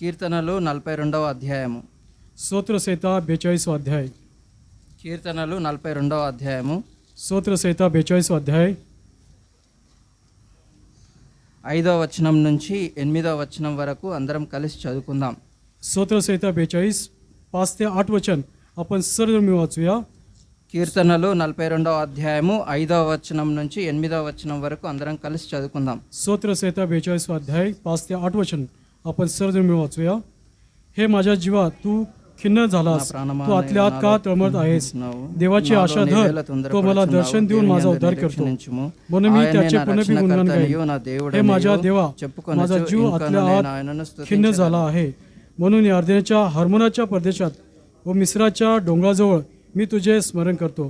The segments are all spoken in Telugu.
కీర్తనలు 42వ అధ్యాయము. స్తోత్రసహిత 42 अध्याय. కీర్తనలు 42వ అధ్యాయము. స్తోత్రసహిత 42 अध्याय. 5వ వచనం నుంచి 8వ వచనం వరకు అందరం కలిసి చదువుకుందాం. స్తోత్రసహిత 42 5 ते 8 वचन आपण सर्व मिळून वाचूया. కీర్తనలు 42వ అధ్యాయము 5వ వచనం నుంచి 8వ వచనం వరకు అందరం కలిసి చదువుకుందాం. స్తోत्रसहिता 42 अध्याय 5 ते 8 वचन आपण सर्वजण मिळून वाचूया. हे माझ्या जीवा, तू खिन्न झालास, तू आतल्या आत का तळमळत आहेस. देवाची आशा धर, तो मला दर्शन देऊन माझा उद्धार करतो, म्हणून मी त्याचे पुनःही गुणगान गाईन. हे माझ्या देवा, माझा जीव आतल्या आत खिन्न झाला आहे, म्हणून यार्देनच्या हर्मोनाच्या प्रदेशात व मिस्राच्या डोंगराजवळ मी तुझे स्मरण करतो.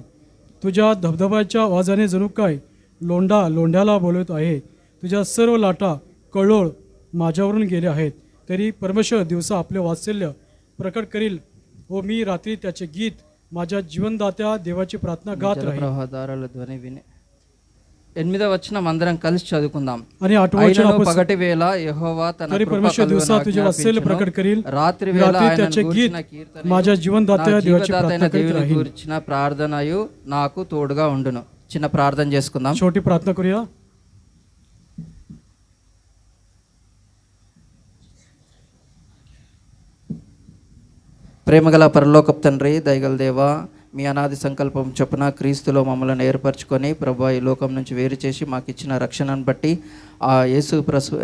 तुझ्या धबधबाच्या आवाजाने जणू काय लोंढा लोंढ्याला बोलवत आहे. तुझ्या सर्व लाटा कळोळ माझ्यावरून गेले आहेत. तरी परमेश्वर दिवसा आपले वात्सल्य प्रकट करील व मी रात्री त्याचे गीत माझ्या जीवनदात्या देवाची प्रार्थना गात राहील. ప్రవాహదారుల ధ్వని విని 8వ వచనం అందరం కలిసి చదువుకుందాం. आणि 8 वचन आपण పగటి వేళ యెహోవా తన तरी परमेश्वर दिवसा तुझे वात्सल्य प्रकट करील, రాత్రి వేళ त्याचे गीत माझ्या जीवनदात्या देवाची प्रार्थना करीत राहील. గురించిన ప్రార్థనయు నాకు తోడుగా ఉండును. చిన్న ప్రార్థన చేసుకుందాం. छोटी प्रार्थना करूया. ప్రేమగల పరలోకపు తండ్రి, దయగల దేవా, మీ అనాది సంకల్పం చొప్పున క్రీస్తులో మమ్మల్ని ఏర్పరచుకొని ప్రభు ఈ లోకం నుంచి వేరు చేసి మాకు ఇచ్చిన రక్షణను బట్టి ఆ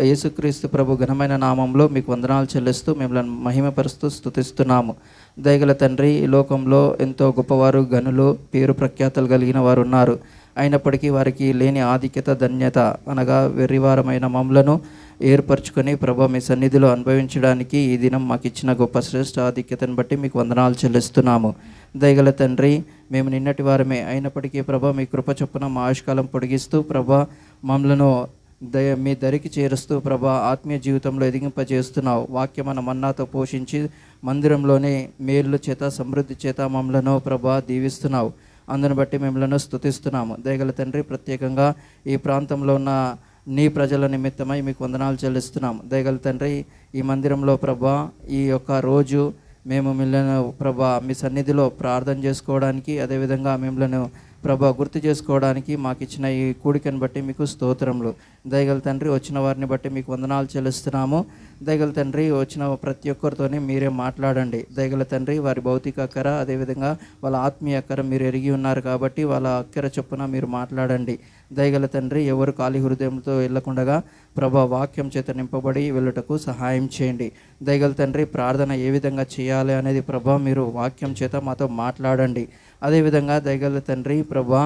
యేసుక్రీస్తు ప్రభు ఘనమైన నామంలో మీకు వందనాలు చెల్లిస్తూ మిమ్మల్ని మహిమపరుస్తూ స్తుతిస్తున్నాము. దయగల తండ్రి, ఈ లోకంలో ఎంతో గొప్పవారు, గనులు, పేరు ప్రఖ్యాతలు కలిగిన వారు ఉన్నారు. అయినప్పటికీ వారికి లేని ఆధిక్యత, ధన్యత అనగా వెర్రివారమైన మమ్మలను ఏర్పరచుకొని ప్రభా మీ సన్నిధిలో అనుభవించడానికి ఈ దినం మాకు ఇచ్చిన గొప్ప శ్రేష్ఠ ఆధిక్యతను బట్టి మీకు వందనాలు చెల్లిస్తున్నాము. దయగల తండ్రి, మేము నిన్నటి వారమే అయినప్పటికీ ప్రభా మీ కృప చొప్పున మా ఆయుష్కాలం పొడిగిస్తూ ప్రభా మమ్మలను మీ దరికి చేరుస్తూ ప్రభా ఆత్మీయ జీవితంలో ఎదిగింపజేస్తున్నావు. వాక్యమైన మన్నాతో పోషించి మందిరంలోనే మేలు చేత, సమృద్ధి చేత మమ్మలను ప్రభా దీవిస్తున్నావు. అందును బట్టి మిమ్మల్ని స్తుతిస్తున్నాము. దయగల తండ్రి, ప్రత్యేకంగా ఈ ప్రాంతంలో ఉన్న నీ ప్రజల నిమిత్తమై మీకు వందనాలు చెల్లిస్తున్నాము. దయగల తండ్రి, ఈ మందిరంలో ప్రభా ఈ యొక్క రోజు మేము మిమ్మల్ని ప్రభా మీ సన్నిధిలో ప్రార్థన చేసుకోవడానికి, అదేవిధంగా మిమ్మల్ని ప్రభా గుర్తు చేసుకోవడానికి మాకు ఇచ్చిన ఈ కూడికను బట్టి మీకు స్తోత్రములు. దయగల తండ్రి, వచ్చిన వారిని బట్టి మీకు వందనాలు చెల్లిస్తున్నాము. దయగల తండ్రి, వచ్చిన ప్రతి ఒక్కరితోనే మీరే మాట్లాడండి. దయగల తండ్రి, వారి భౌతిక అక్కర, అదేవిధంగా వాళ్ళ ఆత్మీయ అక్కర మీరు ఎరిగి ఉన్నారు కాబట్టి వాళ్ళ అక్కర చొప్పున మీరు మాట్లాడండి. దయగల తండ్రి, ఎవరు ఖాళీ హృదయంతో వెళ్ళకుండగా ప్రభా వాక్యం చేత నింపబడి వెళ్ళుటకు సహాయం చేయండి. దయగల తండ్రి, ప్రార్థన ఏ విధంగా చేయాలి అనేది ప్రభా మీరు వాక్యం చేత మాతో మాట్లాడండి. అదేవిధంగా దయగల తండ్రి ప్రభా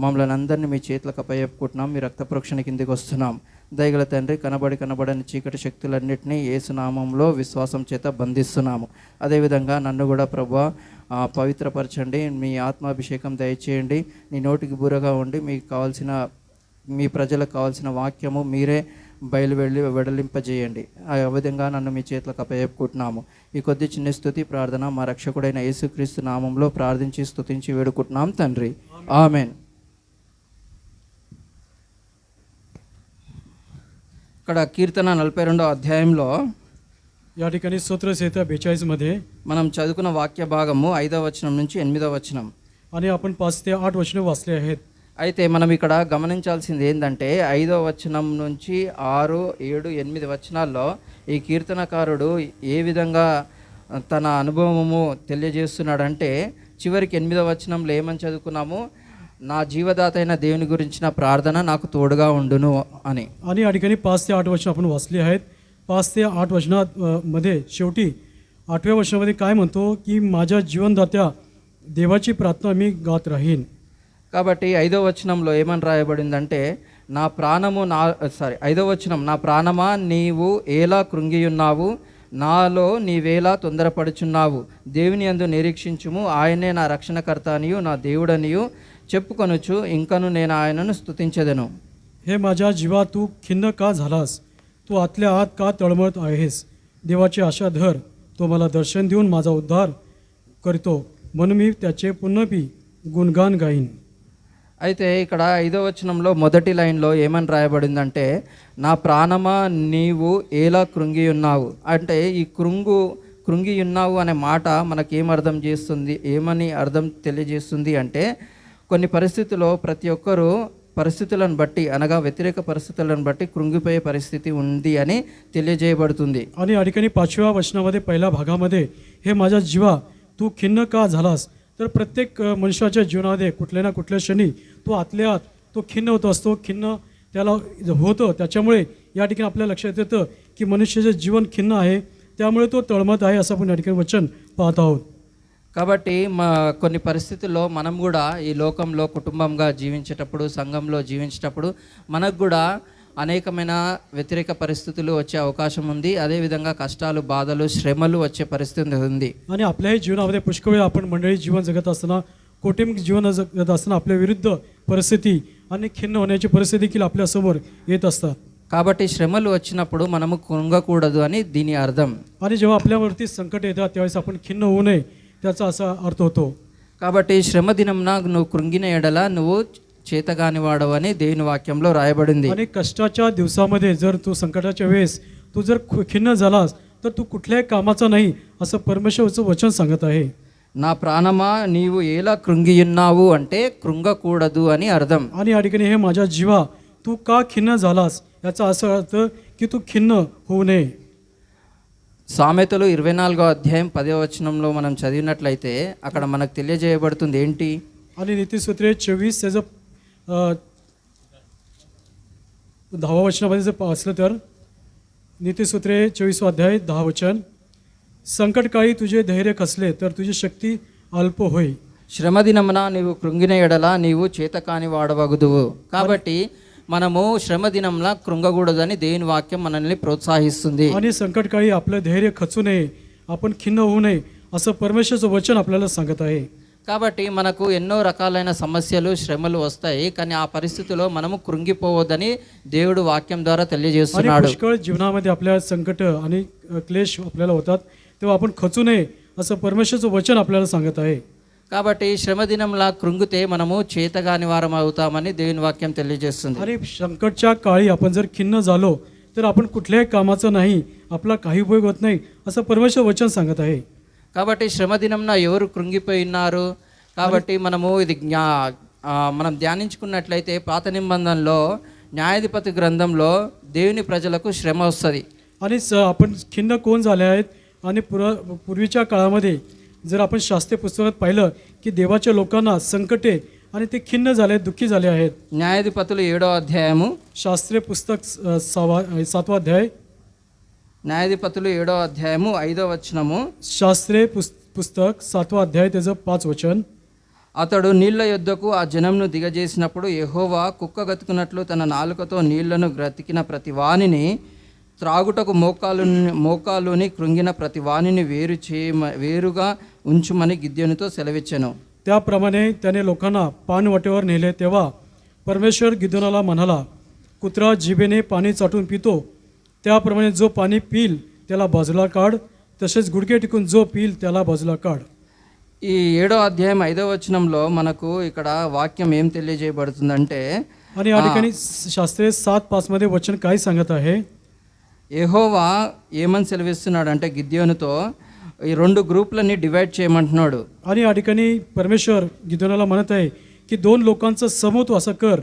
మమ్మల్ని అందరినీ మీ చేతులకు అప్పచెప్పుకుంటున్నాం. మీ రక్త ప్రోక్షణ కిందికి వస్తున్నాం. దయగల తండ్రి, కనబడని చీకటి శక్తులన్నింటినీ యేసు నామంలో విశ్వాసం చేత బంధిస్తున్నాము. అదేవిధంగా నన్ను కూడా ప్రభా పవిత్రపరచండి. మీ ఆత్మాభిషేకం దయచేయండి. నీ నోటికి బూరగా ఉండి మీకు కావాల్సిన, మీ ప్రజలకు కావాల్సిన వాక్యము మీరే వెడలింపజేయండి. ఆ విధంగా నన్ను మీ చేతులకు అప్పచెప్పుకుంటున్నాము. ఈ కొద్ది చిన్న స్తుతి ప్రార్థన మా రక్షకుడైన యేసుక్రీస్తు నామంలో ప్రార్థించి స్తుతించి వేడుకుంటున్నాం తండ్రి, ఆమెన్. ఇక్కడ కీర్తన 42వ అధ్యాయంలో या ठिकाणी स्तोत्रसहिता 42 मध्ये మనం చదువుకున్న వాక్య భాగము 5వ వచనం నుంచి 8వ వచనం आणि आपण 5 ते 8 वचने वाचले आहेत. అయితే మనం ఇక్కడ గమనించాల్సింది ఏంటంటే 5వ వచనం నుంచి 6, 7, 8 వచనాల్లో ఈ కీర్తనకారుడు ఏ విధంగా తన అనుభవము తెలియజేస్తున్నాడంటే, చివరికి 8వ వచనంలో ఏమని చదువుకున్నాము, నా జీవదాత అయిన దేవుని గురించిన ప్రార్థన నాకు తోడుగా ఉండును అని. आणि या ठिकाणी 5 ते 8 वचन आपण वाचली आहेत. 5 ते 8 वचनामध्ये शेवटी 8व्या वचनामध्ये काय म्हणतो की माझ्या जीवनदात्या देवाची प्रार्थना मी गात राहीन. కాబట్టి 5వ వచనంలో ఏమని రాయబడిందంటే, నా ప్రాణము 5వ వచనం, నా ప్రాణమా నీవు ఎలా కృంగియున్నావు, నాలో నీవేలా తొందరపడుచున్నావు, దేవుని యందు నిరీక్షించుము, ఆయనే నా రక్షణకర్త అనియు నా దేవుడనియు చెప్పుకొనుచు ఇంకను నేను ఆయనను స్తుతించెదను. हे माझ्या जीवा, तू खिन्न का झालास, तू आतल्या आत का तळमळत आहेस. देवाची आशा धर, तो मला दर्शन देऊन माझा उद्धार करतो, म्हणून मी त्याचे पुन्हा गुणगान गाईन. అయితే ఇక్కడ 5వ వచనంలో మొదటి లైన్లో ఏమని రాయబడిందంటే, నా ప్రాణమా నీవు ఎలా కృంగి ఉన్నావు. అంటే ఈ కృంగి ఉన్నావు అనే మాట మనకేం అర్థం చేస్తుంది, ఏమని అర్థం తెలియజేస్తుంది అంటే, కొన్ని పరిస్థితుల్లో ప్రతి ఒక్కరూ పరిస్థితులను బట్టి అనగా వ్యతిరేక పరిస్థితులను बట్టి కృంగిపోయే పరిస్థితి ఉంది అని తెలియజేయబడుతుంది. आणि या ठिकाणी 5व्या वचनामध्ये पहिल्या भागामध्ये हे माझ्या जीवा तू खिन्न का झालास. तर प्रत्येक मनुष्याच्या जीवनामध्ये कुठल्या ना कुठल्या क्षणी तो आतल्या आत तो खिन्न होत असतो. खिन्न त्याला होतं. त्याच्यामुळे या ठिकाणी आपल्या लक्षात येतं की मनुष्याचे जीवन खिन्न आहे, त्यामुळे तो तळमत आहे असं आपण या ठिकाणी वचन पाहत आहोत. కాబట్టి కొన్ని పరిస్థితుల్లో మనం కూడా ఈ లోకంలో కుటుంబంగా జీవించేటప్పుడు, సంఘంలో జీవించేటప్పుడు మనకు కూడా అనేకమైన వ్యతిరేక పరిస్థితులు వచ్చే అవకాశం ఉంది. అదేవిధంగా కష్టాలు, బాధలు, శ్రమలు వచ్చే పరిస్థితి ఉంది. आणि आपल्याही जीवनामध्ये पुष्कळ वेळा आपण मंडळी जीवन जगत असताना, कौटुंबिक जीवन जगत असताना आपल्या विरुद्ध परिस्थिती आणि खिन्न होण्याची परिस्थिती देखील आपल्यासमोर येत असतात. కాబట్టి శ్రమలు వచ్చినప్పుడు మనము కృంగకూడదు అని దీని అర్థం. आणि जेव्हा आपल्यावरती संकट येतात त्यावेळेस आपण खिन्न होऊ नये त्याचा असा अर्थ होतो. కాబట్టి శ్రమ దినంన నువ్వు కృంగిన ఎడల నువ్వు చేతగాని వాడవని దేవుని వాక్యంలో రాయబడింది. आणि कष्टाच्या दिवसामध्ये जर तू संकटाच्या वेळेस तू जर खिन्न झालास तर तू कुठल्याही कामाचा नाही असं परमेश्वराचं वचन सांगत आहे. నా ప్రాణమా నీవు ఎలా కృంగియున్నావు అంటే కృంగకూడదు అని అర్థం. आणि या ठिकाणी हे माझ्या जीवा तू का खिन्न झालास याचा असा अर्थ की तू खिन्न होऊ नये. సామెతలు 24వ అధ్యాయం 10వ వచనంలో మనం చదివినట్లయితే అక్కడ మనకు తెలియజేయబడుతుంది ఏంటి. आणि नीतिसूत्रे 24 त्याचं 10व्या वचनामध्ये जर असलं तर नीतिसूत्रे 24 अध्याय 10 वचन, संकटकाळी तुझे धैर्य खचले तर तुझी शक्ती अल्प होई. శ్రమ దినమున నీవు కృంగిన ఎడల నీవు చేతకాని వాడవగుదువు. కాబట్టి మనము శ్రమ దినంలా కృంగకూడదని దేవుని వాక్యం మనల్ని ప్రోత్సహిస్తుంది. आणि संकटकाळी आपलं धैर्य खचू नये, आपण खिन्न होऊ नये असं परमेश्वराचं वचन आपल्याला सांगत आहे. కాబట్టి మనకు ఎన్నో రకాలైన సమస్యలు, శ్రమలు వస్తాయి. కానీ ఆ పరిస్థితిలో మనము కృంగిపోవద్దని దేవుడు వాక్యం ద్వారా आणि తెలియజేస్తున్నాడు. पुष्कळ जीवनामध्ये आपल्या संकट आणि क्लेश आपल्याला होतात तेव्हा आपण खचू नये असं परमेश्वराचं वचन आपल्याला सांगत आहे. కాబట్టి శ్రమ దినంలా కృంగితే మనము చేతగాని వారం అవుతామని దేవుని వాక్యం తెలియజేస్తుంది. आणि संकटच्या काळी आपण जर खिन्न झालो तर आपण कुठल्याही कामाचं नाही, आपला काही उपयोग होत नाही असं परमेश्वर वचन सांगत आहे. కాబట్టి శ్రమ దినంన ఎవరు కృంగిపోయి ఉన్నారు. కాబట్టి మనము ఇది మనం ధ్యానించుకున్నట్లయితే పాత నిబంధనలో న్యాయాధిపతి గ్రంథంలో దేవుని ప్రజలకు శ్రమ వస్తుంది. आणि आपण खिन्न कोण झाले आहेत. आणि पूर्वीच्या काळामध्ये जर आपण शास्त्रीय पुस्तकात पाहिलं की देवाच्या लोकांना संकटे आणि ते खिन्न झाले, दुःखी झाले आहेत. న్యాయాధిపతులు 7వ అధ్యాయము, शास्त्रीय पुस्तक 7वा अध्याय, న్యాయాధిపతులు 7వ అధ్యాయము 5వ వచనము, शास्त्रीय पुस्तक 7वा अध्याय त्याचं 5 वचन, అతడు నీళ్ల యొద్దకు ఆ జనంను దిగజేసినప్పుడు యెహోవా కుక్క గతుకున్నట్లు తన నాలుకతో నీళ్లను గ్రతికిన ప్రతి వానిని, త్రాగుటకు మోకాలుని కృంగిన ప్రతి వానిని వేరుగా ఉంచుమని గిద్యోనుతో సెలవిచ్చెను. त्याप्रमाणे त्याने लोकांना पाणवटेवर नेले. तेव्हा परमेश्वर गिदोनाला म्हणाला, कुत्रा जिभेने पाणी चाटून पितो, त्याप्रमाणे जो पाणी पिल त्याला बाजूला काढ, तसेच गुडघे टिकून जो पिल त्याला बाजूला काढ. ఈ 7వ అధ్యాయం 5వ వచనంలో మనకు ఇక్కడ వాక్యం ఏం తెలియజేయబడుతుందంటే, आणि या ठिकाणी शास्त्रीय 7:5 मध्ये वचन काय सांगत आहे. యెహోవా ఏమని సెలవిస్తున్నాడు అంటే గిద్యోనుతో ఈ 2 గ్రూపులని డివైడ్ చేయమంటున్నాడు. आणि या ठिकाणी परमेश्वर गिदोनाला म्हणत आहे की 2 लोकांचा समूह तू असं कर.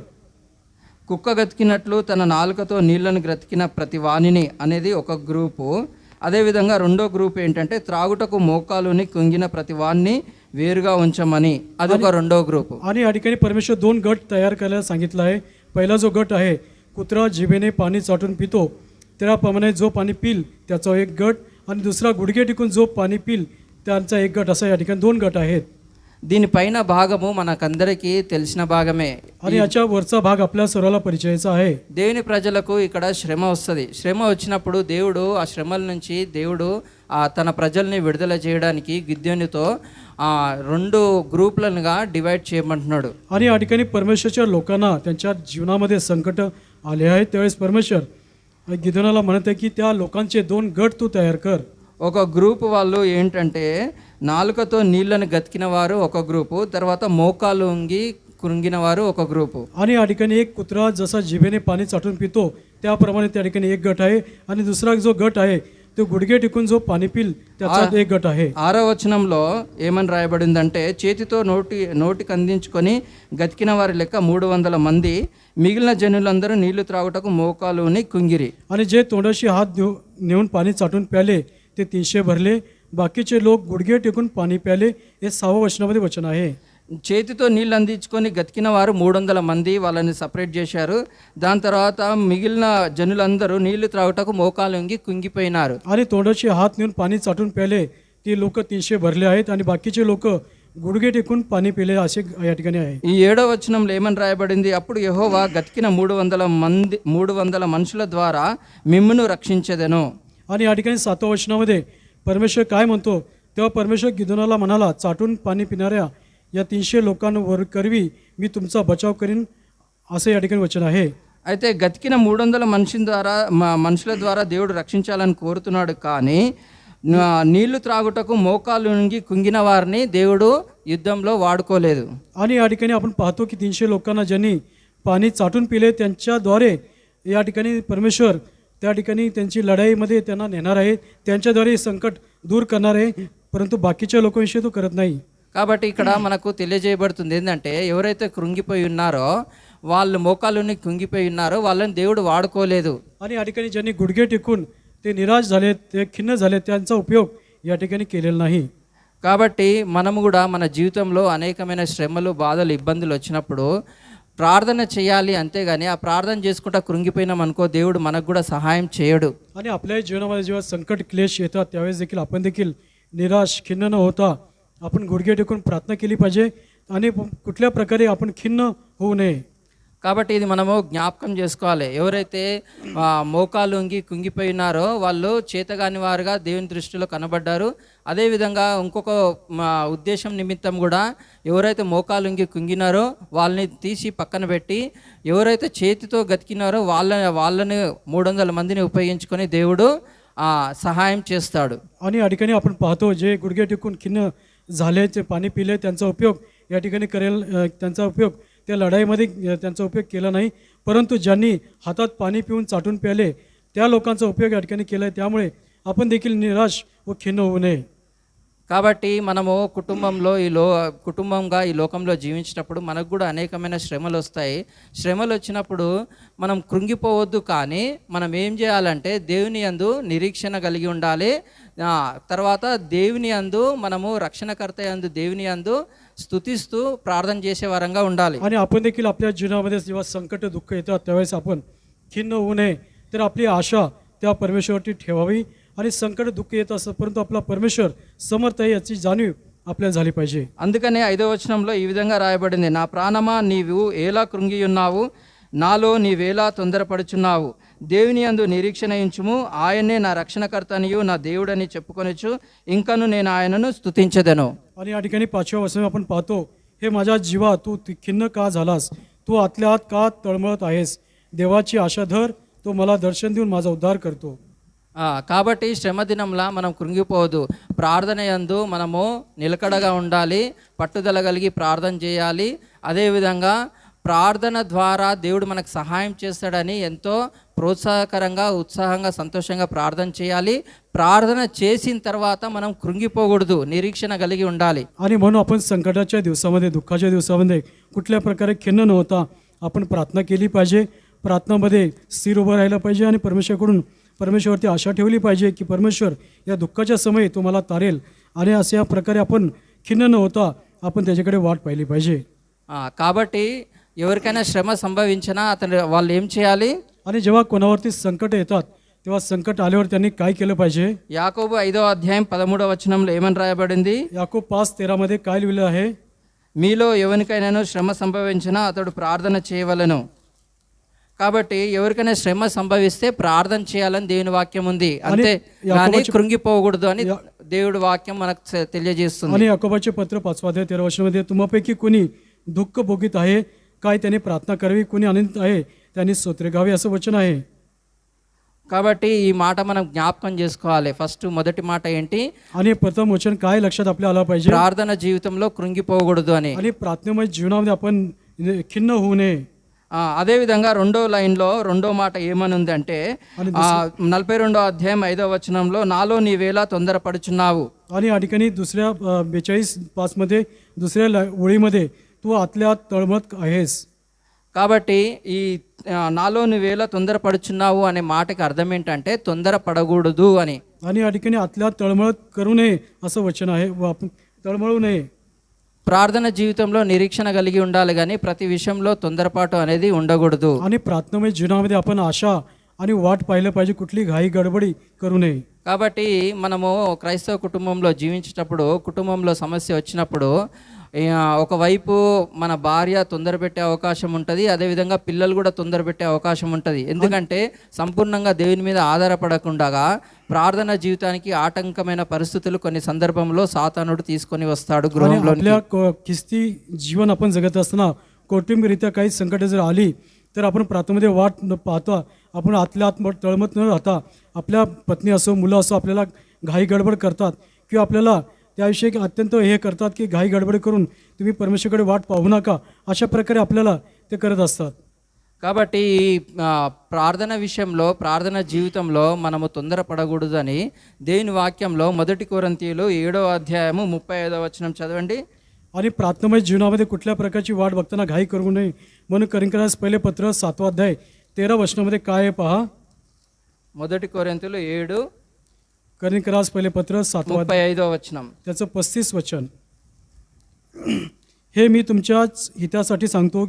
కుక్క గతికినట్లు తన నాలుకతో నీళ్లను గ్రతికిన ప్రతి వాణిని అనేది ఒక గ్రూపు. అదేవిధంగా రెండో గ్రూప్ ఏంటంటే త్రాగుటకు మోకాలుని కుంగిన ప్రతి వాణ్ణి వేరుగా ఉంచమని, అదొక రెండో గ్రూపు. आणि या ठिकाणी परमेश्वर 2 गट तयार करायला सांगितलं आहे. पहिला जो गट आहे, कुत्रा जिभेने पाणी चाटून पितो त्याप्रमाणे जो पाणी पिल त्याचा एक गट, आणि दुसरा गुडघे टिकून जो पाणी पिल त्यांचा एक गट, असा या ठिकाणी 2 गट आहेत. దీనిపైన భాగము మనకందరికీ తెలిసిన భాగమే. आणि याच्या वरचा भाग आपल्या सर्वाला परिचयाचा आहे. దేవుని ప్రజలకు ఇక్కడ శ్రమ వస్తుంది. శ్రమ వచ్చినప్పుడు దేవుడు ఆ శ్రమల నుంచి తన ప్రజల్ని విడుదల చేయడానికి గిద్యోనుతో 2 గ్రూపులుగా డివైడ్ చేయమంటున్నాడు. आणि या ठिकाणी परमेश्वरच्या लोकांना त्यांच्या जीवनामध्ये संकट आले आहेत त्यावेळेस परमेश्वर गिदोनाला म्हणत आहे की त्या लोकांचे 2 गट तू तयार कर. ఒక గ్రూప్ వాళ్ళు ఏంటంటే నాలుకతో నీళ్లను గతికిన వారు ఒక గ్రూపు, తర్వాత మోకాలు ఉంగి కృంగిన వారు ఒక గ్రూపు. आणि या ठिकाणी एक कुत्रा जसा जिभेने पाणी चाटून पितो त्याप्रमाणे त्या ठिकाणी एक गट आहे आणि दुसरा जो गट आहे तो गुडघे टेकून जो पाणी पिल त्याचा एक गट आहे. 6వ వచనంలో ఏమని రాయబడిందంటే చేతితో నోటికి అందించుకొని గతికిన వారి లెక్క 300 మంది, మిగిలిన జనులందరూ నీళ్లు త్రాగుటకు మోకాలుని కుంగిరి. आणि जे तोंडाशी हात नेऊन पाणी चाटून प्याले ते 300 भरले, बाकीचे लोक गुडघे टेकून पाणी प्याले. हे 6వ वचनामध्ये वचन आहे. చేతితో నీళ్ళు అందించుకొని గతికిన వారు 300 మంది, వాళ్ళని సపరేట్ చేశారు. దాని తర్వాత మిగిలిన జనులందరూ నీళ్లు త్రాగుటకు మోకాలు వంగి కుంగిపోయినారు. आणि तोंडाशी हात नेऊन पाणी चाटून प्याले ते लोक 300 भरले आहेत आणि बाकीचे लोक गुडघे टेकून पाणी पिले असे या ठिकाणी आहे. ఈ 7వ వచనంలో ఏమని రాయబడింది? అప్పుడు యెహోవా గతికిన 300 మనుషుల ద్వారా మిమ్మును రక్షించెదను. आणि या ठिकाणी 7व्या वचनामध्ये परमेश्वर काय म्हणतो, तेव्हा परमेश्वर गिदोनाला म्हणाला, चाटून पाणी पिणाऱ्या या 300 लोकांवर करवी मी तुमचा बचाव करीन, असं या ठिकाणी वचन आहे. అయితే గతికిన 300 మనుషుల ద్వారా దేవుడు రక్షించాలని కోరుతున్నాడు. కానీ నీళ్లు త్రాగుటకు మోకాలు వంగి కుంగిన వారిని దేవుడు యుద్ధంలో వాడుకోలేదు. आणि या ठिकाणी आपण पाहतो की 300 लोकांना ज्यांनी पाणी चाटून पिले त्यांच्याद्वारे या ठिकाणी परमेश्वर त्या ठिकाणी त्यांची लढाईमध्ये त्यांना नेणार आहे, त्यांच्याद्वारे संकट दूर करणार आहे, परंतु बाकीच्या लोकांविषयी तो करत नाही. కాబట్టి ఇక్కడ మనకు తెలియజేయబడుతుంది ఏంటంటే ఎవరైతే కృంగిపోయి ఉన్నారో వాళ్ళు మోకాలుని కుంగిపోయి ఉన్నారో వాళ్ళని దేవుడు వాడుకోలేదు. आणि या ठिकाणी ज्यांनी गुडघे टेकून ते निराश झाले, ते खिन्न झाले, त्यांचा उपयोग या ठिकाणी केलेला नाही. కాబట్టి మనము కూడా మన జీవితంలో అనేకమైన శ్రమలు, బాధలు, ఇబ్బందులు వచ్చినప్పుడు ప్రార్థన చేయాలి. అంతేగాని ఆ ప్రార్థన చేసుకుంటా కృంగిపోయినాం అనుకో దేవుడు మనకు కూడా సహాయం చేయడు. आणि आपल्या जीवनामध्ये जेव्हा संकट क्लेश येतात त्यावेळेस देखील आपण देखील निराश खिन्न न होता आपण गुडघे टेकून प्रार्थना केली पाहिजे आणि कुठल्या प्रकारे आपण खिन्न होऊ नये. కాబట్టి ఇది మనము జ్ఞాపకం చేసుకోవాలి. ఎవరైతే మోకాలు వంగి కుంగిపోయినారో వాళ్ళు చేతగాని వారుగా దేవుని దృష్టిలో కనబడ్డారు. అదేవిధంగా ఇంకొక ఉద్దేశం నిమిత్తం కూడా ఎవరైతే మోకాలు వంగి కుంగినారో వాళ్ళని తీసి పక్కన పెట్టి ఎవరైతే చేతితో గతికినారో వాళ్ళని 300 మందిని ఉపయోగించుకొని దేవుడు సహాయం చేస్తాడు. आणि या ठिकाणी आपण पाहतो जे गुडघे टेकून खिन्न झाले, ते पाणी पिले, त्यांचा उपयोग या ठिकाणी करेल, त्यांचा उपयोग त्या लढाईमध्ये त्यांचा उपयोग केला नाही, परंतु ज्यांनी हातात पाणी पिऊन चाटून प्याले त्या लोकांचा उपयोग या ठिकाणी केला आहे. त्यामुळे आपण देखील निराश व खिन्न होऊ नये. కాబట్టి మనము కుటుంబంగా ఈ లోకంలో జీవించేటప్పుడు మనకు కూడా అనేకమైన శ్రమలు వస్తాయి. శ్రమలు వచ్చినప్పుడు మనం కృంగిపోవద్దు. కానీ మనం ఏం చేయాలంటే దేవుని యందు నిరీక్షణ కలిగి ఉండాలి. తర్వాత దేవుని యందు మనము రక్షణకర్త యందు దేవుని యందు స్తుతిస్తూ ప్రార్థన చేసే వారంగా ఉండాలి. आणि आपण देखील आपल्या जीवनामध्ये जेव्हा संकट दुःख येतात त्यावेळेस आपण खिन्न होऊ नये, तर आपली आशा त्या परमेश्वरावरती ठेवावी. आणि संकट दुःख येत असतं परंतु आपला परमेश्वर समर्थ आहे याची जाणीव आपल्याला झाली पाहिजे. అందుకనే 5వ వచనంలో ఈ విధంగా రాయబడింది, నా ప్రాణమా నీవు ఎలా కృంగి ఉన్నావు, నాలో నీవేలా తొందరపడుచున్నావు, దేవుని యందు నిరీక్షణ ఉంచుము, ఆయనే నా రక్షణకర్తనియు నా దేవుడని చెప్పుకొనొచ్చు, ఇంకను నేను ఆయనను స్తుతించెదను. आणि या ठिकाणी 5व्या वचनात आपण पाहतो, हे माझ्या जीवा तू खिन्न का झालास, तू आतल्या आत का तळमळत आहेस, देवाची आशा धर, तो मला दर्शन देऊन माझा उद्धार करतो. కాబట్టి శ్రమ దినంలా మనం కృంగిపోవద్దు. ప్రార్థన యందు మనము నిలకడగా ఉండాలి, పట్టుదల కలిగి ప్రార్థన చేయాలి. అదేవిధంగా ప్రార్థన ద్వారా దేవుడు మనకు సహాయం చేస్తాడని ఎంతో ప్రోత్సాహకరంగా, ఉత్సాహంగా, సంతోషంగా ప్రార్థన చేయాలి. ప్రార్థన చేసిన తర్వాత మనం కృంగిపోకూడదు, నిరీక్షణ కలిగి ఉండాలి. आणि म्हणून आपण संकटाच्या दिवसामध्ये, दुःखाच्या दिवसामध्ये कुठल्या प्रकारे खिन्न न होता आपण प्रार्थना केली पाहिजे. प्रार्थनामध्ये स्थिर उभं राहिलं पाहिजे आणि परमेश्वरवरती आशा ठेवली पाहिजे की परमेश्वर या दुःखाच्या समयी तो मला तारेल. आणि अशा प्रकारे आपण खिन्न न होता आपण त्याच्याकडे वाट पाहिली पाहिजे. కాబట్టి ఎవరికైనా శ్రమ సంభవించినా వాళ్ళు ఏం చేయాలి? आणि जेव्हा कोणावरती संकट येतात तेव्हा संकट आल्यावर त्यांनी काय केलं पाहिजे? యాకోబు 5వ అధ్యాయం 13వ వచనంలో ఏమని రాయబడింది? याकोब 5:13 मध्ये काय लिहिलं आहे? మీలో ఎవరికైనాను శ్రమ సంభవించినా అతడు ప్రార్థన చేయవలెను. కాబట్టి ఎవరికైనా శ్రమ సంభవిస్తే ప్రార్థన చేయాలని దేవుని వాక్యం ఉంది, అంతే కానీ కృంగిపోకూడదు అని దేవుడి వాక్యం మనకు తెలియజేస్తుంది. आणि याकोबाचे पत्र 5वा अध्याय 13వ वचनामध्ये तुम्हापैकी कोणी दुःख भोगीत आहे काय त्याने प्रार्थना करावी, कोणी आनंदित आहे त्यांनी स्तोत्रे गावे, असं वचन आहे. కాబట్టి ఈ మాట మనం జ్ఞాపకం చేసుకోవాలి. ఫస్ట్ మొదటి మాట ఏంటి? आणि प्रथम वचन काय लक्षात आपल्या आलं पाहिजे? ప్రార్థన జీవితంలో కృంగిపోకూడదు అని. आणि प्रार्थनेमय जीवनामध्ये आपण खिन्न होऊ नये. అదేవిధంగా రెండో లైన్లో రెండో మాట ఏమనుంది అంటే 42వ అధ్యాయం 5వ వచనంలో నాలో నీవేలా తొందరపడుచున్నావు. आणि या ठिकाणी दुसऱ्या 42:5 मध्ये दुसऱ्या ओळीमध्ये तू आतल्या आत तळमळत आहेस. కాబట్టి ఈ నాలో నువ్వేలా తొందరపడుచున్నావు అనే మాటకి అర్థం ఏంటంటే తొందరపడకూడదు అని. आणि या ठिकाणी आतल्या आत तळमळत करू नये असं वचन आहे व आपण तळमळू नये. ప్రార్థన జీవితంలో నిరీక్షణ కలిగి ఉండాలి కానీ ప్రతి విషయంలో తొందరపాటు అనేది ఉండకూడదు. आणि प्रार्थनामय जीवनामध्ये आपण आशा आणि वाट पाहिलं पाहिजे, कुठली घाई गडबडी करू नये. కాబట్టి మనము క్రైస్తవ కుటుంబంలో జీవించేటప్పుడు కుటుంబంలో సమస్య వచ్చినప్పుడు ఒకవైపు మన భార్య తొందర పెట్టే అవకాశం ఉంటుంది, అదేవిధంగా పిల్లలు కూడా తొందర పెట్టే అవకాశం ఉంటుంది. ఎందుకంటే సంపూర్ణంగా దేవుని మీద ఆధారపడకుండా ప్రార్థన జీవితానికి ఆటంకమైన పరిస్థితులు కొన్ని సందర్భంలో సాతానుడు తీసుకొని వస్తాడు గృహంలో. आपल्या ख्रिस्ती जीवन आपण जगत असताना कौटुंबिकरित्या काही संकटे जर आली तर आपण प्रार्थनेमध्ये वाट न पाहता आपण आतल्या आत तळमत न राहता आपल्या पत्नी असो मुलं असो आपल्याला घाई गडबड करतात किंवा आपल्याला त्याविषयी अत्यंत हे करतात की घाई गडबड करून तुम्ही परमेश्वराकडे वाट पाहू नका, अशा प्रकारे आपल्याला ते करत असतात. కాబట్టి ప్రార్థన విషయంలో ప్రార్థన జీవితంలో మనము తొందరపడకూడదని దేవుని వాక్యంలో 1 కొరింథీయులు 7వ అధ్యాయము 35వ వచనం చదవండి. आणि प्रार्थनामय जीवनामध्ये कुठल्या प्रकारची वाट बघताना घाई करू नये म्हणून करिंथीयांस पहिले पत्र 7वा अध्याय 13 वचनामध्ये काय आहे पहा. 1 కొరింథీయులు 7 करिंथीयांस पहिले पत्र 7वा अध्याय 35వ వచనం त्याचं 35 वचन. हे मी तुमच्याच हितासाठी सांगतो,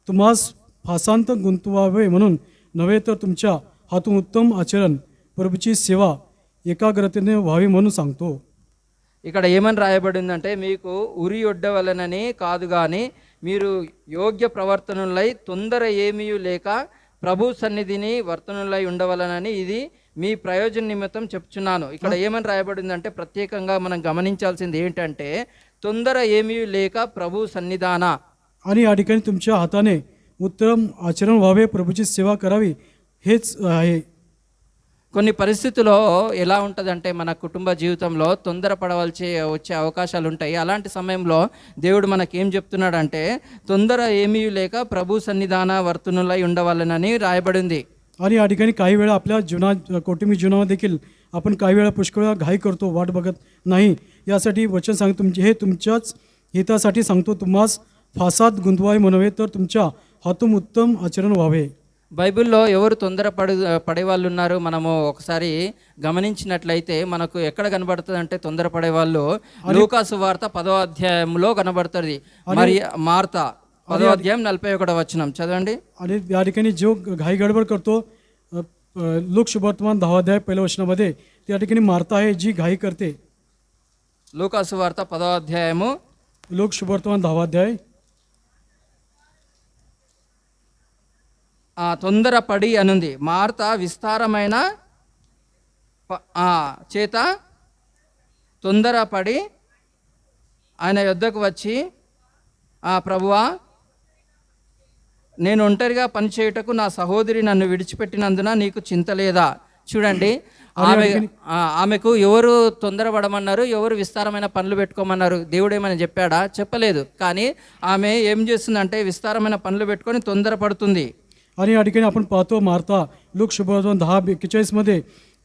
तुम्हास फासांत गुंतवावे म्हणून नव्हे तर तुमच्या हातून उत्तम आचरण प्रभूची सेवा ఏకాగ్రతనే व्हावी म्हणून सांगतो. ఇక్కడ ఏమని రాయబడిందంటే మీకు ఉరి ఒడ్డవలనని కాదు కానీ మీరు యోగ్య ప్రవర్తనులై తొందర ఏమీ లేక ప్రభు సన్నిధిని వర్తనులై ఉండవలనని ఇది మీ ప్రయోజన నిమిత్తం చెప్తున్నాను. ఇక్కడ ఏమని రాయబడిందంటే ప్రత్యేకంగా మనం గమనించాల్సింది ఏంటంటే తొందర ఏమీ లేక ప్రభు సన్నిధాన. आणि या ठिकाणी तुमच्या हाताने उत्तम आचरण व्हावे, प्रभूची सेवा करावी हेच आहे. కొన్ని పరిస్థితుల్లో ఎలా ఉంటుందంటే మన కుటుంబ జీవితంలో వచ్చే అవకాశాలు ఉంటాయి. అలాంటి సమయంలో దేవుడు మనకేం చెప్తున్నాడంటే తొందర ఏమీ లేక ప్రభు సన్నిధాన వర్తనులై ఉండవాలనని రాయబడింది. आणि या ठिकाणी काही वेळा आपल्या कौटुंबिक जीवनामध्ये देखील आपण काही वेळा पुष्कळ घाई करतो, वाट बघत नाही. यासाठी वचन सांगतो हे तुमच्याच हितासाठी सांगतो, तुम्हास फासात गुंतवावे म्हणवे तर तुमच्या हातून उत्तम आचरण व्हावे. బైబిల్లో ఎవరు పడే వాళ్ళు ఉన్నారు మనము ఒకసారి గమనించినట్లయితే మనకు ఎక్కడ కనబడుతుంది అంటే తొందరపడే వాళ్ళు లూకాసు వార్త 10వ అధ్యాయంలో కనబడుతుంది. మరి మార్తా 10వ అధ్యాయం 41వ వచనం చదవండి. आणि या ठिकाणी जो घाई गडबड करतो लोक शुभवर्तमान 10वा अध्याय पहिल्या वचनामध्ये त्या ठिकाणी मार्ता आहे जी घाई करते. లూకాసు వార్త 10వ అధ్యాయము लोक शुभवर्तमान 10वा अध्याय తొందరపడి అనుంది. మార్త విస్తారమైన చేత తొందరపడి ఆయన యొద్దకు వచ్చి ప్రభువా నేను ఒంటరిగా పనిచేయుటకు నా సహోదరి నన్ను విడిచిపెట్టినందున నీకు చింత లేదా. చూడండి ఆమెకు ఎవరు తొందరపడమన్నారు, ఎవరు విస్తారమైన పనులు పెట్టుకోమన్నారు? దేవుడు ఏమైనా చెప్పాడా? చెప్పలేదు. కానీ ఆమె ఏం చేస్తుందంటే విస్తారమైన పనులు పెట్టుకొని తొందరపడుతుంది. आणि या ठिकाणी आपण पाहतो मार्ता लोक शुभवर्तमान 10:41 मध्ये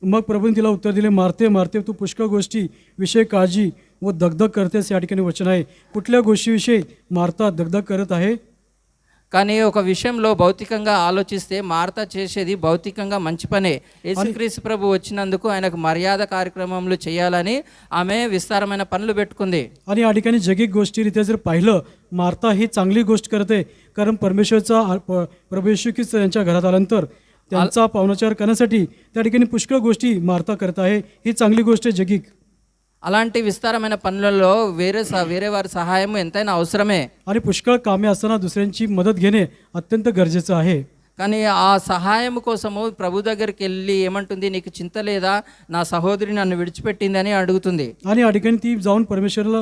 मग प्रभूने तिला उत्तर दिले, मार्ते मार्ते तू पुष्कळ गोष्टी विषयी काळजी व दगदग करतेस. या ठिकाणी वचन आहे कुठल्या गोष्टीविषयी मार्ता दगदग करत आहे. కానీ ఒక విషయంలో భౌతికంగా ఆలోచిస్తే మార్త చేసేది భౌతికంగా మంచి పనే. యేసుక్రీస్తు ప్రభు వచ్చినందుకు ఆయనకు మర్యాద కార్యక్రమాలు చేయాలని ఆమె విస్తారమైన పనులు పెట్టుకుంది. आणि या ठिकाणी जगिक गोष्टीरित्या जर पाहिलं मार्ता ही चांगली गोष्ट करते, कारण परमेश्वरचा प्रभू येशू ख्रिस्त त्यांच्या घरात आल्यानंतर त्यांचा पाहुणचार करण्यासाठी त्या ठिकाणी पुष्कळ गोष्टी मार्ता करत आहे. ही चांगली गोष्ट आहे जगिक. అలాంటి విస్తారమైన పనులలో వేరే వారి సహాయం ఎంతైనా అవసరమే. आणि पुष्कळ कामे असताना दुसऱ्यांची मदत घेणे अत्यंत गरजेचं आहे. కానీ ఆ సహాయం కోసము ప్రభు దగ్గరికి వెళ్ళి ఏమంటుంది, నీకు చింత లేదా, నా సహోదరి నన్ను విడిచిపెట్టింది అని అడుగుతుంది. आणि या ठिकाणी ती जाऊन परमेश्वराला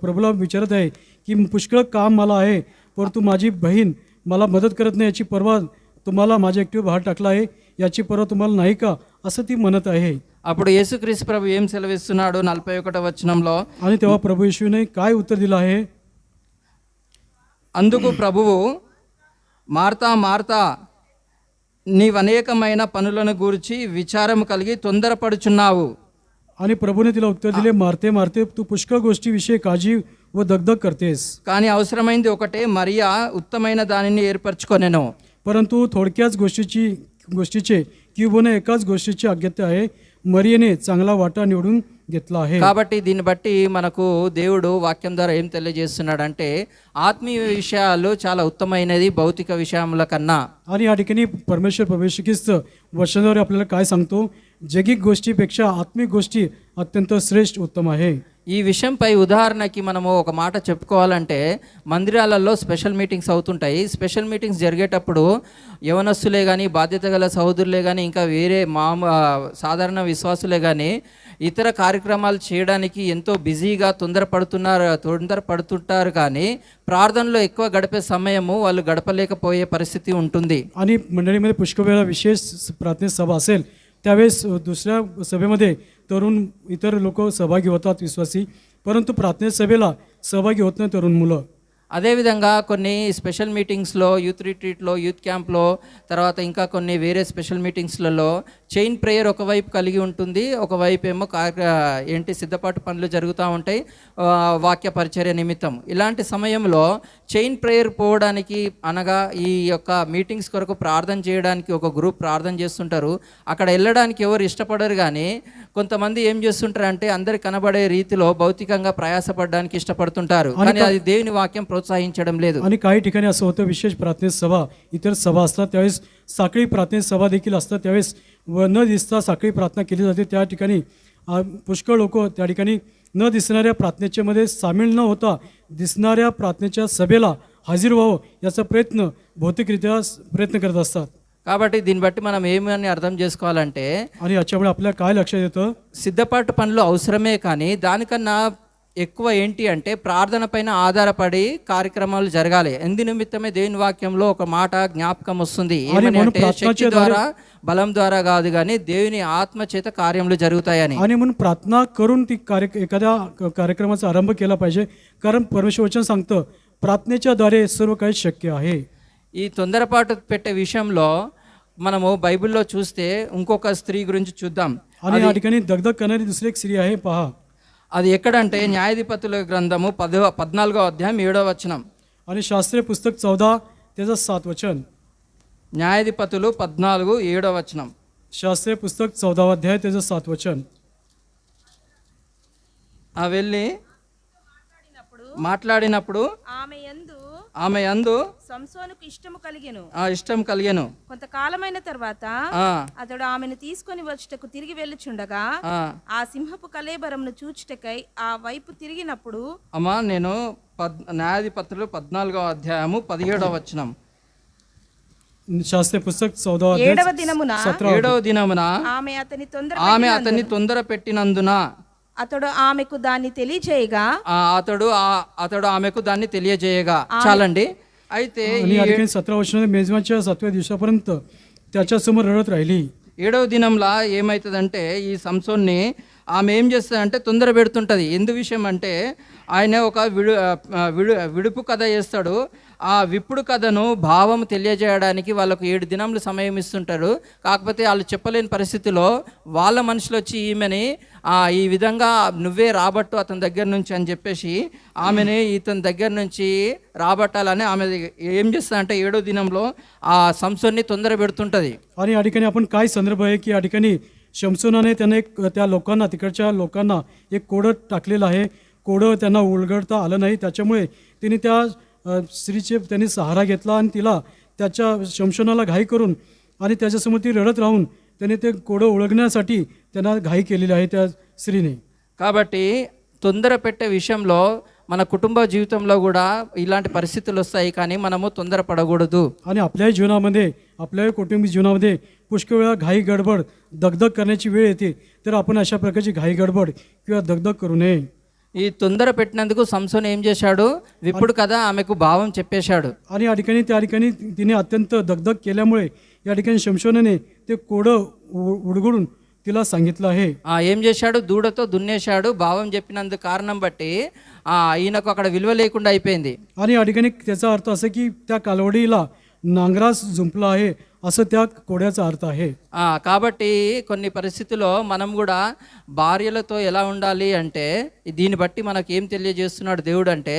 प्रभूला विचारत आहे की पुष्कळ काम मला आहे, परंतु माझी बहीण मला मदत करत नाही, याची पर्वा तुम्हाला माझ्या एकटीवर भार टाकला आहे, याची पर्वा तुम्हाला नाही का, असं ती म्हणत आहे. అప్పుడు యేసుక్రీస్తు ప్రభు ఏం సెలవిస్తున్నాడు 41వ వచనంలో? आणि तेव्हा प्रभू येशूने काय उत्तर दिलं आहे? అందుకు ప్రభువు, మార్తా మార్తా, నీవనేకమైన పనులను గూర్చి విచారము కలిగి తొందరపడుచున్నావు. आणि प्रभूने तिला उत्तर दिले, मारते मारते तू पुष्कळ गोष्टीविषयी काळजी व दगदग करतेस, కానీ అవసరమైంది ఒకటే, మరియా ఉత్తమైన దానిని ఏర్పరచుకొనెను. परंतु थोडक्याच गोष्टीचे किंवा एकाच गोष्टीची अज्ञता आहे. मरियेने चांगला वाटा निवडून घेतला आहे. కాబట్టి దీన్ని బట్టి మనకు దేవుడు వాక్యం ద్వారా ఏం తెలియజేస్తున్నాడంటే, ఆత్మీయ విషయాలు చాలా ఉత్తమైనది భౌతిక విషయముల కన్నా. आणि या ठिकाणी परमेश्वर प्रभू ख्रिस्त वचनाद्वारे आपल्याला काय सांगतो, जैगिक गोष्टीपेक्षा आत्मिक गोष्टी अत्यंत श्रेष्ठ उत्तम आहे. ఈ విషయంపై ఉదాహరణకి మనము ఒక మాట చెప్పుకోవాలంటే, మందిరాలలో స్పెషల్ మీటింగ్స్ అవుతుంటాయి. స్పెషల్ మీటింగ్స్ జరిగేటప్పుడు యవనస్తులే కానీ, బాధ్యత గల సహోదరులే కానీ, ఇంకా వేరే సాధారణ విశ్వాసులే కానీ ఇతర కార్యక్రమాలు చేయడానికి ఎంతో బిజీగా తొందరపడుతుంటారు కానీ ప్రార్థనలో ఎక్కువ గడిపే సమయము వాళ్ళు గడపలేకపోయే పరిస్థితి ఉంటుంది. आणि मंडळीमध्ये पुष्कळ वेळा विशेष प्रार्थना सभा असेल त्यावेळेस दुसऱ्या सभेमध्ये तरुण इतर लोक सहभागी होतात विश्वासी, परंतु प्रार्थना सभेला सहभागी होत नाही तरुण मुलं. అదేవిధంగా కొన్ని స్పెషల్ మీటింగ్స్లో, యూత్ రిట్రీట్లో, యూత్ క్యాంప్లో, తర్వాత ఇంకా కొన్ని వేరే స్పెషల్ మీటింగ్స్లలో చైన్ ప్రేయర్ ఒకవైపు కలిగి ఉంటుంది, ఒకవైపు ఏమో సిద్ధపాటు పనులు జరుగుతూ ఉంటాయి వాక్య పరిచర్య నిమిత్తం. ఇలాంటి సమయంలో చైన్ ప్రేయర్ పోవడానికి అనగా ఈ యొక్క మీటింగ్స్ కొరకు ప్రార్థన చేయడానికి ఒక గ్రూప్ ప్రార్థన చేస్తుంటారు. అక్కడ వెళ్ళడానికి ఎవరు ఇష్టపడరు, కానీ కొంతమంది ఏం చేస్తుంటారు అంటే అందరు కనబడే రీతిలో భౌతికంగా ప్రయాసపడడానికి ఇష్టపడుతుంటారు, కానీ అది దేవుని వాక్యం ప్రోత్సహించడం లేదు. आणि काही ठिकाणी असं होतं, विशेष प्रार्थना सभा इतर सभा असतात त्यावेळेस साखळी प्रार्थना सभा देखील असतात, त्यावेळेस न दिसता साखळी प्रार्थना केली जाते. त्या ठिकाणी पुष्कळ लोक त्या ठिकाणी न दिसणाऱ्या प्रार्थनेच्या मध्ये सामील न होता दिसणाऱ्या प्रार्थनेच्या सभेला हजर व्हावं याचा भौतिकरित्या प्रयत्न करत असतात. కాబట్టి దీన్ని బట్టి మనం ఏమని అర్థం చేసుకోవాలంటే, आणि याच्यामुळे आपल्याला काय लक्षात येतं, సిద్ధపాటు పనులు అవసరమే, కానీ దానికన్నా ఎక్కువ ఏంటి అంటే ప్రార్థన పైన ఆధారపడి కార్యక్రమాలు జరగాలి. ఎందు నిమిత్తమే దేవుని వాక్యంలో ఒక మాట జ్ఞాపకం వస్తుంది, ఏమని అంటే శక్తి ద్వారా బలం ద్వారా కాదు కానీ దేవుని ఆత్మ చేత కార్యములు జరుగుతాయని. आणि म्हणून प्रार्थना करून ती एखाद्या कार्यक्रमाचा आरंभ केला पाहिजे, कारण परमेश्वर वचन सांगतं प्रार्थनेच्या द्वारे सर्व काही शक्य आहे. ఈ తొందరపాటు పెట్టే విషయంలో మనము బైబిల్లో చూస్తే ఇంకొక స్త్రీ గురించి చూద్దాం. आणि या ठिकाणी दगदग करणारी दुसरी एक स्त्री आहे, पहा. అది ఎక్కడంటే న్యాయాధిపతుల గ్రంథము 14వ అధ్యాయం 7వ వచనం. आणि शास्त्रीय पुस्तक 14 त्याचं 7 वचन. న్యాయాధిపతులు 14 7వ వచనం. शास्त्रीय पुस्तक 14వ अध्याय त्याचं 7 वचन. వెళ్ళి మాట్లాడినప్పుడు ఆమె యందు సంసోనుకు ఇష్టము కలిగెను. ఇష్టం కలిగెను. కొంతకాలమైన తర్వాత అతడు ఆమెను తీసుకొని వచ్చుటకు తిరిగి వెళ్ళుచుండగా ఆ సింహపు కళేబరమును చూచుటకై ఆ వైపు తిరిగినప్పుడు, అమ్మా నేను న్యాయాధిపతులు 14వ అధ్యాయము 17వ వచనం. शास्त्रीय पुस्तक 14వ अध्याय 7వ దినమున ఆమె అతని తొందర పెట్టినందున అతడు ఆమెకు దాన్ని తెలియజేయగా ఆమెకు దాన్ని తెలియజేయగా. చాలండి. అయితే आणि या ठिकाणी 17 वर्षांच्या मेजवानच्या 7व्या दिवसापर्यंत त्याच्या समोर रडत राहिली. 7వ దినంలా ఏమవుతుందంటే ఈ సంసోన్ని ఆమె ఏం చేస్తుందంటే తొందర పెడుతుంటుంది. ఎందు విషయం అంటే ఆయన ఒక విడుపు కథ చేస్తాడు. ఆ విప్పుడు కథను భావం తెలియజేయడానికి వాళ్ళకు 7 దినములు సమయం ఇస్తుంటారు. కాకపోతే వాళ్ళు చెప్పలేని పరిస్థితిలో వాళ్ళ మనుషులు వచ్చి ఈమెని ఈ విధంగా నువ్వే రాబట్టు అతని దగ్గర నుంచి అని చెప్పేసి ఆమెని ఇతని దగ్గర నుంచి రాబట్టాలని ఆమె ఏం చేస్తుందంటే 7వ దినంలో ఆ సంసోన్ని తొందర పెడుతుంటుంది. आणि या ठिकाणी आपण काय संदर्भ आहे की या ठिकाणी शमसोनाने त्याने त्या लोकांना, तिकडच्या लोकांना एक कोडं टाकलेलं आहे. कोडं त्यांना उलगडता आलं नाही, त्याच्यामुळे तिने त्या स्त्रीचे त्यांनी सहारा घेतला आणि तिला त्याच्या शमशोनाला घाई करून आणि त्याच्यासमोर ती रडत राहून त्याने ते कोडं उलगण्यासाठी त्यांना घाई केलेली आहे त्या स्त्रीने. కాబట్టి తొందర పెట్టే విషయంలో మన కుటుంబ జీవితంలో కూడా ఇలాంటి పరిస్థితులు వస్తాయి, కానీ మనము తొందర పడకూడదు. आणि आपल्याही जीवनामध्ये, आपल्याही कौटुंबिक जीवनामध्ये पुष्कळ वेळा घाई गडबड, दगदग करण्याची वेळ येते, तर आपण अशा प्रकारची घाई गडबड किंवा दगदग करू नये. ఈ తొందర పెట్టినందుకు సంసోన్ ఏం చేశాడు, విప్పుడు కదా ఆమెకు భావం చెప్పేశాడు. आणि या ठिकाणी त्या ठिकाणी तिने अत्यंत दगदग केल्यामुळे या ठिकाणी शमशोनाने ते कोडं उडगडून तिला सांगितलं आहे. ఏం చేశాడు? దూడతో దున్నేశాడు. భావం చెప్పినందుకు కారణం బట్టి ఈయనకు అక్కడ విలువ లేకుండా అయిపోయింది. आणि या ठिकाणी त्याचा अर्थ असं की त्या कालवडीला नांगरास जुंपला आहे असं त्या कोड्याचा अर्थ आहे. కాబట్టి కొన్ని పరిస్థితుల్లో మనం కూడా భార్యలతో ఎలా ఉండాలి అంటే దీన్ని బట్టి మనకు ఏం తెలియజేస్తున్నాడు దేవుడు అంటే,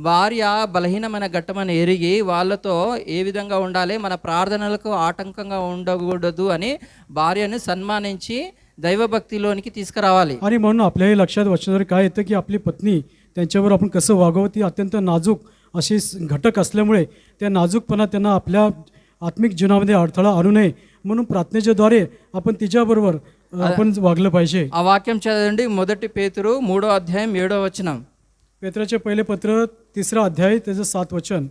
భార్య బలహీనమైన ఘట్టమని ఎరిగి వాళ్ళతో ఏ విధంగా ఉండాలి, మన ప్రార్థనలకు ఆటంకంగా ఉండకూడదు అని భార్యను సన్మానించి దైవభక్తిలోనికి తీసుకురావాలి. आणि म्हणून आपल्याही लक्षात वचनावर काय येतं की आपली पत्नी त्यांच्यावर आपण कसं वागावं, ती अत्यंत नाजूक अशी घटक असल्यामुळे त्या नाजूकपणा त्यांना आपल्या आत्मिक जीवनामध्ये अडथळा आणू नये म्हणून प्रार्थनेच्या द्वारे आपण तिच्याबरोबर आपण वागलं पाहिजे. ఆ వాక్యం చదవండి. 1 పేతురు 3వ అధ్యాయం 7వ వచనం. पेत्राचे पहिले पत्र 3रा अध्याय त्याचं 7 वचन.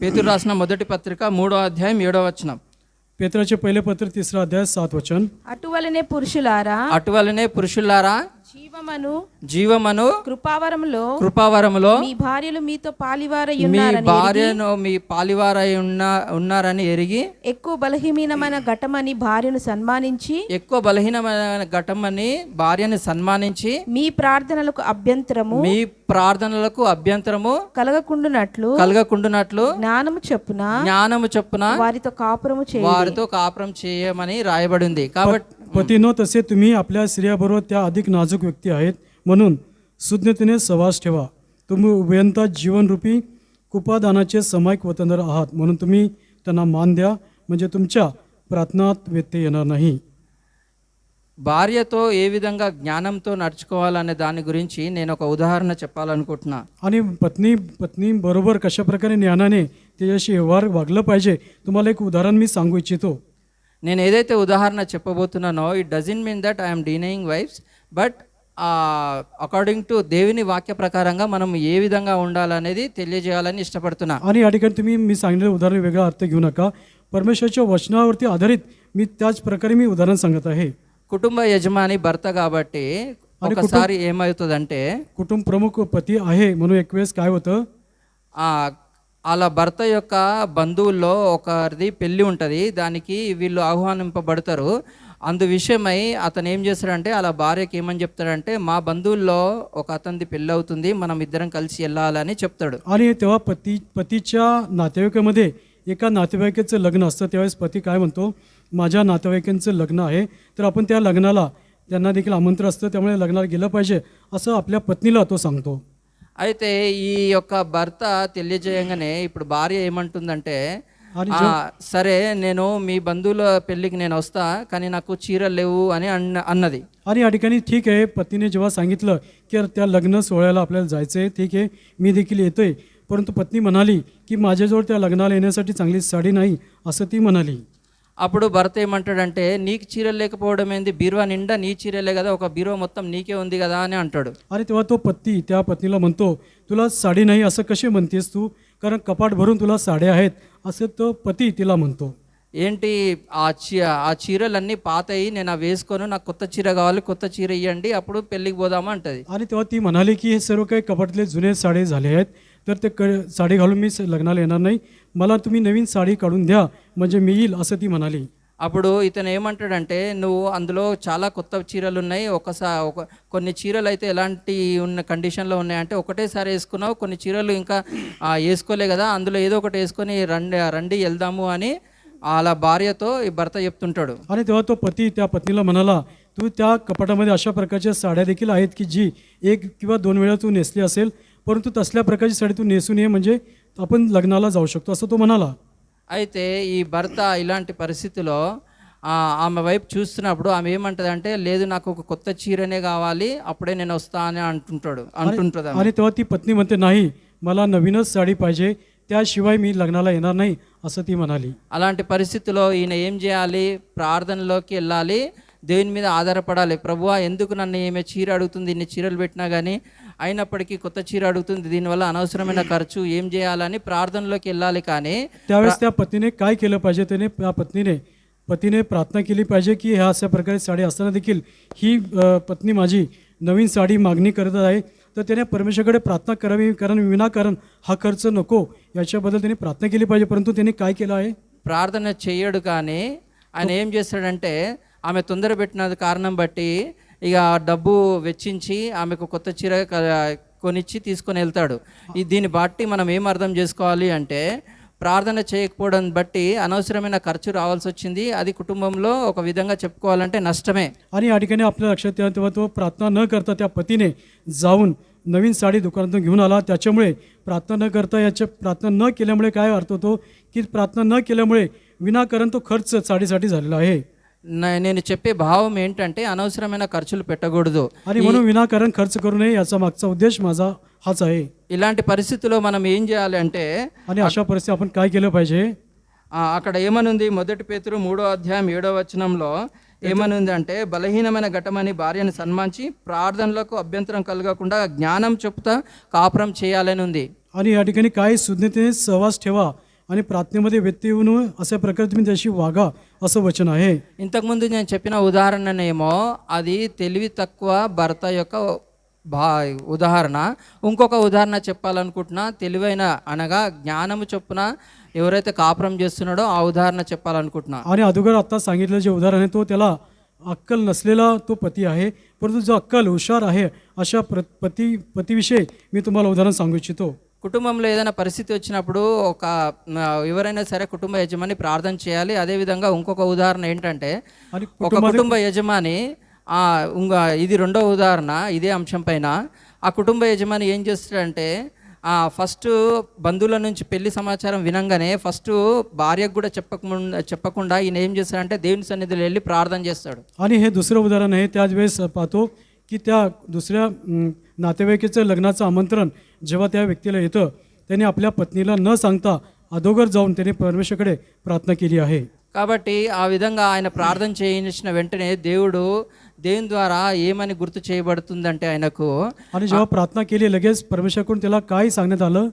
పేతురు రాసిన మొదటి పత్రిక 3వ అధ్యాయం 7వ వచనం. पेत्राचे पहिले पत्र 3रा अध्याय 7 वचन. అటువలనే పురుషులారా జీవమను కృపావరములో మీ భార్యలు మీతో పాలివారై ఉన్నారని ఎరిగి ఎక్కువ బలహీనమైన ఘటమని భార్యను సన్మానించి మీ ప్రార్థనలకు అభ్యంతరము కలగకుండునట్లు జ్ఞానము చొప్పున వారితో కాపురం చేయమని రాయబడింది. కాబట్టి पतीनो तसे तुम्ही आपल्या स्त्रियाबरोबर त्या अधिक नाजूक व्यक्ती आहेत म्हणून सुज्ञतेने सहवास ठेवा. तुम्ही उभयंता जीवनरूपी कुपादानाचे समायिक वतनदार आहात म्हणून तुम्ही त्यांना मान द्या, म्हणजे तुमच्या प्रार्थनात व्यत्यय येणार नाही. భార్యతో ఏ విధంగా జ్ఞానంతో నడుచుకోవాలనే దాని గురించి నేను ఒక ఉదాహరణ చెప్పాలనుకుంటున్నా. आणि पत्नी बरोबर कशा प्रकारे ज्ञानाने त्याच्याशी व्यवहार वागलं पाहिजे तुम्हाला एक उदाहरण मी सांगू इच्छितो. నేను ఏదైతే ఉదాహరణ చెప్పబోతున్నానో it doesn't mean that I'm denying wives, but according to దేవుని వాక్య ప్రకారంగా మనం ఏ విధంగా ఉండాలనేది తెలియజేయాలని ఇష్టపడుతున్నా. आणि या ठिकाणी तुम्ही मी सांगितलेलं उदाहरण वेगळा अर्थ घेऊ नका. परमेश्वराच्या वचनावरती आधारित मी त्याच प्रकारे मी उदाहरण सांगत आहे. కుటుంబ యజమాని భర్త కాబట్టి ఒకసారి ఏమవుతుందంటే कुटुंब प्रमुख पती आहे म्हणून एक वेळेस काय होतं, అలా భర్త యొక్క బంధువుల్లో ఒకరిది పెళ్ళి ఉంటుంది, దానికి వీళ్ళు ఆహ్వానింపబడతారు. అందు విషయమై అతను ఏం చేస్తాడంటే అలా భార్యకి ఏమని చెప్తాడంటే, మా బంధువుల్లో ఒక అతనిది పెళ్ళి అవుతుంది, మనం ఇద్దరం కలిసి వెళ్ళాలని చెప్తాడు. आणि तेव्हा पतीच्या नातेवाईकामध्ये एका नातेवाईकाचं लग्न असतं. त्यावेळेस पती काय म्हणतो, माझ्या नातेवाईकांचं लग्न आहे तर आपण त्या लग्नाला त्यांना देखील आमंत्रण असतं, त्यामुळे लग्नाला गेलं पाहिजे असं आपल्या पत्नीला तो सांगतो. అయితే ఈ యొక్క భర్త తెలియజేయంగానే ఇప్పుడు భార్య ఏమంటుందంటే, సరే నేను మీ బంధువుల పెళ్ళికి నేను వస్తా కానీ నాకు చీరలు లేవు అని అన్నది. आणि या ठिकाणी ठीक आहे, पतीने जेव्हा सांगितलं की त्या लग्न सोहळ्याला आपल्याला जायचं आहे, ठीक आहे मी देखील येतोय, परंतु पत्नी म्हणाली की माझ्याजवळ त्या लग्नाला येण्यासाठी चांगली साडी नाही असं ती म्हणाली. అప్పుడు భర్త ఏమంటాడంటే, నీకు చీరలు లేకపోవడం ఏంది, బీరువా నిండా నీ చీరలే కదా, ఒక బీరువా మొత్తం నీకే ఉంది కదా అని అంటాడు. आणि तेव्हा तो पती त्या पत्नीला म्हणतो, तुला साडी नाही असं कसे म्हणतेस तू, कारण कपाट भरून तुला साड्या आहेत असं तो पती तिला म्हणतो. ఏంటి ఆ చీరలన్నీ పాతయి, నేను అవి వేసుకోను, నాకు కొత్త చీర కావాలి, కొత్త చీర ఇవ్వండి, అప్పుడు పెళ్ళికి పోదామా అంటది. आणि तेव्हा ती म्हणाली की हे सर्व काही कपाटातले जुने साडी झाले आहेत, तर ते साडी घालून मी लग्नाला येणार नाही, मला तुम्ही नवीन साडी काढून द्या म्हणजे मी येईल असं ती म्हणाली. అప్పుడు ఇతను ఏమంటాడంటే, నువ్వు అందులో చాలా కొత్త చీరలు ఉన్నాయి, కొన్ని చీరలు అయితే ఎలాంటి ఉన్న కండిషన్లో ఉన్నాయంటే ఒకటేసారి వేసుకున్నావు, కొన్ని చీరలు ఇంకా వేసుకోలే కదా, అందులో ఏదో ఒకటి వేసుకొని రండి వెళ్దాము అని అలా భార్యతో ఈ భర్త చెప్తుంటాడు. आणि तेव्हा तो पती त्या पत्नीला म्हणाला, तू त्या कपाटामध्ये अशा प्रकारच्या साड्या देखील आहेत की जी 1 किंवा 2 वेळा तू नेसली असेल, परंतु तसल्या प्रकारची साडी तू नेसून ये म्हणजे आपण लग्नाला जाऊ शकतो असं तो म्हणाला. అయితే ఈ భర్త ఇలాంటి పరిస్థితిలో ఆమె వైపు చూస్తున్నప్పుడు ఆమె ఏమంటదంటే, లేదు నాకు ఒక కొత్త చీరనే కావాలి, అప్పుడే నేను వస్తా అని అంటుంటుంది. आणि तेव्हा ती पत्नी म्हणते, नाही मला नवीनच साडी पाहिजे, त्याशिवाय मी लग्नाला येणार नाही असं ती म्हणाली. అలాంటి పరిస్థితిలో ఈయన ఏం చేయాలి, ప్రార్థనలోకి వెళ్ళాలి, దేవుని మీద ఆధారపడాలి. ప్రభువా ఎందుకు నన్ను ఈమె చీర అడుగుతుంది, ఇన్ని చీరలు పెట్టినా కానీ అయినప్పటికీ కొత్త చీర అడుగుతుంది, దీనివల్ల అనవసరమైన ఖర్చు, ఏం చేయాలని ప్రార్థనలోకి వెళ్ళాలి. కానీ त्यावेळेस त्या पत्नीने काय केलं पाहिजे, त्या पतीने प्रार्थना केली पाहिजे की ह्या अशा प्रकारे साडी असताना देखील ही पत्नी माझी नवीन साडी मागणी करत आहे, तर त्याने परमेश्वराकडे प्रार्थना करावी, कारण विनाकारण हा खर्च नको याच्याबद्दल त्याने प्रार्थना केली पाहिजे. परंतु त्याने काय केलं आहे, ప్రార్థన చేయడు కానీ ఆయన ఏం చేస్తాడంటే ఆమె తొందర పెట్టిన కారణం బట్టి ఇక డబ్బు వెచ్చించి ఆమెకు కొత్త చీర కొనిచ్చి తీసుకొని వెళ్తాడు. దీన్ని బట్టి మనం ఏం అర్థం చేసుకోవాలి అంటే ప్రార్థన చేయకపోవడం बट्टी అనవసరమైన ఖర్చు రావాల్సి వచ్చింది. అది కుటుంబంలో ఒక విధంగా చెప్పుకోవాలంటే నష్టమే. आणि या ठिकाणी आपल्या लक्षात येतं तेव्हा तो प्रार्थना न करता त्या पतीने जाऊन नवीन साडी दुकानातून घेऊन आला. त्याच्यामुळे प्रार्थना न करता याच्या प्रार्थना न केल्यामुळे काय अर्थ होतो की प्रार्थना न केल्यामुळे विनाकारण तो खर्च साडीसाठी झालेला आहे. నేను చెప్పే భావం ఏంటంటే అనవసరమైన ఖర్చులు పెట్టకూడదు आणि म्हणून विनाकारण खर्च करू नये याचा मागचा उद्देश माझा हाच आहे. ఇలాంటి పరిస్థితుల్లో మనం ఏం చేయాలి అంటే आणि अशा परिस्थितीत आपण काय केलं पाहिजे. అక్కడ ఏమనుంది, మొదటి పేతురు 3వ అధ్యాయం 7వ వచనంలో ఏమనుంది అంటే బలహీనమైన ఘటమని భార్యను సన్మానించి ప్రార్థనలకు అభ్యంతరం కలగకుండా జ్ఞానం చెప్తా కాపురం చేయాలని ఉంది. आणि या ठिकाणी काय सुज्ञतेने सहवास ठेवा आणि प्रार्थनेमध्ये व्यत्यय येऊ नये अशा प्रकारे तुम्ही त्याशी वागा असं वचन आहे. ఇంతకుముందు నేను చెప్పిన ఉదాహరణనేమో అది తెలివి తక్కువ భర్త యొక్క ఉదాహరణ. ఇంకొక ఉదాహరణ చెప్పాలనుకుంటున్నా, తెలివైన అనగా జ్ఞానము చొప్పున ఎవరైతే కాపురం చేస్తున్నాడో ఆ ఉదాహరణ చెప్పాలనుకుంటున్నా. आणि अगोदर आता सांगितलं जे उदाहरण आहे तो त्याला अक्कल नसलेला तो पती आहे, परंतु जो अक्कल हुशार आहे अशा पतीविषयी मी तुम्हाला उदाहरण सांगू इच्छितो. కుటుంబంలో ఏదైనా పరిస్థితి వచ్చినప్పుడు ఒక ఎవరైనా సరే కుటుంబ యజమాని ప్రార్థన చేయాలి. అదేవిధంగా ఇంకొక ఉదాహరణ ఏంటంటే ఒక కుటుంబ యజమాని ఇది రెండో ఉదాహరణ ఇదే అంశం పైన. ఆ కుటుంబ యజమాని ఏం చేస్తాడంటే ఫస్ట్ బంధువుల నుంచి పెళ్లి సమాచారం వినంగానే ఫస్ట్ భార్యకు కూడా చెప్పకుండా ఈయన ఏం చేస్తాడంటే దేవుని సన్నిధిలో వెళ్ళి ప్రార్థన చేస్తాడు. आणि हे दुसरं उदाहरण आहे. त्याच वेळेस पाहतो की त्या दुसऱ्या नातेवाईकाचं लग्नाचं आमंत्रण जेव्हा त्या व्यक्तीला येतं त्याने आपल्या पत्नीला न सांगता अगोदर जाऊन त्याने परमेश्वराकडे प्रार्थना केली आहे. కాబట్టి ఆ విధంగా ఆయన ప్రార్థన చేయించిన వెంటనే దేవుని ద్వారా ఏమని గుర్తు చేయబడుతుందంటే ఆయనకు आणि जेव्हा प्रार्थना केली लगेच परमेश्वराकडून त्याला काय सांगण्यात आलं.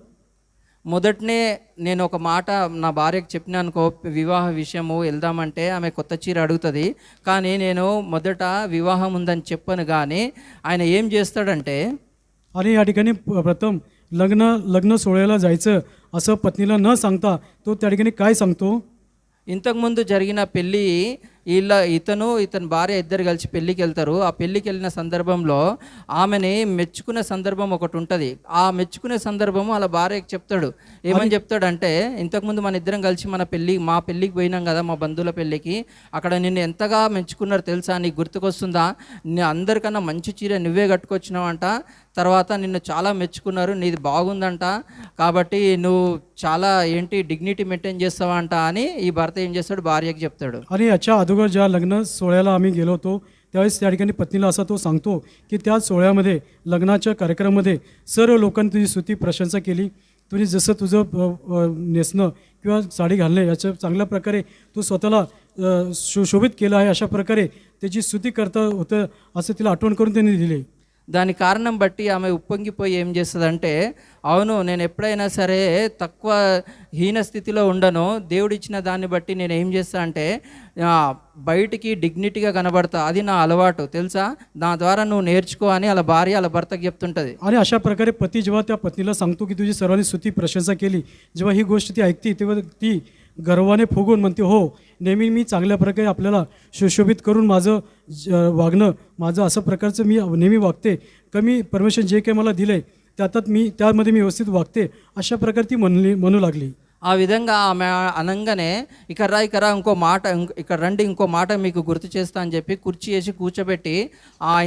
మొదటనే నేను ఒక మాట నా భార్యకు చెప్పినా అనుకో, వివాహ విషయము వెళ్దామంటే ఆమె కొత్త చీర అడుగుతుంది. కానీ నేను మొదట వివాహం ఉందని చెప్పను. కానీ ఆయన ఏం చేస్తాడంటే आणि या ठिकाणी प्रथम लग्न सोहळ्याला जायचं असं पत्नीला न सांगता तो त्या ठिकाणी काय सांगतो. ఇంతకుముందు జరిగిన పెళ్ళి ఇతను భార్య ఇద్దరు కలిసి పెళ్ళికి వెళ్తారు. ఆ పెళ్ళికి వెళ్ళిన సందర్భంలో ఆమెని మెచ్చుకునే సందర్భం ఒకటి ఉంటుంది. ఆ మెచ్చుకునే సందర్భము అలా భార్యకి చెప్తాడు. ఏమని చెప్తాడంటే, ఇంతకుముందు మన ఇద్దరం కలిసి మా పెళ్ళికి పోయినాం కదా, మా బంధువుల పెళ్ళికి, అక్కడ నిన్ను ఎంతగా మెచ్చుకున్నారు తెలుసా, నీకు గుర్తుకొస్తుందా, అందరికన్నా మంచి చీర నువ్వే కట్టుకొచ్చినావంట, తర్వాత నిన్ను చాలా మెచ్చుకున్నారు, నీది బాగుందంట, కాబట్టి నువ్వు చాలా డిగ్నిటీ మెయింటైన్ చేస్తావంట అని ఈ భర్త ఏం చేస్తాడు, భార్యకి చెప్తాడు. आणि याच्या अगोदर ज्या लग्न सोहळ्याला आम्ही गेलो होतो त्यावेळेस त्या ठिकाणी पत्नीला असा तो सांगतो की त्या सोहळ्यामध्ये लग्नाच्या कार्यक्रमामध्ये सर्व लोकांनी तुझी स्तुती प्रशंसा केली. तुम्ही जसं तुझं नेसणं किंवा साडी घालणे याच्या चांगल्या प्रकारे तू स्वतःला सुशोभित केलं आहे, अशा प्रकारे त्याची स्तुती करता होतं असं तिला आठवण करून त्यांनी दिली. దాని కారణం బట్టి ఆమె ఉప్పొంగిపోయి ఏం చేస్తుందంటే, అవును నేను ఎప్పుడైనా సరే తక్కువ హీన స్థితిలో ఉండను, దేవుడిచ్చిన దాన్ని బట్టి నేను ఏం చేస్తా అంటే బయటికి డిగ్నిటీగా కనబడతా, అది నా అలవాటు తెలుసా, నా ద్వారా నువ్వు నేర్చుకో అని అలా భార్య అలా భర్తకు చెప్తుంటుంది. आणि अशा प्रकारे पती जेव्हा त्या पत्नीला सांगतो की तुझी सर्वांनी स्तुती प्रशंसा केली, जेव्हा ही गोष्ट ती ऐकते तेव्हा ती गर्वाने फुगून म्हणते, हो नेहमी मी चांगल्या प्रकारे आपल्याला सुशोभित करून माझं वागणं, माझं असं प्रकारचं मी नेहमी वागते, कमी परमेश्वर जे काही मला दिलं आहे त्यामध्ये मी व्यवस्थित वागते, अशा प्रकारे ती म्हणू लागली. ఆ విధంగా ఆమె అనగానే ఇక్కడ రండి ఇంకో మాట మీకు గుర్తు చేస్తా అని చెప్పి కుర్చీ వేసి కూర్చోబెట్టి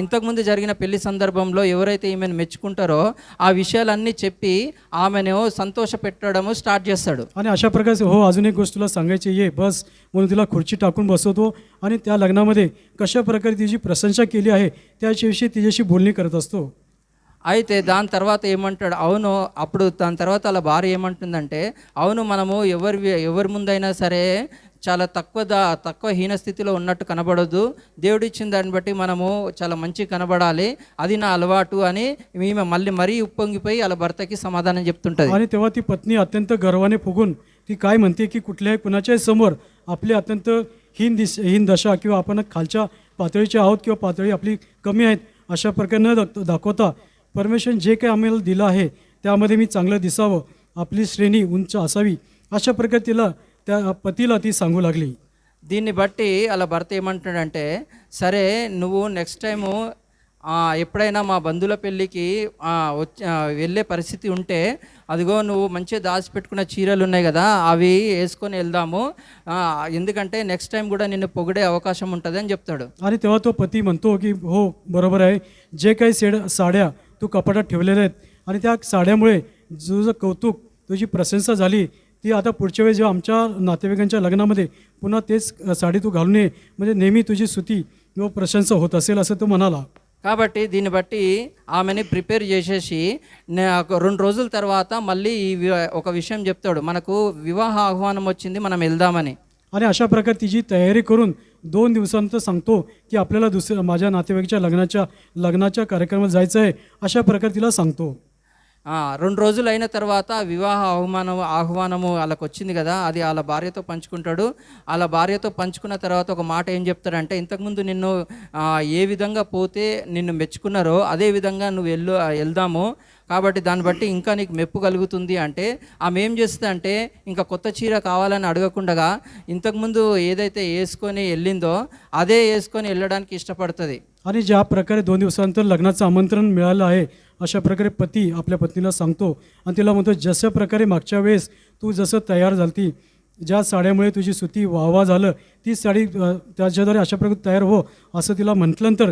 ఇంతకుముందు జరిగిన పెళ్లి సందర్భంలో ఎవరైతే ఈమెను మెచ్చుకుంటారో ఆ విషయాలన్నీ చెప్పి ఆమెను సంతోష పెట్టడము స్టార్ట్ చేస్తాడు. आणि अशा प्रकारे हो अजून एक गोष्ट तुला सांगायची ये बस म्हणून तिला खुर्ची टाकून बसवतो आणि त्या लग्नामध्ये कशा प्रकारे तिची प्रशंसा केली आहे त्याच्याविषयी तिच्याशी बोलणी करत असतो. అయితే దాని తర్వాత ఏమంటాడు, అవును అప్పుడు దాని తర్వాత అలా భార్య ఏమంటుందంటే, అవును మనము ఎవరి ముందైనా సరే చాలా తక్కువ హీన స్థితిలో ఉన్నట్టు కనబడదు, దేవుడిచ్చిన దాన్ని బట్టి మనము చాలా మంచి కనబడాలి, అది నా అలవాటు అని ఈమె మరీ ఉప్పొంగిపోయి అలా భర్తకి సమాధానం చెప్తుంటుంది. आणि तेव्हा ती पत्नी अत्यंत गर्वाने फुगून ती काय म्हणते की कुठल्याही कुणाच्याही समोर आपली अत्यंत हीन दशा किंवा आपण खालच्या पातळीचे आहोत किंवा पातळी आपली कमी आहेत अशा प्रकारे न दाखवता परमेश्वर जे काही आम्हाला दिलं आहे त्यामध्ये मी चांगलं दिसावं, आपली श्रेणी उंच असावी, अशा प्रकारे त्या पतीला ती सांगू लागली. దీన్ని బట్టి అలా భర్త ఏమంటున్నాడంటే, సరే నువ్వు నెక్స్ట్ టైము ఎప్పుడైనా మా బంధువుల పెళ్ళికి వెళ్ళే పరిస్థితి ఉంటే, అదిగో నువ్వు మంచిగా దాచిపెట్టుకున్న చీరలు ఉన్నాయి కదా, అవి వేసుకొని వెళ్దాము, ఎందుకంటే నెక్స్ట్ టైం కూడా నిన్ను పొగిడే అవకాశం ఉంటుంది అని చెప్తాడు. आणि तेव्हा तो पती म्हणतो की हो बरोबर आहे, जे काही साड्या तू कपाटात ठेवलेल्या आहेत आणि त्या साड्यामुळे तुझं कौतुक, तुझी प्रशंसा झाली, ती आता पुढच्या वेळी जेव्हा आमच्या नातेवाईकांच्या लग्नामध्ये पुन्हा तेच साडी तू घालून ये, म्हणजे नेहमी तुझी स्तुती किंवा प्रशंसा होत असेल असं तो म्हणाला. కాబట్టి దీన్ని బట్టి ఆమెని ప్రిపేర్ చేసేసి 2 రోజుల తర్వాత మళ్ళీ ఒక విషయం చెప్తాడు, మనకు వివాహ ఆహ్వానం వచ్చింది, మనం వెళ్దామని. आणि अशा प्रकारे तिची तयारी करून 2 दिवसानंतर सांगतो की आपल्याला माझ्या नातेवाईकाच्या लग्नाच्या कार्यक्रमात जायचं आहे, अशा प्रकारे तिला सांगतो. 2 రోజులు అయిన తర్వాత వివాహ ఆహ్వానము వాళ్ళకి వచ్చింది కదా, అది వాళ్ళ భార్యతో పంచుకుంటాడు. వాళ్ళ భార్యతో పంచుకున్న తర్వాత ఒక మాట ఏం చెప్తాడంటే, ఇంతకుముందు నిన్ను ఏ విధంగా పోతే నిన్ను మెచ్చుకున్నారో అదే విధంగా నువ్వు వెళ్దాము, కాబట్టి దాన్ని బట్టి ఇంకా నీకు మెప్పు కలుగుతుంది అంటే, ఆమె ఏం చేస్తుంది అంటే, ఇంకా కొత్త చీర కావాలని అడగకుండా ఇంతకుముందు ఏదైతే వేసుకొని వెళ్ళిందో అదే వేసుకొని వెళ్ళడానికి ఇష్టపడుతుంది. आणि ज्या प्रकारे 2 दिवसानंतर लग्नाचं आमंत्रण मिळालं आहे, अशा प्रकारे पती आपल्या पत्नीला सांगतो आणि तिला म्हणतो, जशा प्रकारे मागच्या वेळेस तू जसं तयार झालती, ज्या साड्यामुळे तुझी स्तुती वाहवा झालं, ती साडी त्याच्याद्वारे अशा प्रकारे तयार हो असं तिला म्हटल्यानंतर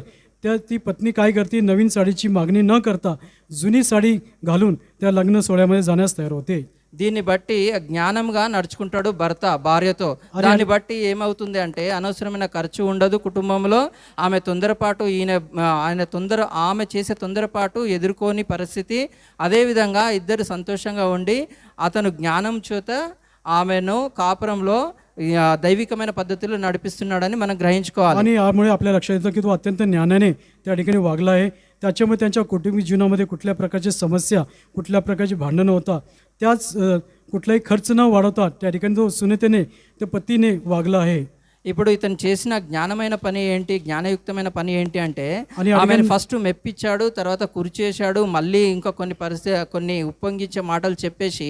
ती पत्नी काय करते, नवीन साडीची मागणी न करता जुनी साडी घालून त्या लग्न सोहळ्यामध्ये जाण्यास तयार होते. దీన్ని బట్టి జ్ఞానంగా నడుచుకుంటాడు భర్త భార్యతో. దాన్ని బట్టి ఏమవుతుంది అంటే, అనవసరమైన ఖర్చు ఉండదు కుటుంబంలో. ఆమె తొందరపాటు ఆమె చేసే తొందరపాటు ఎదుర్కోని పరిస్థితి. అదేవిధంగా ఇద్దరు సంతోషంగా ఉండి అతను జ్ఞానం చేత ఆమెను కాపురంలో दैविकమైన పద్ధతిలో నడిపిస్తున్నాడని మనం గ్రహించుకోవాలి. आणि यामुळे आपल्या लक्षात येतं की तो अत्यंत ज्ञानाने त्या ठिकाणी वागला आहे. त्याच्यामुळे त्यांच्या कौटुंबिक जीवनामध्ये कुठल्या प्रकारची समस्या, कुठल्या प्रकारची भांडणं होता, त्याच कुठलाही खर्च न वाढवता त्या ठिकाणी तो सुनेतेने, त्या पतीने वागला आहे. ఇప్పుడు ఇతను చేసిన జ్ఞానమైన పని ఏంటి, జ్ఞానయుక్తమైన పని ఏంటి అంటే, ఆమెను ఫస్ట్ మెప్పించాడు, తర్వాత కురిచేశాడు, మళ్ళీ ఇంకా కొన్ని ఉప్పొంగించే మాటలు చెప్పేసి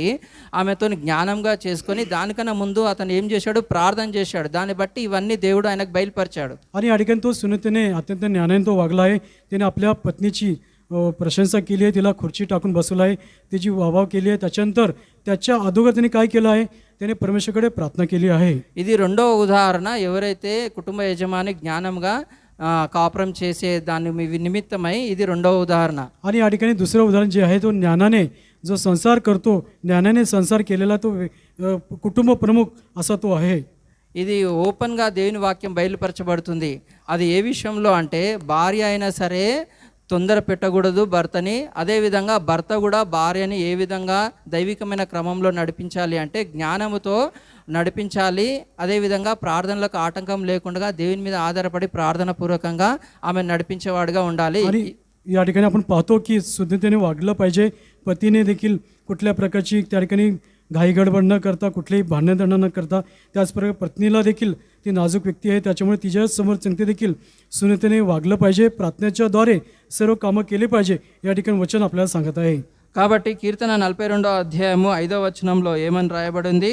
ఆమెతో జ్ఞానంగా చేసుకొని, దానికన్నా ముందు అతను ఏం చేశాడు, ప్రార్థన చేశాడు. దాన్ని బట్టి ఇవన్నీ దేవుడు ఆయనకు బయలుపరిచాడు. आणि या ठिकाणी तो सुनेतेने अत्यंत ज्ञानाने तो वागला आहे. त्याने आपल्या पत्नीची प्रशंसा केली आहे, तिला खुर्ची टाकून बसवला आहे, तिची वाहवाह केली आहे. त्याच्यानंतर त्याच्या अगोदर त्याने काय केलं आहे, त्याने परमेश्वराकडे प्रार्थना केली आहे. ఇది రెండవ ఉదాహరణ. ఎవరైతే కుటుంబ యజమాని జ్ఞానంగా కాపురం చేసే దాని నిమిత్తమై ఇది రెండవ ఉదాహరణ. आणि या ठिकाणी दुसरं उदाहरण जे आहे, तो ज्ञानाने जो संसार करतो, ज्ञानाने संसार केलेला तो कुटुंब प्रमुख असा तो आहे. ఇది ఓపెన్గా దేవుని వాక్యం బయలుపరచబడుతుంది. అది ఏ విషయంలో అంటే, భార్య అయినా సరే తొందర పెట్టకూడదు భర్తని. అదేవిధంగా భర్త కూడా భార్యని ఏ విధంగా దైవికమైన క్రమంలో నడిపించాలి అంటే, జ్ఞానముతో నడిపించాలి. అదేవిధంగా ప్రార్థనలకు ఆటంకం లేకుండా దేవుని మీద ఆధారపడి ప్రార్థన పూర్వకంగా ఆమె నడిపించేవాడుగా ఉండాలి. आणि या ठिकाणी आपण पाहतो की शुद्धतेने वागलं पाहिजे. पतीने देखील कुठल्या प्रकारची त्या ठिकाणी घाई गडबड न करता, कुठलेही भांडणं न करता, त्याचप्रकारे पत्नीला देखील ती नाजूक व्यक्ती आहे, त्याच्यामुळे तिच्यासमोर चांगते देखील सुनेतेने वागलं पाहिजे. प्रार्थनेच्या द्वारे सर्व कामं केली पाहिजे, या ठिकाणी वचन आपल्याला सांगत आहे. కాబట్టి కీర్తన 42వ అధ్యాయము 5వ వచనంలో ఏమని రాయబడింది,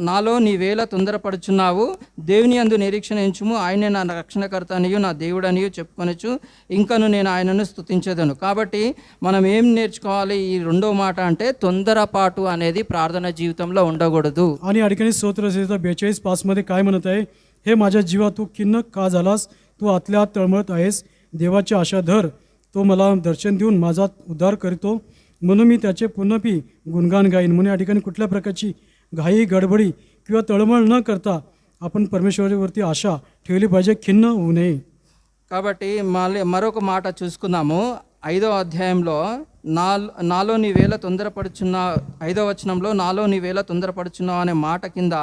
నాలో నీవేళ తొందరపడుచున్నావు, దేవుని యందు నిరీక్షణ ఉంచుము, ఆయనే నా రక్షణకర్త అనియు నా దేవుడనియు చెప్పుకొనొచ్చు, ఇంకను నేను ఆయనను స్తుతించెదను. కాబట్టి మనం ఏం నేర్చుకోవాలి ఈ రెండో మాట అంటే, తొందరపాటు అనేది ప్రార్థన జీవితంలో ఉండకూడదు. आणि या ठिकाणी स्तोत्र 42:5 मध्ये काय म्हणत आहे, हे माझ्या जीवा तू खिन्न का झालास, तू आतल्या आत तळमळत आहेस, देवाची आशा धर, तो मला दर्शन देऊन माझा उद्धार करतो, म्हणून मी त्याचे पुन्हा गुणगान गाईन. म्हणून या ठिकाणी कुठल्या प्रकारची घाई गडबडी किंवा तळमळ न करता आपण परमेश्वरावरती आशा ठेवली पाहिजे, खिन्न होऊ नये. కాబట్టి మరొక మాట చూసుకుందాము. 5వ అధ్యాయంలో నాలో నీవేళ తొందరపడుచున్నావు, 5వ వచనంలో నాలో నీవేళ తొందరపడుచున్నావు అనే మాట కింద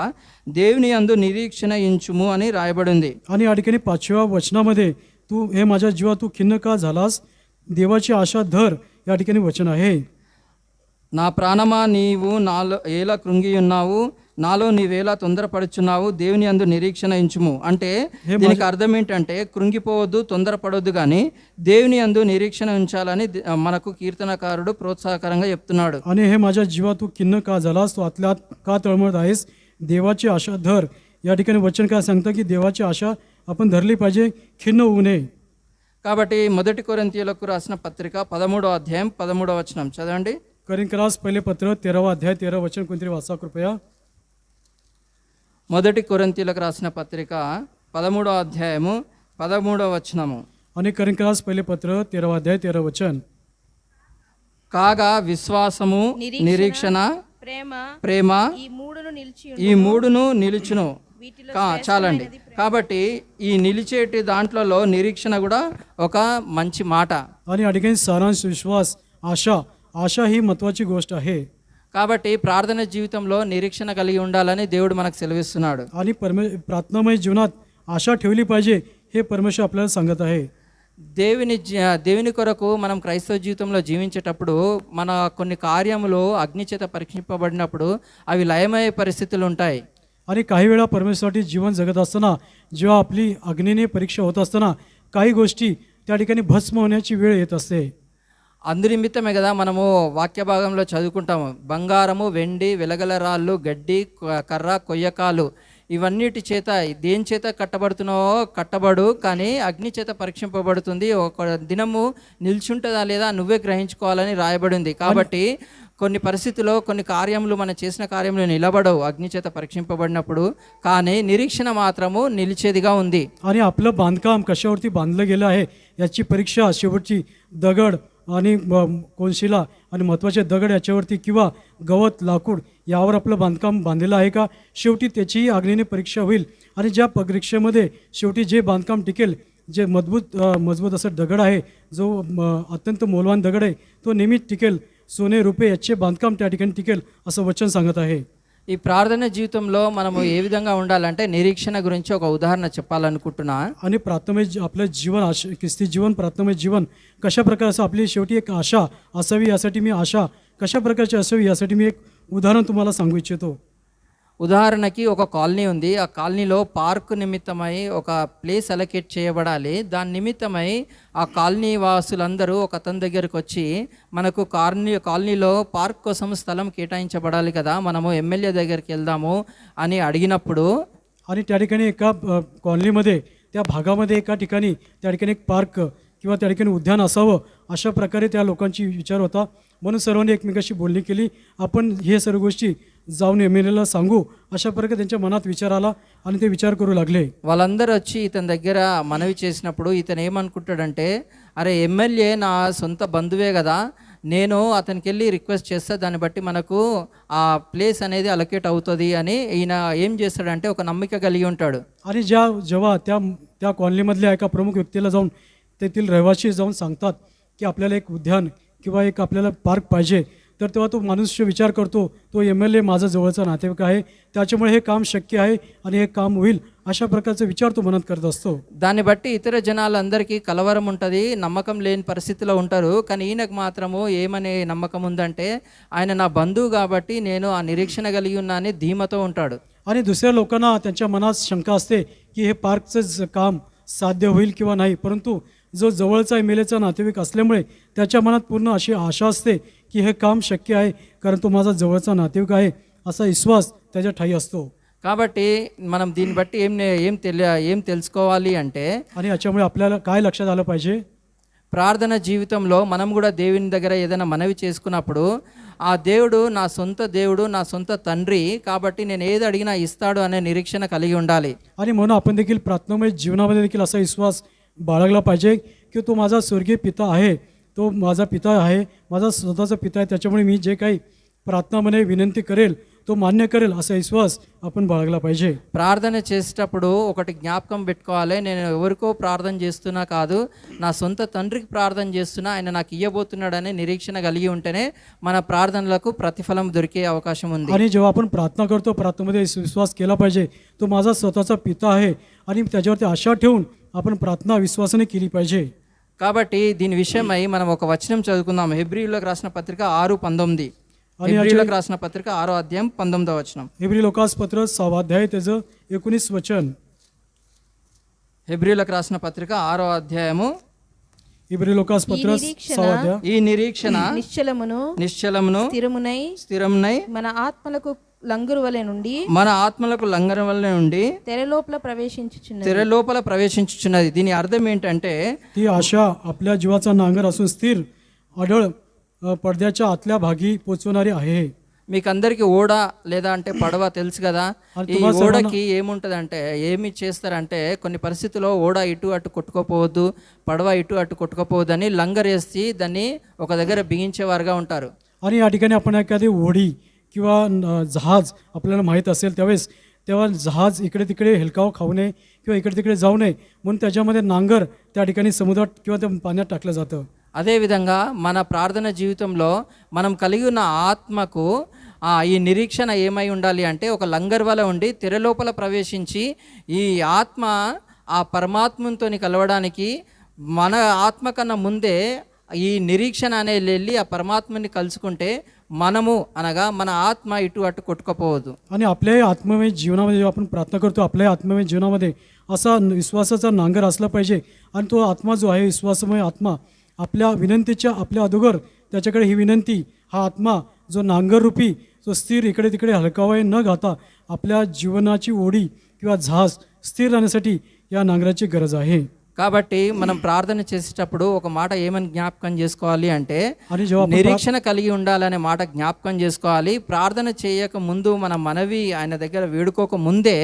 దేవుని యందు నిరీక్షణ ఉంచుము అని రాయబడింది. आणि या ठिकाणी 5व्या वचनामध्ये तू हे माझ्या जीवा तू खिन्न का झालास, देवाची आशा धर, या ठिकाणी वचन आहे. నా ప్రాణమా నీవు నాలో ఎలా కృంగి ఉన్నావు, నాలో నీవేలా తొందరపడుచున్నావు, దేవుని యందు నిరీక్షణ ఉంచుము అంటే దీనికి అర్థం ఏంటంటే, కృంగిపోవద్దు, తొందరపడొద్దు, కానీ దేవుని యందు నిరీక్షణ ఉంచాలని మనకు కీర్తనకారుడు ప్రోత్సాహకరంగా చెప్తున్నాడు. आणि हे माझ्या जीवा तू खिन्न का झालास, तू आतल्यात का तळमळत आहेस, देवाची आशा धर, या ठिकाणी वचन काय सांगतं की देवाची आशा आपण धरली पाहिजे, खिन्न होऊ नये. కాబట్టి మొదటి కొరింథీయులకు రాసిన పత్రిక 13వ అధ్యాయం 13వ వచనం చదవండి. करिंकरास पहिले पत्र 13वा अध्याय 13 वचन कोणतरी वाचा कृपया. మొదటి కొరింథీయులకు రాసిన పత్రిక 13వ అధ్యాయము 13వ వచనము. आणि करिंकरास पहिले पत्र 13वा अध्याय 13 वचन. కాగా విశ్వాసము, నిరీక్షణ, ప్రేమ ప్రేమ ఈ మూడును నిలిచి ఈ మూడును నిలుచును. వీటిలో చాలండి. కాబట్టి ఈ నిలిచేటి దాంట్లలో నిరీక్షణ కూడా ఒక మంచి మాట. आणि या ठिकाणी सारांश विश्वास, आशा ही महत्वाची गोष्ट आहे. కాబట్టి ప్రార్థన జీవితంలో నిరీక్షణ కలిగి ఉండాలని దేవుడు మనకు సెలవిస్తున్నాడు. आणि प्रार्थनामय जीवनात आशा ठेवली पाहिजे हे परमेश्वर आपल्याला सांगत आहे. దేవుని కొరకు మనం క్రైస్తవ జీవితంలో జీవించేటప్పుడు మన కొన్ని కార్యములు అగ్ని చేత పరీక్షింపబడినప్పుడు అవి లయమయ్యే పరిస్థితులు ఉంటాయి. आणि काही वेळा परमेश्वरासाठी जीवन जगत असताना जेव्हा आपली अग्नीने परीक्षा होत असताना काही गोष्टी त्या ठिकाणी भस्म होण्याची वेळ येत असते. అందునిమిత్తమే కదా మనము వాక్య భాగంలో చదువుకుంటాము, బంగారము, వెండి, వెలగల రాళ్ళు, గడ్డి, కర్ర, కొయ్యకాలు ఇవన్నిటి చేత దేని చేత కట్టబడు కానీ అగ్ని చేత పరీక్షింపబడుతుంది. ఒక దినము నిల్చుంటుందా లేదా నువ్వే గ్రహించుకోవాలని రాయబడింది. కాబట్టి కొన్ని పరిస్థితుల్లో కొన్ని కార్యములు మనం చేసిన కార్యములు నిలబడవు అగ్ని చేత పరీక్షింపబడినప్పుడు, కానీ నిరీక్షణ మాత్రము నిలిచేదిగా ఉంది. आणि आपलं बांधकाम कशावरती बांधलं गेलं आहे याची परीक्षा शेवटची दगड आणि कोनशिला आणि महत्त्वाचे दगड याच्यावरती किंवा गवत, लाकूड यावर आपलं बांधकाम बांधलेलं आहे का, शेवटी त्याचीही अग्नीने परीक्षा होईल. आणि ज्या परीक्षेमध्ये शेवटी जे बांधकाम टिकेल, जे मजबूत असं दगड आहे, जो अत्यंत मौल्यवान दगड आहे, तो नेहमीच टिकेल. सोने रुपये याचे बांधकाम त्या ठिकाणी टिकेल असं वचन सांगत आहे. ఈ ప్రార్థన జీవితంలో మనము ఏ విధంగా ఉండాలంటే నిరీక్షణ గురించి ఒక ఉదాహరణ చెప్పాలనుకుంటున్నా. आणि प्रार्थनामय आपलं जीवन ख्रिस्ती जीवन, प्रार्थनामय जीवन कशा प्रकारचं आपली शेवटी एक आशा असावी यासाठी मी कशा प्रकारची असावी यासाठी मी एक उदाहरण तुम्हाला सांगू इच्छितो. ఉదాహరణకి ఒక కాలనీ ఉంది. ఆ కాలనీలో పార్క్ నిమిత్తమై ఒక ప్లేస్ అలొకేట్ చేయబడాలి. దాని నిమిత్తమై ఆ కాలనీ వాసులందరూ ఒక అతని దగ్గరికి వచ్చి మనకు కాలనీలో పార్క్ కోసం స్థలం కేటాయించబడాలి కదా, మనము ఎమ్మెల్యే దగ్గరికి వెళ్దాము అని అడిగినప్పుడు, आणि त्या ठिकाणी एका कॉलनीमध्ये त्या भागामध्ये एका ठिकाणी त्या ठिकाणी एक पार्क किंवा त्या ठिकाणी उद्यान असावं अशा प्रकारे त्या लोकांची विचार होता. म्हणून सर्वांनी एकमेकाशी बोलणी केली, आपण हे सर्व गोष्टी जाऊन एमएलएला सांगू अशा प्रकारे त्यांच्या मनात विचार आला आणि ते विचार करू लागले. వాళ్ళందరూ వచ్చి ఇతని దగ్గర మనవి చేసినప్పుడు ఇతను ఏమనుకుంటాడంటే, అరే ఎమ్మెల్యే నా సొంత బంధువే కదా, నేను అతనికి వెళ్ళి రిక్వెస్ట్ చేస్తే దాన్ని బట్టి మనకు ఆ ప్లేస్ అనేది అలొకేట్ అవుతుంది అని ఈయన ఏం చేస్తాడంటే ఒక నమ్మిక కలిగి ఉంటాడు. आणि जेव्हा त्या कॉलनीमधल्या एका प्रमुख व्यक्तीला जाऊन तेथील रहिवासी जाऊन सांगतात की आपल्याला एक उद्यान किंवा एक आपल्याला पार्क पाहिजे, तर तेव्हा तो मनुष्य विचार करतो, तो एमएलए माझा जवळचा नातेवाईक आहे, त्याच्यामुळे हे काम शक्य आहे आणि हे काम होईल अशा प्रकारचा विचार तो मनात करत असतो. దాన్ని బట్టి ఇతర జనాలందరికీ కలవరం ఉంటుంది, నమ్మకం లేని పరిస్థితిలో ఉంటారు. కానీ ఈయనకు మాత్రము ఏమనే నమ్మకం ఉందంటే, ఆయన నా బంధువు కాబట్టి నేను ఆ నిరీక్షణ కలిగి ఉన్నా అని ధీమతో ఉంటాడు. आणि दुसऱ्या लोकांना त्यांच्या मनात शंका असते की हे पार्कचं काम साध्य होईल किंवा नाही, परंतु जो जवळचा एमएलएचा नातेवाईक असल्यामुळे त्याच्या मनात पूर्ण अशी आशा असते की हे काम शक्य आहे, कारण तो माझा जवळचा नातेवाईक आहे असा विश्वास त्याच्या ठाई असतो. కాబట్టి మనం దీన్ని బట్టి ఏం తెలుసుకోవాలి అంటే, आणि याच्यामुळे आपल्याला काय लक्षात आलं पाहिजे, ప్రార్థన జీవితంలో మనం కూడా దేవుని దగ్గర ఏదైనా మనవి చేసుకున్నప్పుడు ఆ దేవుడు నా సొంత దేవుడు, నా సొంత తండ్రి కాబట్టి నేను ఏది అడిగినా ఇస్తాడు అనే నిరీక్షణ కలిగి ఉండాలి. आणि म्हणून आपण देखील प्रार्थनामय जीवनामध्ये देखील असा विश्वास बाळगला पाहिजे की तो माझा स्वर्गीय पिता आहे, तो माझा पिता आहे, माझा स्वतःचा पिता आहे, त्याच्यामुळे मी जे काही प्रार्थनामध्ये विनंती करेल तो मान्य करेल असा विश्वास आपण बाळगला पाहिजे. ప్రార్థన చేసేటప్పుడు ఒకటి జ్ఞాపకం పెట్టుకోవాలి, నేను ఎవరికో ప్రార్థన చేస్తున్నా కాదు, నా సొంత తండ్రికి ప్రార్థన చేస్తున్నా, ఆయన నాకు ఇవ్వబోతున్నాడనే నిరీక్షణ కలిగి ఉంటేనే మన ప్రార్థనలకు ప్రతిఫలం దొరికే అవకాశం ఉంది. आणि जेव्हा आपण प्रार्थना करतो प्रार्थनेमध्ये विश्वास केला पाहिजे, तो माझा स्वतःचा पिता आहे आणि त्याच्यावरती आशा ठेवून आपण प्रार्थना विश्वासाने केली पाहिजे. కాబట్టి దీని విషయమై మనం ఒక వచనం చదువుకుందాం. హెబ్రీయులకు రాసిన పత్రిక 6:19. హెబ్రీయులకు రాసిన పత్రిక 6వ అధ్యాయం 19వ వచనం. हेब्री लोकास पत्र 6वा अध्याय त्याचं 19 वचन. హెబ్రీయులకు రాసిన పత్రిక 6వ అధ్యాయము. हेब्री लोकास पत्र 6वा अध्याय. ఈ నిరీక్షణ నిశ్చలమును నిశ్చలమును స్థిరమునై స్థిరమునై మన ఆత్మలకు లంగరు వలె నుండి మన ఆత్మలకు లంఘన వల్ల నుండి తెర లోపల ప్రవేశించుచున్నది. తెర లోపల ప్రవేశించుచున్నది. దీని అర్థం ఏంటంటే ती आशा आपल्या जीवाचा नांगर असून स्थिर आढळ पडद्याच्या आतल्या भागी पोचवणारी आहे. మీకు అందరికి ఓడ లేదా అంటే పడవ తెలుసు కదా. ఈ ఓడకి ఏముంటదంటే ఏమి చేస్తారంటే కొన్ని పరిస్థితుల్లో ఓడ ఇటు అటు కొట్టుకోపోవద్దు, పడవ ఇటు అటు కొట్టుకోపోవద్దు అని లంగరేసి దాన్ని ఒక దగ్గర బిగించేవారుగా ఉంటారు. आणि या ठिकाणी आपण एखादी होडी किंवा जहाज आपल्याला माहीत असेल तेव्हा जहाज इकडे तिकडे हेलकाव खाऊ नये किंवा इकडे तिकडे जाऊ नये म्हणून त्याच्यामध्ये नांगर त्या ठिकाणी समुद्रात किंवा त्या पाण्यात टाकलं जातं. అదేవిధంగా మన ప్రార్థన జీవితంలో మనం కలిగి ఉన్న ఆత్మకు ఈ నిరీక్షణ ఏమై ఉండాలి అంటే ఒక లంగర్ వల ఉండి తెర లోపల ప్రవేశించి ఈ ఆత్మ ఆ పరమాత్మతో కలవడానికి మన ఆత్మ కన్నా ముందే ఈ నిరీక్షణ అనేది వెళ్ళి ఆ పరమాత్మని కలుసుకుంటే మనము అనగా మన ఆత్మ ఇటు అటు కొట్టుకోపోవద్దు. आणि आपल्याही आत्ममय जीवनामध्ये जेव्हा आपण प्रार्थना करतो आपल्या आत्ममय जीवनामध्ये असा विश्वासाचा नांगर असला पाहिजे. आणि तो आत्मा जो आहे विश्वासमय आत्मा आपल्या विनंतीच्या आपल्या अगोदर त्याच्याकडे ही विनंती हा आत्मा जो नांगररूपी जो स्थिर इकडे तिकडे हलकावाई न घाता आपल्या जीवनाची ओढी किंवा जहाज स्थिर राहण्यासाठी या नांगराची गरज आहे. కాబట్టి మనం ప్రార్థన చేసేటప్పుడు ఒక మాట ఏమని జ్ఞాపకం చేసుకోవాలి అంటే आणि जेव्हा నిరీక్షణ కలిగి ఉండాలనే మాట జ్ఞాపకం చేసుకోవాలి. ప్రార్థన చేయక ముందు మన మనవి ఆయన దగ్గర వేడుకోక ముందే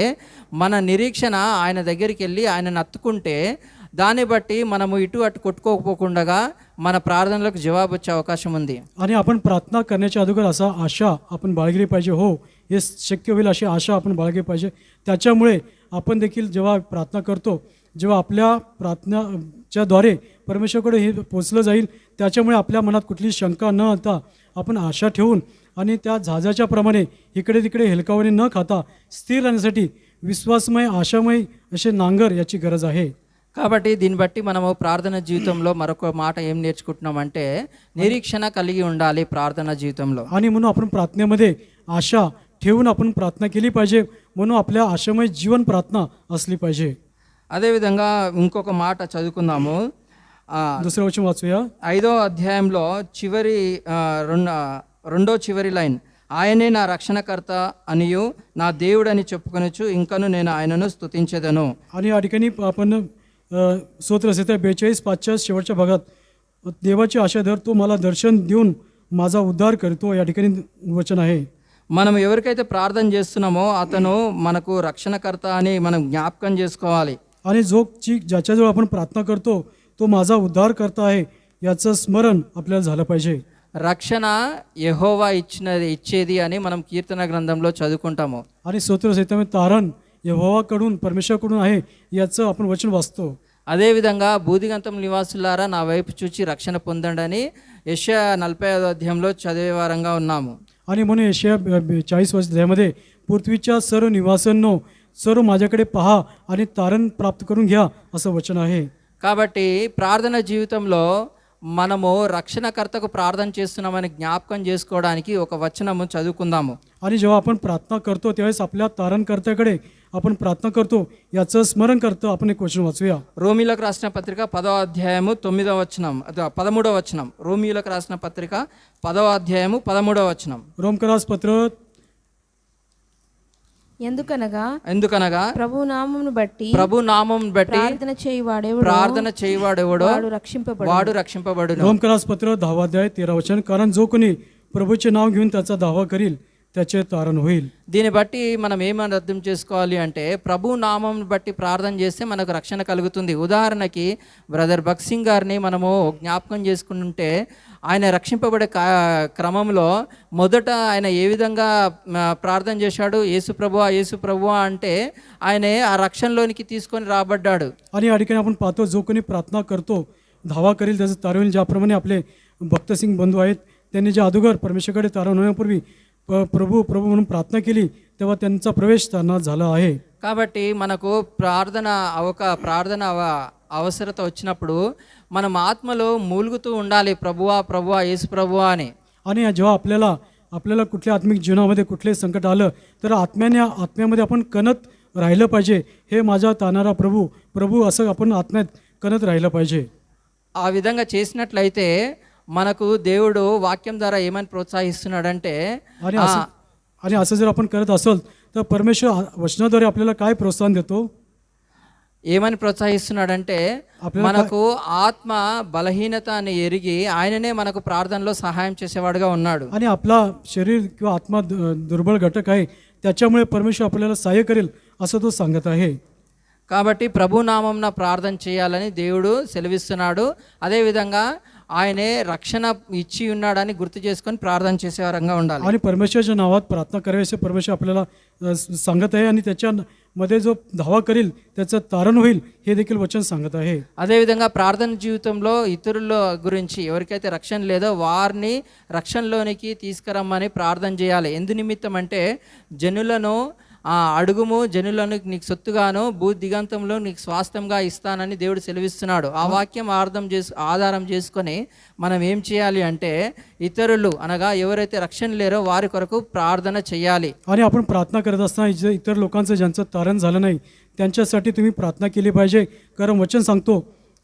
మన నిరీక్షణ ఆయన దగ్గరికి వెళ్ళి ఆయనను అత్తుకుంటే దాన్ని బట్టి మనము ఇటు అటు కొట్టుకోకపోకుండా మన ప్రార్థనలకు జవాబు వచ్చే అవకాశం ఉంది. आणि आपण प्रार्थना करण्याच्या अगोदर असा आशा आपण बाळगली पाहिजे. हो हे शक्य होईल अशी आशा आपण बाळगली पाहिजे. त्याच्यामुळे आपण देखील जेव्हा प्रार्थना करतो जेव्हा आपल्या प्रार्थनाच्याद्वारे परमेश्वराकडे हे पोचलं जाईल त्याच्यामुळे आपल्या मनात कुठली शंका न आणता आपण आशा ठेवून आणि त्या जहाजाच्या प्रमाणे इकडे तिकडे हेलकावणे न खाता स्थिर राहण्यासाठी విశ్వాసమయ ఆశామయ అసే నాంగర్ యాచి గరజ్ आहे. కాబట్టి దీన్ని బట్టి మనము ప్రార్థన జీవితంలో మరొక మాట ఏం నేర్చుకుంటున్నామంటే నిరీక్షణ కలిగి ఉండాలి ప్రార్థన జీవితంలో. आणि म्हणून आपण प्रार्थनेमध्ये आशा ठेवून आपण प्रार्थना केली पाहिजे. म्हणून आपल्या आशामय जीवन प्रार्थना असली पाहिजे. అదేవిధంగా ఇంకొక మాట చదువుకుందాము. दुसरं वचन वाचूया. 5వ అధ్యాయంలో చివరి రెండో చివరి లైన్, ఆయనే నా రక్షణకర్త అనియు నా దేవుడని చెప్పుకొనొచ్చు, ఇంకను నేను ఆయనను స్తుతించెదను. आणि या ठिकाणी आपण स्तोत्रसंहिता 42:5च्या शेवटच्या भागात देवाची आशा धर तो मला दर्शन देऊन माझा उद्धार करतो या ठिकाणी वचन आहे. మనం ఎవరికైతే ప్రార్థన చేస్తున్నామో అతను మనకు రక్షణకర్త అని మనం జ్ఞాపకం చేసుకోవాలి. आणि ज्याच्याजवळ आपण प्रार्थना करतो तो माझा उद्धार करता आहे याचं स्मरण आपल्याला झालं पाहिजे. రక్షణ యెహోవా ఇచ్చేది అని మనం కీర్తన గ్రంథంలో చదువుకుంటాము. आणि स्तोत्रसंहितेमध्ये तारण यहोवाकडून परमेश्वराकडून आहे याचं आपण वचन वाचतो. అదేవిధంగా బూదిగంతం నివాసులారా నా వైపు చూచి రక్షణ పొందండి అని యెషయా 45వ అధ్యాయంలో చదివే వారంగా ఉన్నాము. आणि म्हणून यशाया 40:40मध्ये पृथ्वीच्या सर्व निवासांनो सर्व माझ्याकडे पहा आणि तारण प्राप्त करून घ्या असं वचन आहे. కాబట్టి ప్రార్థన జీవితంలో మనము రక్షణకర్తకు ప్రార్థన చేస్తున్నామని జ్ఞాపకం చేసుకోవడానికి ఒక వచనము చదువుకుందాము. आणि जेव्हा आपण प्रार्थना करतो त्यावेळेस आपल्या तारणकर्त्याकडे आपण प्रार्थना करतो याचं स्मरण करतो. आपण एक वचन वाचूया. రోమీయులకు రాసిన పత్రిక 10వ అధ్యాయము 9వ వచనం 13వ వచనం. రోమీయులకు రాసిన పత్రిక 10వ అధ్యాయము 13వ వచనం. रोमकरास पत्र ఎందుకనగా ప్రభు నామమును బట్టి ప్రార్థన చేయువాడెవడో వాడు రక్షింపబడును. रोमकरास पत्र 10वा अध्याय 13 वचन. कारण जो कोणी प्रभूचे नाव घेऊन त्याचा दावा करील त्याचे तारण होईल. దీన్ని బట్టి మనం ఏమని అర్థం చేసుకోవాలి అంటే ప్రభు నామం బట్టి ప్రార్థన చేస్తే మనకు రక్షణ కలుగుతుంది. ఉదాహరణకి బ్రదర్ భక్సింగ్ గారిని మనము జ్ఞాపకం చేసుకుంటుంటే ఆయన రక్షింపబడే క్రమంలో మొదట ఆయన ఏ విధంగా ప్రార్థన చేశాడు, యేసు ప్రభువా అంటే ఆయనే ఆ రక్షణలోనికి తీసుకొని రాబడ్డాడు. आणि या ठिकाणी आपण पाहतो जो कोणी प्रार्थना करतो धावा करील त्याचं तारण होईल. ज्याप्रमाणे आपले भक्तसिंग बंधू आहेत त्यांनी जे अगोदर परमेश्वराकडे तारण होण्यापूर्वी प्रभू म्हणून प्रार्थना केली तेव्हा त्यांचा प्रवेश त्यांना झाला आहे. కాబట్టి మనకు ప్రార్థన అవసరత వచ్చినప్పుడు మనం ఆత్మలో మూలుగుతూ ఉండాలి, ప్రభువా యేసు ప్రభువా అని. आणि जेव्हा आपल्याला कुठल्या आत्मिक जीवनामध्ये कुठले संकट आलं तर आत्म्यामध्ये आपण कणत राहिलं पाहिजे. हे माझा ताणारा प्रभू असं आपण आत्म्यात कणत राहिलं पाहिजे. ఆ విధంగా చేసినట్లయితే మనకు దేవుడు వాక్యం ద్వారా ఏమని ప్రోత్సహిస్తున్నాడంటే आणि असं जर आपण करत असेल तर परमेश्वर वचनाद्वारे आपल्याला काय प्रोत्साहन देतो? ఏమని ప్రోత్సహిస్తున్నాడంటే మనకు ఆత్మ బలహీనత అని ఎరిగి ఆయననే మనకు ప్రార్థనలో సహాయం చేసేవాడుగా ఉన్నాడు. आणि आपला शरीर किंवा आत्मा दुर्बळ घटक आहे, त्याच्यामुळे परमेश्वर आपल्याला सहाय्य करेल असं तो सांगत आहे. కాబట్టి ప్రభునామంన ప్రార్థన చేయాలని దేవుడు సెలవిస్తున్నాడు. అదేవిధంగా ఆయనే రక్షణ ఇచ్చి ఉన్నాడని గుర్తు చేసుకొని ప్రార్థన చేసేవారంగా ఉండాలి. आणि परमेश्वराच्या नावात प्रार्थना करावी असे परमेश्वर आपल्याला सांगत आहे. आणि त्याच्यामध्ये जो धावा करील त्याचं तारण होईल हे देखील वचन सांगत आहे. అదేవిధంగా ప్రార్థన జీవితంలో ఇతరుల గురించి ఎవరికైతే రక్షణ లేదో వారిని రక్షణలోనికి తీసుకురమ్మని ప్రార్థన చేయాలి. ఎందు నిమిత్తం అంటే జనులను అడుగుము, జనులను నీకు సొత్తుగాను భూ దిగంతంలో నీకు స్వాస్థ్యంగా ఇస్తానని దేవుడు సెలవిస్తున్నాడు. ఆ వాక్యం ఆధారం చేసుకొని మనం ఏం చేయాలి అంటే ఇతరులు అనగా ఎవరైతే రక్షణ లేరో వారి కొరకు ప్రార్థన చేయాలి. आणि आपण प्रार्थना करत असताना इतर लोकांचं ज्यांचं तारण झालं नाही त्यांच्यासाठी तुम्ही प्रार्थना केली पाहिजे. कारण वचन सांगतो,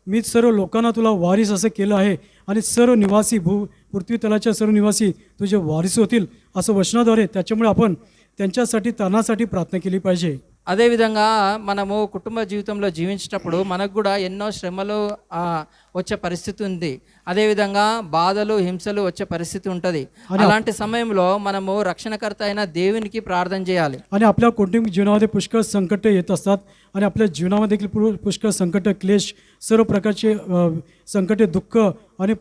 मी सर्व लोकांना तुला वारीस असं केलं आहे आणि सर्व निवासी पृथ्वी तलाच्या सर्व निवासी तुझे वारीस होतील असं वचनाद्वारे. त्याच्यामुळे आपण त्यांच्यासाठी तारणासाठी प्रार्थना केली पाहिजे. అదేవిధంగా మనము కుటుంబ జీవితంలో జీవించేటప్పుడు మనకు కూడా ఎన్నో శ్రమలు వచ్చే పరిస్థితి ఉంది. అదేవిధంగా బాధలు, హింసలు వచ్చే పరిస్థితి ఉంటుంది. అలాంటి సమయంలో మనము రక్షణకర్త అయిన దేవునికి ప్రార్థన చేయాలి. आणि आपल्या कौटुंबिक जीवनामध्ये पुष्कळ संकटे येत असतात आणि आपल्या जीवनामध्ये देखील पुष्कळ संकट, क्लेश, सर्व प्रकारचे संकटे, दुःख आणि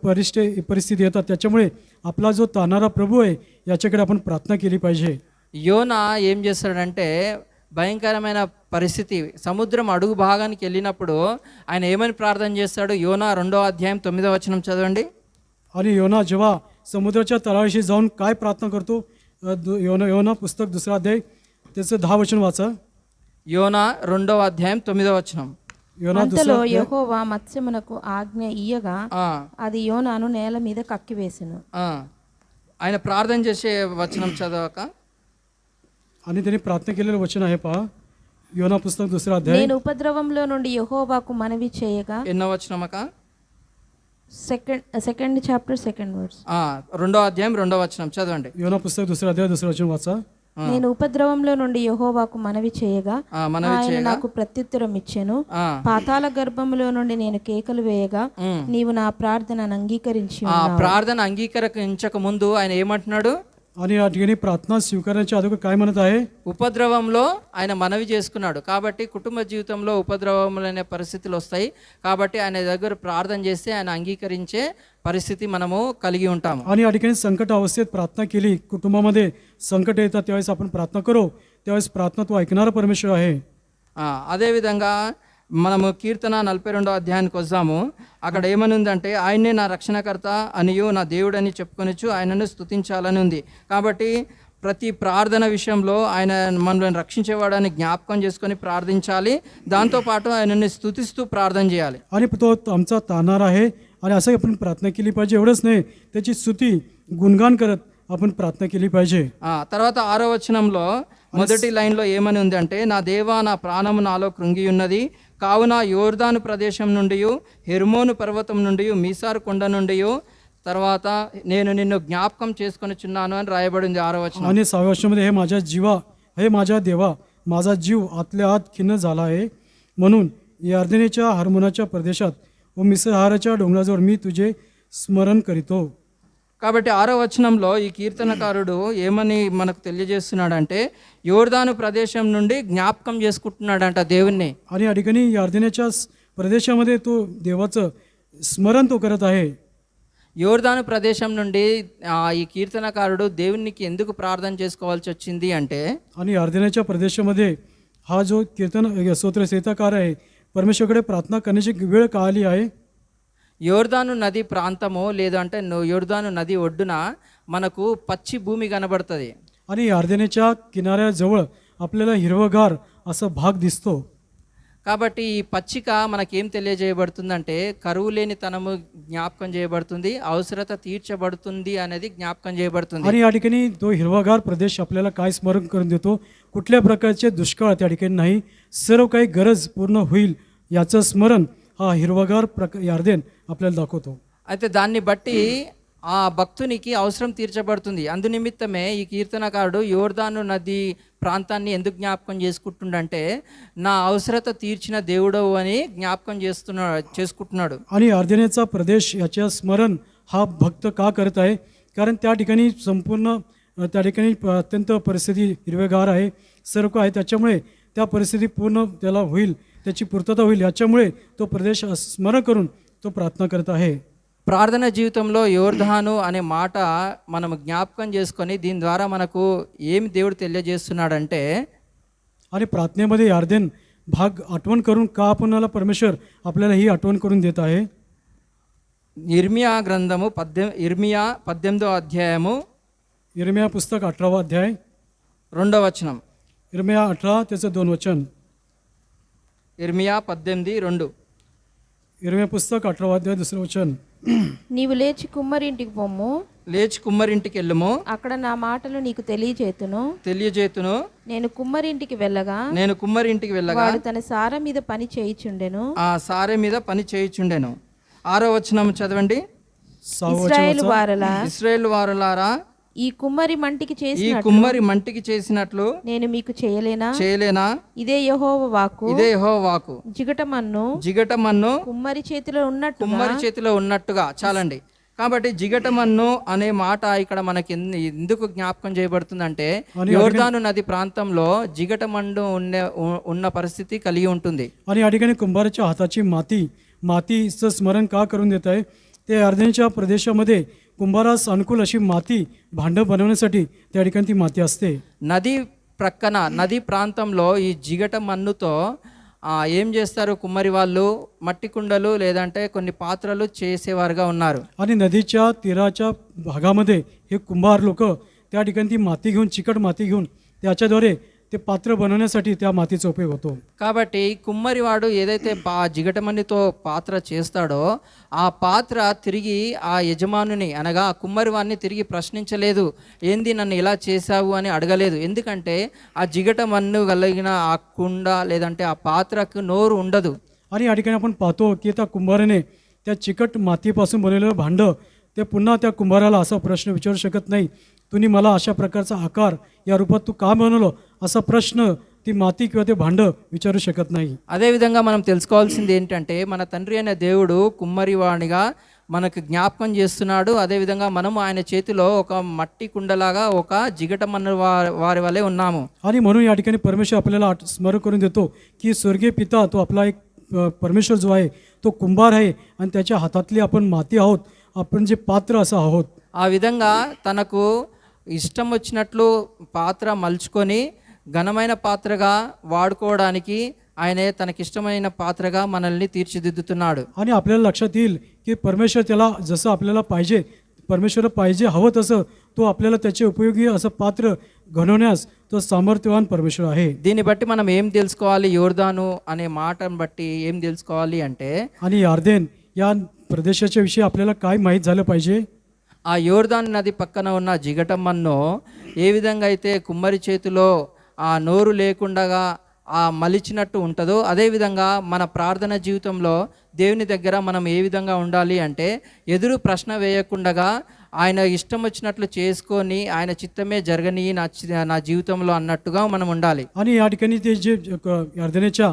परिस्थिती येतात. त्याच्यामुळे आपला जो तारणारा प्रभू आहे याच्याकडे आपण प्रार्थना केली पाहिजे. యోనా ఏం చేస్తాడంటే భయంకరమైన పరిస్థితి, సముద్రం అడుగు భాగానికి వెళ్ళినప్పుడు ఆయన ఏమని ప్రార్థన చేస్తాడు? యోనా 2వ అధ్యాయం 9వ వచనం చదవండి. आणि योना जेव्हा समुद्राच्या तळाशी जाऊन काय प्रार्थना करतो? योना पुस्तक 2रा अध्याय त्याचं 10 वचन वाचा. యోనా 2వ అధ్యాయం 9వ వచనం. योना అంతలో యెహోవా మత్స్యమునకు ఆజ్ఞ ఇయ్యగా అది యోనాను నేల మీద కక్కివేసెను. ఆయన ప్రార్థన చేసే వచనం చదవక आणि त्यांनी प्रार्थना केलेलं वचन आहे पहा, योना पुस्तक 2रा अध्याय. నేను ఉపద్రవంలో నుండి యెహోవాకు మనవి చేయగా ఎన్నో వచనమక? Second chapter second verse. 2వ అధ్యాయం 2వ వచనం చదవండి. योना पुस्तक 2रा अध्याय 2रा वचन वाचा. నేను ఉపద్రవంలో నుండి యెహోవాకు మనవి చేయగా ఆయన నాకు ప్రత్యుత్తరం ఇచ్చెను. పాతాళ గర్భములో నుండి నేను కేకలు వేయగా నీవు నా ప్రార్థనను అంగీకరించి ప్రార్థన అంగీకరించక ముందు ఆయన ఏమంటున్నాడు? आणि या ठिकाणी प्रार्थना स्वीकारण्याच्या अगोदर काय म्हणत आहे? ఉపద్రవంలో ఆయన మనవి చేసుకున్నాడు. కాబట్టి కుటుంబ జీవితంలో ఉపద్రవములనే పరిస్థితులు వస్తాయి. కాబట్టి ఆయన దగ్గర ప్రార్థన చేస్తే ఆయన అంగీకరించే పరిస్థితి మనము కలిగి ఉంటాము. आणि या ठिकाणी संकट अवस्थेत प्रार्थना केली, कुटुंबामध्ये संकट येतात त्यावेळेस आपण प्रार्थना करू, त्यावेळेस प्रार्थना तो ऐकणारा परमेश्वर आहे. అదేవిధంగా మనము కీర్తన 42వ అధ్యాయానికి వస్తాము. అక్కడ ఏమని ఉందంటే ఆయన్నే నా రక్షణకర్త అనియు నా దేవుడని చెప్పుకొనిచ్చు ఆయనను స్తుతించాలని ఉంది. కాబట్టి ప్రతి ప్రార్థన విషయంలో ఆయన మనల్ని రక్షించేవాడని జ్ఞాపకం చేసుకొని ప్రార్థించాలి. దాంతోపాటు ఆయనని స్తుతిస్తూ ప్రార్థన చేయాలి. आणि तो आमचा तारणार आहे आणि असं आपण प्रार्थना केली पाहिजे. एवढंच नाही, त्याची स्तुती गुणगान करत आपण प्रार्थना केली पाहिजे. తర్వాత 6వ వచనంలో మొదటి లైన్లో ఏమని ఉంది అంటే నా దేవా నా ప్రాణము నాలో కృంగి ఉన్నది, కావున యోర్దాను ప్రదేశం నుండి, హెర్మోను పర్వతం నుండి, మీసారు కొండ నుండి తర్వాత నేను నిన్ను జ్ఞాపకం చేసుకొనిచున్నాను అని రాయబడింది 6వ వచనం. आणि 6व्या वचनामध्ये हे माझ्या देवा माझा जीव आतल्या आत खिन्न झाला आहे, म्हणून यार्देनेच्या हर्मोनाच्या प्रदेशात व मिसहाराच्या डोंगराजवळ मी तुझे स्मरण करीतो. కాబట్టి 6వ వచనంలో ఈ కీర్తనకారుడు ఏమని మనకు తెలియజేస్తున్నాడంటే యోర్దాను ప్రదేశం నుండి జ్ఞాపకం చేసుకుంటున్నాడంట దేవుణ్ణి. आणि या ठिकाणी यार्देनेच्या प्रदेशामध्ये तो देवाचं स्मरण तो करत आहे. యోర్దాను ప్రదేశం నుండి ఈ కీర్తనకారుడు దేవునికి ఎందుకు ప్రార్థన చేసుకోవాల్సి వచ్చింది అంటే आणि यार्देनेच्या प्रदेशामध्ये हा जो स्तोत्रसेताकार आहे परमेश्वरकडे प्रार्थना करण्याची वेळ का आली आहे? యోర్దాను నది ప్రాంతము లేదంటే యోర్దాను నది ఒడ్డున మనకు పచ్చి భూమి కనబడుతుంది. आणि यार्देनेच्या किनाऱ्याजवळ आपल्याला हिरवगार असा भाग दिसतो. కాబట్టి ఈ పచ్చిక మనకేం తెలియజేయబడుతుందంటే కరువు లేని తనము జ్ఞాపకం చేయబడుతుంది, అవసరత తీర్చబడుతుంది అనేది జ్ఞాపకం చేయబడుతుంది. आणि या ठिकाणी तो हिरवागार प्रदेश आपल्याला काय स्मरण करून देतो? कुठल्या प्रकारचे दुष्काळ त्या ठिकाणी नाही, सर्व काही गरज पूर्ण होईल याचं स्मरण हा हिरवागार यार्देन आपल्याला दाखवतो. అయితే దాన్ని బట్టి ఆ భక్తునికి అవసరం తీర్చబడుతుంది. అందునిమిత్తమే ఈ కీర్తనకారుడు యోర్దాను నది ప్రాంతాన్ని ఎందుకు జ్ఞాపకం చేసుకుంటుండంటే నా అవసరత తీర్చిన దేవుడవు అని జ్ఞాపకం చేసుకుంటున్నాడు. आणि अर्धेनेचा प्रदेश याच्या स्मरण हा भक्त का करत आहे? कारण त्या ठिकाणी संपूर्ण त्या ठिकाणी अत्यंत परिस्थिती हिरवेगार आहे, सर्व आहे, त्याच्यामुळे त्या परिस्थिती पूर्ण त्याला होईल, त्याची पूर्तता होईल, याच्यामुळे तो प्रदेश स्मरण करून तो प्रार्थना करत आहे. ప్రార్థన జీవితంలో యోర్దాను అనే మాట మనం జ్ఞాపకం చేసుకొని దీని ద్వారా మనకు ఏమి దేవుడు తెలియజేస్తున్నాడంటే आणि प्रार्थनेमध्ये अर्धेन भाग आठवण करून का आपणाला परमेश्वर आपल्याला ही आठवण करून देत आहे. ఇర్మియా గ్రంథము 18వ అధ్యాయము इर्मिया पुस्तक 18वा अध्याय 2వ వచనం. इर्मिया 18 त्याचं 2 वचन. ఇర్మియా 18:2. इर्मिया पुस्तक 18वा अध्याय 2रे वचन. నీవు లేచి కుమ్మరింటికి పొమ్ము, లేచి కుమ్మరింటికి వెళ్ళుము, అక్కడ నా మాటలు నీకు తెలియజేతును. నేను కుమ్మరింటికి వెళ్ళగా వాడు తన సార మీద పని చేయుచుండెను. ఆ సారె మీద పని చేయుచుండెను. 6వ వచనం చదవండి. ఇశ్రాయేలు వారలారా, ఈ కుమ్మరి మంటికి చేసినట్లు నేను మీకు చేయలేనా? ఇదే యెహోవా వాక్కు. జిగటమన్ను కుమ్మరి చేతిలో ఉన్నట్టుగా. చాలండి. కాబట్టి జిగటమన్ను అనే మాట ఇక్కడ మనకి ఎందుకు జ్ఞాపకం చేయబడుతుందంటే యోర్దాను నది ప్రాంతంలో జిగటమన్ను ఉన్న పరిస్థితి కలిగి ఉంటుంది. आणि या ठिकाणी कुंभाराच्या हाताची मातीचं स्मरण का करून देत आहे? ते अर्धेच्या प्रदेशामध्ये कुंभारास अनुकूल अशी माती भांडं बनवण्यासाठी त्या ठिकाणी ती माती असते. నది ప్రాంతంలో ఈ జిగట మన్నుతో ఏం చేస్తారు కుమ్మరి వాళ్ళు? మట్టి కుండలు లేదంటే కొన్ని పాత్రలు చేసేవారుగా ఉన్నారు. आणि नदीच्या तीराच्या भागामध्ये हे कुंभार लोक त्या ठिकाणी ती माती घेऊन, चिकट माती घेऊन त्याच्याद्वारे ते पात्र बनवण्यासाठी त्या मातीचा उपयोग होतो. కాబట్టి కుమ్మరివాడు ఏదైతే జిగటమన్నితో పాత్ర చేస్తాడో ఆ పాత్ర తిరిగి ఆ యజమానుని అనగా ఆ కుమ్మరివాడిని తిరిగి ప్రశ్నించలేదు, ఏంది నన్ను ఇలా చేశావు అని అడగలేదు. ఎందుకంటే ఆ జిగటమన్ను కలిగిన ఆ కుండ లేదంటే ఆ పాత్రకు నోరు ఉండదు. आणि या ठिकाणी आपण पाहतो की त्या कुंभाराने त्या चिकट मातीपासून बनवलेलं भांडं ते पुन्हा त्या कुंभाराला असा प्रश्न विचारू शकत नाही, तुम्ही मला अशा प्रकारचा आकार या रूपात तू का बनवलं, असा प्रश्न ती माती किंवा ते भांडं विचारू शकत नाही. అదేవిధంగా మనం తెలుసుకోవాల్సింది ఏంటంటే మన తండ్రి అయిన దేవుడు కుమ్మరివాడిగా మనకు జ్ఞాపకం చేస్తున్నాడు. అదేవిధంగా మనము ఆయన చేతిలో ఒక మట్టి కుండలాగా ఒక జిగటమన్ను వారి వలె ఉన్నాము. आणि म्हणून या ठिकाणी परमेश्वर आपल्याला स्मरण करून देतो की स्वर्गीय पिता तो आपला एक परमेश्वर जो आहे तो कुंभार आहे आणि त्याच्या हातातली आपण माती आहोत, आपण जे पात्र असं आहोत. ఆ విధంగా తనకు ఇష్టం వచ్చినట్లు పాత్ర మలుచుకొని ఘనమైన పాత్రగా వాడుకోవడానికి ఆయనే తనకిష్టమైన పాత్రగా మనల్ని తీర్చిదిద్దుతున్నాడు. आणि आपल्याला लक्षात येईल की परमेश्वर त्याला जसं आपल्याला पाहिजे, परमेश्वर पाहिजे हवं तसं तो आपल्याला त्याचे उपयोगी असं पात्र घडवण्यास तो सामर्थ्यवान परमेश्वर आहे. దీన్ని బట్టి మనం ఏం తెలుసుకోవాలి? యోర్దాను అనే మాటను బట్టి ఏం తెలుసుకోవాలి అంటే आणि यार्देन या प्रदेशाच्या विषयी आपल्याला काय माहीत झालं पाहिजे? ఆ యోర్దాను నది పక్కన ఉన్న జిగటమన్ను ఏ విధంగా అయితే కుమ్మరి చేతిలో ఆ నోరు లేకుండా ఆ మలిచినట్టు ఉంటుందో అదేవిధంగా మన ప్రార్థన జీవితంలో దేవుని దగ్గర మనం ఏ విధంగా ఉండాలి అంటే ఎదురు ప్రశ్న వేయకుండా ఆయన ఇష్టం వచ్చినట్లు చేసుకొని ఆయన చిత్తమే జరగని నా జీవితంలో అన్నట్టుగా మనం ఉండాలి. आणि या ठिकाणी ते जे अर्धनेच्या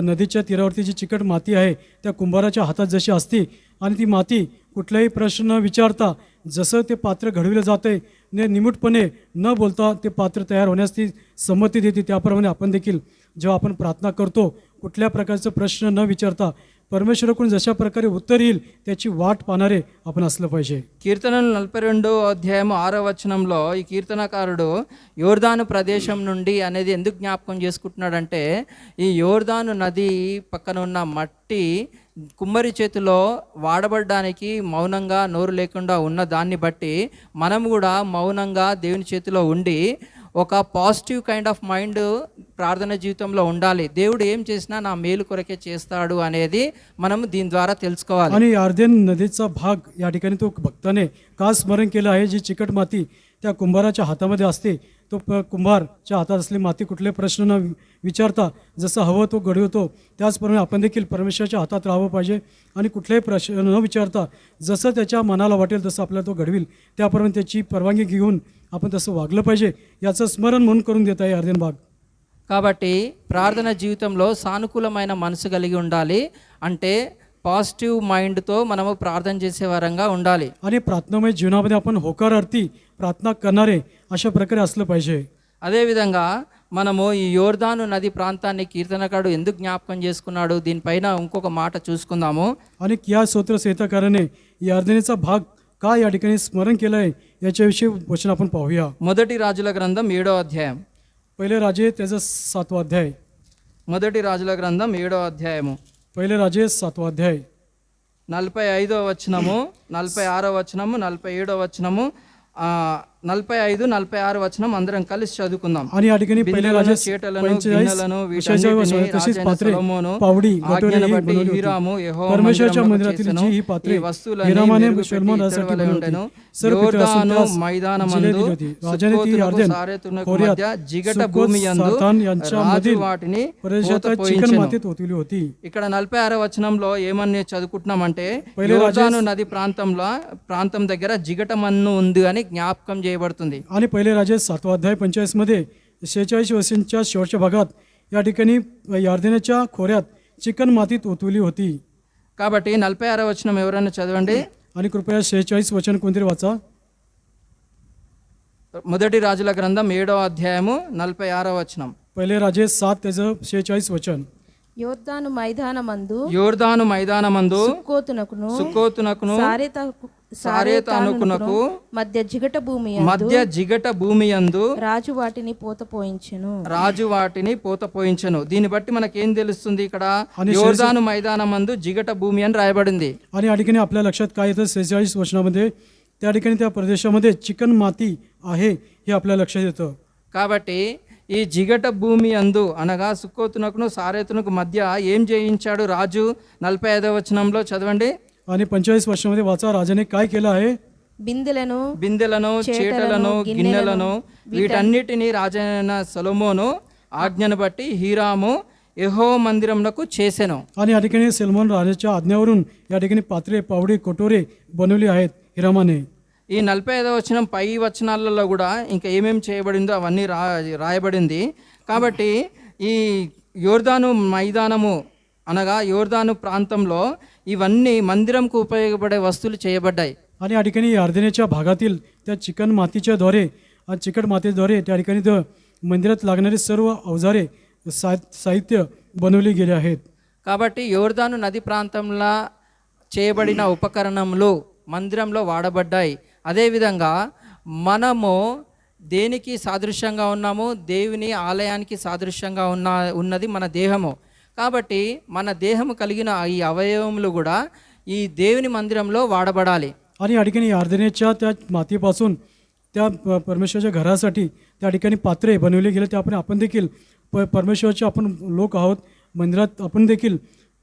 नदीच्या तीरावरती जी चिकट माती आहे त्या कुंभाराच्या हातात जशी असते आणि ती माती कुठलाही प्रश्न विचारता जसं ते पात्र घडविलं जातं आहे निमूटपणे न बोलता ते पात्र तयार होण्यास ती संमती देते, त्याप्रमाणे आपण देखील जेव्हा आपण प्रार्थना करतो कुठल्या प्रकारचा प्रश्न न विचारता परमेश्वराकडून जशा प्रकारे उत्तर येईल त्याची वाट पाहणारे आपण असलं पाहिजे. కీర్తనలు 42వ అధ్యాయం 6వ వచనంలో ఈ కీర్తనకారుడు యోర్దాను ప్రదేశం నుండి అనేది ఎందుకు జ్ఞాపకం చేసుకుంటున్నాడంటే ఈ యోర్దాను నది పక్కన ఉన్న మట్టి కుమ్మరి చేతిలో వాడబడడానికి మౌనంగా నోరు లేకుండా ఉన్న దాన్ని బట్టి మనం కూడా మౌనంగా దేవుని చేతిలో ఉండి ఒక పాజిటివ్ కైండ్ ఆఫ్ మైండ్ ప్రార్థన జీవితంలో ఉండాలి. దేవుడు ఏం చేసినా నా మేలు కొరకే చేస్తాడు అనేది మనం దీని ద్వారా తెలుసుకోవాలి. आणि यार्देन नदीचा भाग या ठिकाणी तो भक्ताने का स्मरण केलं आहे? जी चिकट माती त्या कुंभाराच्या हातामध्ये असते. तो कुंभारच्या हातात असलेली माती कुठले प्रश्न न विचारता जसं हवं तो घडवतो, त्याचप्रमाणे आपण देखील परमेश्वराच्या हातात राहावं पाहिजे आणि कुठलेही प्रश्न न विचारता जसं त्याच्या मनाला वाटेल तसं आपल्याला तो घडविल, त्याप्रमाणे त्याची परवानगी घेऊन आपण तसं वागलं पाहिजे. याचं स्मरण म्हणून करून देत आहे अर्धन भाग. కాబట్టి ప్రార్థన జీవితంలో సానుకూలమైన మనసు కలిగి ఉండాలి. అంటే పాజిటివ్ మైండ్తో మనము ప్రార్థన చేసే వారంగా ఉండాలి. आणि प्रार्थनामय जीवनामध्ये आपण होकारार्थी प्रार्थना करणारे अशा प्रकारे असलं पाहिजे. అదేవిధంగా మనము ఈ యోర్దాను నది ప్రాంతాన్ని కీర్తనకారుడు ఎందుకు జ్ఞాపకం చేసుకున్నాడు, దీనిపైన ఇంకొక మాట చూసుకుందాము. आणि या स्तोत्र संहिताकाराने या अर्धनेचा भाग का या ठिकाणी स्मरण केलं आहे याच्याविषयी वचन आपण पाहूया. మొదటి రాజుల గ్రంథం 7వ అధ్యాయం. पहिले राजे त्याचा 7वा अध्याय. మొదటి రాజుల గ్రంథం 7వ అధ్యాయము पहिले राजे 7वा अध्याय 45వ వచనము, 46వ వచనము, 47వ వచనము, 45, 46 వచనం అందరం కలిసి చదువుకుందాం. आणि या ठिकाणी पहिले राजे చేటలను గిన్నెలను వీటన్నిటిని రాజైన సొలొమోను पावडी ఆజ్ఞను బట్టి హీరాము యెహోవా परमेश्वराच्या మందిరమునకు मंदिरातील చేసెను. जी ही ఈ पात्रे వస్తువులన్నీ हिरामाने మెరుగుపెట్టి सलमान ఇత్తడి राजासाठी వలె बनवली. ఉండెను. सर्व पितरांसून యోర్దాను त्यास మైదానమందు जिले दिली होती. राजाने ती సుక్కోతునకు अर्धन సారెతునకు खोऱ्यात మధ్య జిగట सुक्कोत భూమి యందు सातान यांच्या రాజు मधील వాటిని प्रदेशात चिकन పోతపోయించెను. मातीत ओतविली होती. ఇక్కడ 46వ వచనంలో ఏమని చదువుకుంటున్నామంటే పైలే యోర్దాను నది ప్రాంతం దగ్గర జిగట మన్ను ఉంది అని జ్ఞాపకం చేయబడుతుంది. आणि पहिले राजे 7वा अध्याय 45 मध्ये 46 वर्षांच्या शेवटच्या भागात या ठिकाणी यार्देनाच्या खोऱ्यात चिकन मातीत ओतवली होती. కాబట్టి 46వ వచనం ఎవరైనా చదవండి. आणि कृपया 46 वचन कोणतरी वाचा. మొదటి రాజుల గ్రంథం 7వ అధ్యాయము 46వ వచనం. पहिले राजे 7 त्याचं 46 वचन. యోర్దాను మైదానమందు యోర్దాను మైదానమందు సుక్కోతునకును సారెతానుకునకు మధ్య జిగట భూమి యందు రాజు వాటిని పోతపోయించెను. దీన్ని బట్టి మనకేం తెలుస్తుంది, ఇక్కడ యోర్దాను మైదానమందు జిగట భూమి అని రాయబడింది. आणि या ठिकाणी आपल्या लक्षात काय येतं 46 वचनामध्ये त्या ठिकाणी त्या प्रदेशामध्ये चिकन माती आहे हे आपल्या लक्षात येतं. కాబట్టి ఈ జిగట భూమి అందు అనగా సుక్కోతునకును సారెతునకు మధ్య ఏం చేయించాడు రాజు? 45వ వచనంలో చదవండి. आणि 45 वर्षामध्ये वाचा, राजाने काय केलं आहे? బిందెలను చేటలను గిన్నెలను వీటన్నిటిని రాజైన సొలొమోను ఆజ్ఞను బట్టి హీరాము యెహోవా మందిరమునకు చేసెను. आणि या ठिकाणी सलमान राजाच्या आज्ञेवरून या ठिकाणी पात्रे पावडी कोटोरे बनवली आहेत हिरामाने. ఈ 45వ వచనం పై వచనాలలో కూడా ఇంకా ఏమేమి చేయబడిందో అవన్నీ రాయబడింది. కాబట్టి ఈ యోర్దాను మైదానము అనగా యోర్దాను ప్రాంతంలో ఇవన్నీ మందిరంకు ఉపయోగపడే వస్తువులు చేయబడ్డాయి. आणि या ठिकाणी अर्धनेच्या भागातील त्या चिकन मातीच्याद्वारे चिकट मातीद्वारे त्या ठिकाणी मंदिरात लागणारे सर्व अवजारे साहित्य बनवले गेले आहेत. కాబట్టి యోర్దాను నది ప్రాంతంలో చేయబడిన ఉపకరణములు మందిరంలో వాడబడ్డాయి. అదేవిధంగా మనము దేనికి సాదృశ్యంగా ఉన్నాము? దేవుని ఆలయానికి సాదృశ్యంగా ఉన్నది మన దేహము. కాబట్టి మన దేహము కలిగిన ఈ అవయవములు కూడా ఈ దేవుని మందిరంలో వాడబడాలి. आणि या ठिकाणी अर्धनेच्या त्या मातीपासून त्या परमेश्वराच्या घरासाठी त्या ठिकाणी पात्रे बनवले गेले. त्याप्रमाणे आपण देखील परमेश्वराचे आपण लोक आहोत. मंदिरात आपण देखील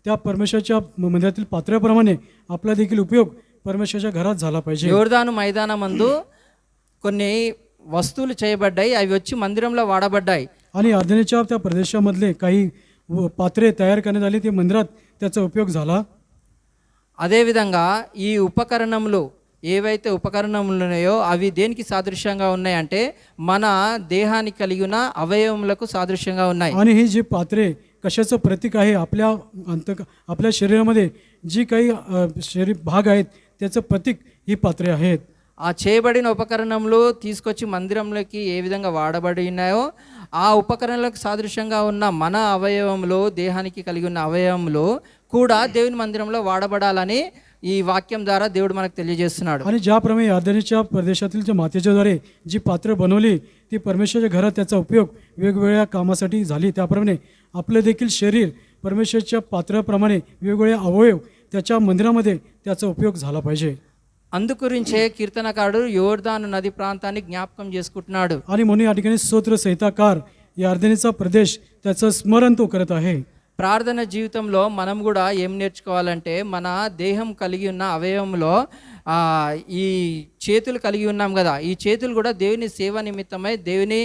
त्या परमेश्वराच्या मंदिरातील पात्र्याप्रमाणे आपला देखील उपयोग परमेश्वराच्या घरात झाला पाहिजे. యోర్దాను మైదానమందు కొన్ని వస్తువులు చేయబడ్డాయి, అవి వచ్చి మందిరంలో వాడబడ్డాయి. आणि अर्धनेच्या त्या प्रदेशामधले काही पात्रे तयार करण्यात आली, ते मंदिरात त्याचा उपयोग झाला. అదేవిధంగా ఈ ఉపకరణములు ఏవైతే ఉపకరణములు ఉన్నాయో అవి దేనికి సాదృశ్యంగా ఉన్నాయి అంటే మన దేహానికి కలిగిన అవయవములకు సాదృశ్యంగా ఉన్నాయి. आणि ही जी पात्रे कशाचं प्रतीक आहे? आपल्या शरीरामध्ये जी काही शरीर भाग आहेत त्याचं प्रतीक ही पात्रे आहेत. ఆ చేయబడిన ఉపకరణములు తీసుకొచ్చి మందిరంలోకి ఏ విధంగా వాడబడి ఉన్నాయో ఆ ఉపకరణలకు సాదృశ్యంగా ఉన్న మన అవయవములు, దేహానికి కలిగి ఉన్న అవయవములు కూడా దేవుని మందిరంలో వాడబడాలని ఈ వాక్యం ద్వారా దేవుడు మనకు తెలియజేస్తున్నాడు. आणि ज्याप्रमाणे अर्धनेच्या प्रदेशातील ज्या मातीच्याद्वारे जी पात्रे बनवली ती परमेश्वराच्या घरात त्याचा उपयोग वेगवेगळ्या कामासाठी झाली, त्याप्रमाणे आपलं देखील शरीर परमेश्वराच्या पात्राप्रमाणे वेगवेगळे अवयव त्याच्या मंदिरामध्ये त्याचा उपयोग झाला पाहिजे. అందుగురించే కీర్తనకారుడు యోర్దాను నది ప్రాంతాన్ని జ్ఞాపకం చేసుకుంటున్నాడు. आणि म्हणून या ठिकाणी स्तोत्र संहिताकार या अर्धनेचा प्रदेश त्याचं स्मरण तो करत आहे. ప్రార్థన జీవితంలో మనం కూడా ఏం నేర్చుకోవాలంటే మన దేహం కలిగి ఉన్న అవయవంలో ఈ చేతులు కలిగి ఉన్నాం కదా, ఈ చేతులు కూడా దేవుని సేవ నిమిత్తమై దేవుని